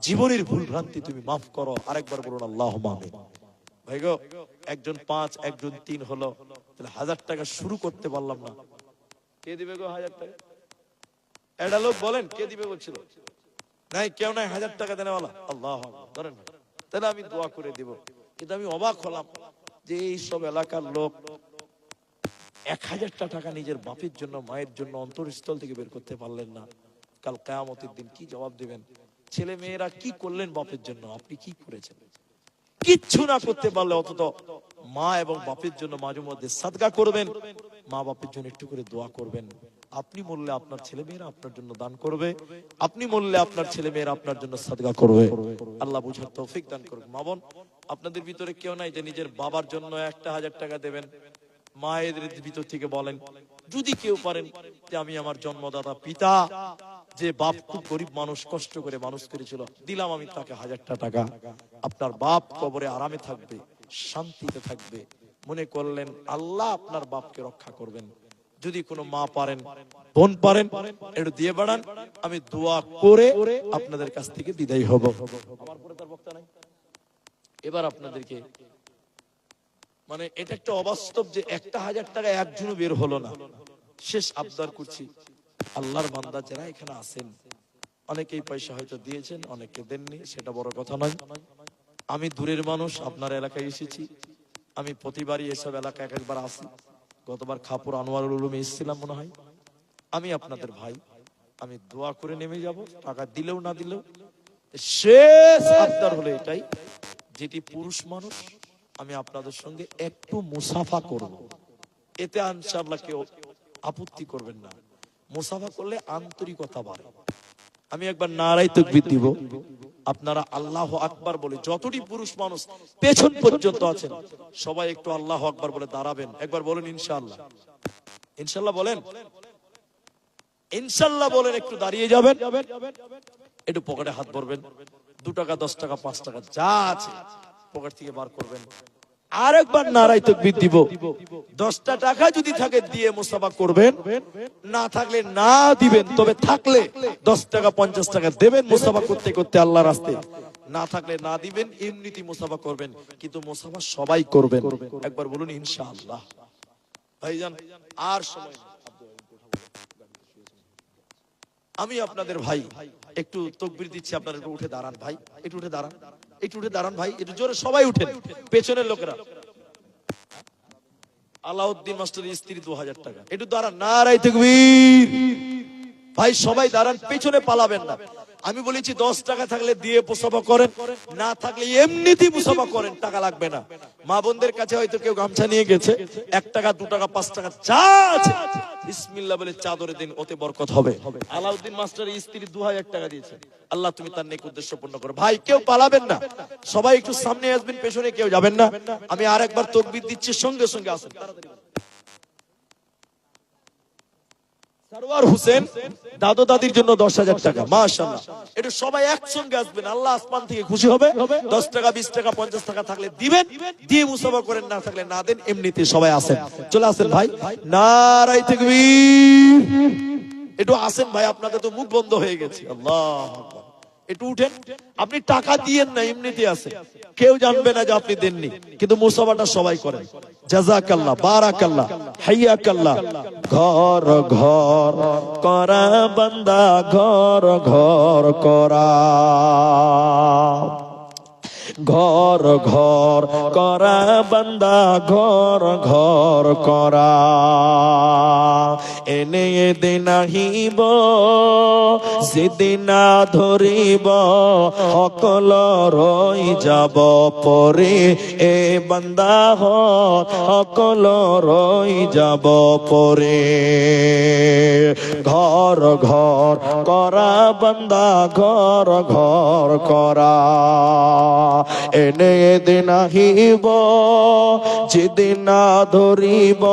Speaker 1: জীবনের ভুল ভ্রান্তি তুমি মাফ করো। আরেকবার বলুন আল্লাহুম্মা আমিন। ভাই গো, একজন 5 একজন 3 হলো, তাহলে 1000 টাকা শুরু করতে পারলাম না। কে দিবে গো 1000 টাকা? এটা লোক বলেন কে দিবে বলছিল? নাই, কেউ নাই 1000 টাকা দেনেওয়ালা। আল্লাহু আকবার। ধরেন, তাহলে আমি দোয়া করে দিব। কিন্তু আমি অবাক হলাম যে এই সব এলাকার লোক 1000 টাকা নিজের বাপের জন্য, মায়ের জন্য অন্তরস্থল থেকে বের করতে পারলেন না। কাল কিয়ামতের দিন কি জবাব দিবেন? ছেলে মেয়েরা কি করলেন বাপের জন্য, আপনি কি করেছেন? কিচ্ছু না করতে পারলে অন্তত মা এবং বাপের জন্য মাঝে মধ্যে সাদকা করবেন, মা বাপের জন্য একটু করে দোয়া করবেন। আপনি মরলে আপনার ছেলে মেয়েরা আপনার জন্য দান করবে, আপনি মরলে আপনার ছেলে মেয়েরা আপনার জন্য সাদকা করবে। আল্লাহ বুঝার তৌফিক দান করুন। মা বোন, আপনাদের ভিতরে কেউ নাই যে নিজের বাবার জন্য 1000 টাকা দেবেন? মায়ের ভিতর থেকে বলেন, যদি কেউ পারেন যে আমি আমার জন্মদাতা পিতা, যে বাপ খুব গরিব মানুষ, কষ্ট করে মানুষ করেছিল, দিলাম আমি তাকে 1000 টাকা। আপনার বাপ কবরে আরামে থাকবে, শান্তিতে থাকবে, মনে করলেন আল্লাহ আপনার বাপকে রক্ষা করবেন। যদি কোনো মা পারেন, বোন পারেন, একটু দিয়ে বাড়ান, আমি দোয়া করে আপনাদের কাছ থেকে বিদায় হব। আমার পরে তার বক্তা নাই। এবার আপনাদেরকে মানে এটা একটা অবাস্তব যে 1000 টাকা একজনও বের হলো না। শেষ আবদার করছি, আল্লাহর বান্দা যারা এখানে আছেন, অনেকেই পয়সা হয়তো দিয়েছেন, অনেকে দেননি, সেটা বড় কথা নয়। আমি দূরের মানুষ, আপনার এলাকায় এসেছি। আমি প্রতিবারই এসব এলাকায় একবার আসি। গতবার খাপুর আনোয়ারুল উলুমে এসেছিলাম মনে হয়। আমি আপনাদের ভাই, আমি দোয়া করে নেমে যাব, টাকা দিলেও না দিলেও। শেষ আবদার হলো এটাই, যেটি পুরুষ মানুষ, আমি আপনাদের সঙ্গে একটু মুসাফা করব। এতে ইনশাআল্লাহ কেউ আপত্তি করবেন না। মুসাফা করলে আন্তরিকতা বাড়ে। আমি একবার নারায়ে তাকবীর দিব, আপনারা আল্লাহু আকবার বলে, যতটি পুরুষ মানুষ পেছন পর্যন্ত আছেন সবাই একটু আল্লাহু আকবার বলে দাঁড়াবেন। একবার বলেন ইনশাআল্লাহ। ইনশাআল্লাহ বলেন, ইনশাআল্লাহ বলেন। একটু দাঁড়িয়ে যাবেন, একটু পকেটে হাত ভরবেন, 2 টাকা 10 টাকা 5 টাকা যা আছে পকেট থেকে বার করবেন। আরেকবার নারায়ে তাকবীর দিব। 10টা টাকা যদি থাকে দিয়ে মুসাফা করবেন, না থাকলে না দিবেন। তবে থাকলে 10 টাকা 50 টাকা দেবেন মুসাফা করতে করতে আল্লাহর রাস্তায়। না থাকলে না দিবেন, এমনিতেই মুসাফা করবেন, কিন্তু মুসাফা সবাই করবেন। একবার বলুন ইনশাআল্লাহ। ভাইজান আর সময় নেই, আমি আপনাদের ভাই, একটু তাকবীর দিচ্ছি, আপনারা একটু উঠে দাঁড়ান ভাই, একটু উঠে দাঁড়ান, একটু উঠে দাঁড়ান ভাই, একটু জোরে সবাই উঠেন, পেছনের লোকেরা। আলাউদ্দিন মাস্টারের স্ত্রী 2000 টাকা, একটু দাঁড়ান, নারায়ে তাকবীর। ভাই সবাই দাঁড়ান, পেছনে পালাবেন না। আমি বলেছি 10 টাকা থাকলে দিয়ে মুসাফা করেন, না থাকলে এমনিতেই মুসাফা করেন, টাকা লাগবে না। মা বোনদের কাছে হয়তো কেউ গামছা নিয়ে গেছে, 1 টাকা 2 টাকা 5 টাকা যা আছে বিসমিল্লাহ বলে চাদরে দিন, ওতে বরকত হবে। আলাউদ্দিন মাস্টারের স্ত্রী 2000 টাকা দিয়েছে, আল্লাহ তুমি তার নেক উদ্দেশ্য পূর্ণ করো। ভাই কেউ পালাবেন না, সবাই একটু সামনে আসবেন, পেছনে কেউ যাবেন না। আমি আরেকবার তাকবীর দিচ্ছি, সঙ্গে সঙ্গে আসেন। সরওয়ার হোসেন দাদু দাদির জন্য 10,000 টাকা, মাশাআল্লাহ। একটু সবাই একসঙ্গে আসবেন, আল্লাহ আসমান থেকে খুশি হবে। 10 টাকা 20 টাকা 50 টাকা থাকলে দিবেন, দিয়ে মুসাফা করেন, না থাকলে না দেন, এমনিতে সবাই আসেন, চলে আসেন ভাই। নারায়ে তাকবীর। একটু আসেন ভাই, আপনাদের তো মুখ বন্ধ হয়ে গেছে। আল্লাহু আকবার। একটু উঠেন, আপনি টাকা দিয়েন না, এমনিতে আসেন, কেউ জানবে না যে আপনি দেননি, কিন্তু মুসাফাটা সবাই করেন। জাযাকাল্লাহ, বারাকাল্লাহ, হাইয়াকাল্লাহ। ঘর ঘর করা বান্দা, ঘর ঘর করা, ঘর ঘর করা বান্দা, ঘর ঘর করা। এনে দিন আহিব যেদিন ধরিব অকল রই যাব পরে এ বান্দা অকল রই যাব পরে ঘর ঘর করা বান্দা ঘর ঘর করা এনে দিন আহিব যেদিন ধরিব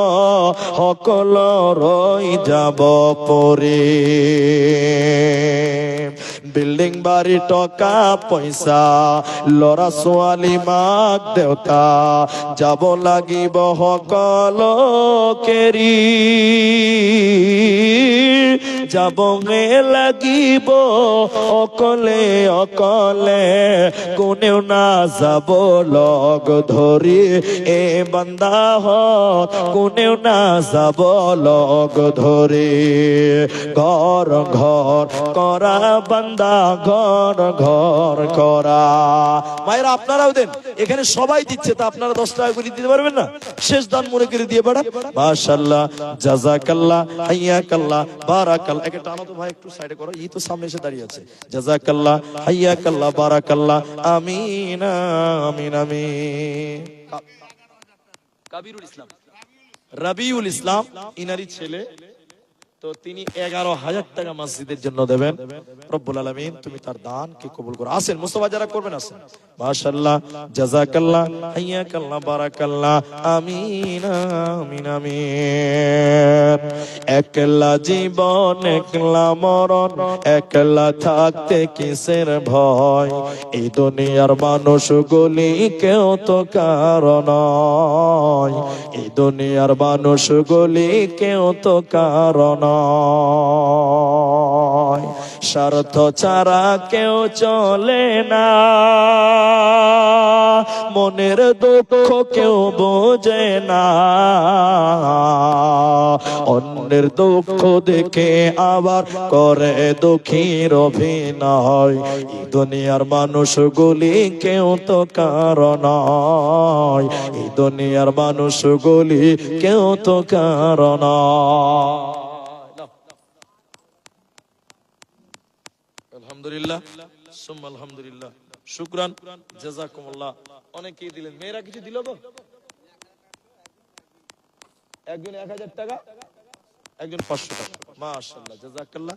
Speaker 1: অকল রই যাব পরে বিল্ডিং বাড়ি টকা পয়সা লৰা ছোৱালী মাক দেউতা যাব লাগিব সকল কেৰি যাবগে লাগিব অকলে অকলে কোনেও না যাব লগ ধৰি এ বান্দা কোনেও না যাব লগ ধৰি ঘর ঘর করা বান্দা ঘর ঘর করা মায়েরা আপনারাও দেন এখানে সবাই দিচ্ছে তা আপনারা 10 টাকা করে দিতে পারবেন না শেষ দান মনে করে দিয়ে পাঠান মাশাআল্লাহ জাযাকাল্লাহ হাইয়াকাল্লাহ বারাকাল্লাহ একে টানো তো ভাই একটু সাইডে করো এই তো সামনে এসে দাঁড়িয়ে আছে জাযাকাল্লাহ হাইয়াকাল্লাহ বারাকাল্লাহ আমিন আমিন আমিন কাবিরুল ইসলাম রবিউল ইসলাম ইনারি ছেলে তো তিনি 11,000 টাকা মসজিদের জন্য দেবেন রব্বুল আলামিন তুমি তার দানকে কবুল করো আসেন মুস্তাফা যারা করবেন আসেন মাশাআল্লাহ জাযাকাল্লাহ হাইয়াকাল্লাহ বারাকাল্লাহ আমিন আমিন আমিন একলা জীবন একলা মরণ একলা থাকতে কিসের ভয় এই দুনিয়ার মানুষগুলি কেউ তো কারণ এই দুনিয়ার মানুষগুলি কেউ তো কারণ স্বার্থ ছাড়া কেউ চলে না মনের দুঃখ কেউ বোঝে না অন্যের দুঃখ দেখে আবার করে দুঃখীর অভিনয় এই দুনিয়ার মানুষগুলি কেউ তো কারণ এই দুনিয়ার মানুষগুলি কেউ তো কারণ আলহামদুলিল্লাহ সুম্মা আলহামদুলিল্লাহ শুকরান জাযাকুমুল্লাহ অনেকেই দিলেন মেয়েরা কিছু দিল গো একজন 1000 টাকা একজন 500 টাকা মাশাআল্লাহ জাযাকাল্লাহ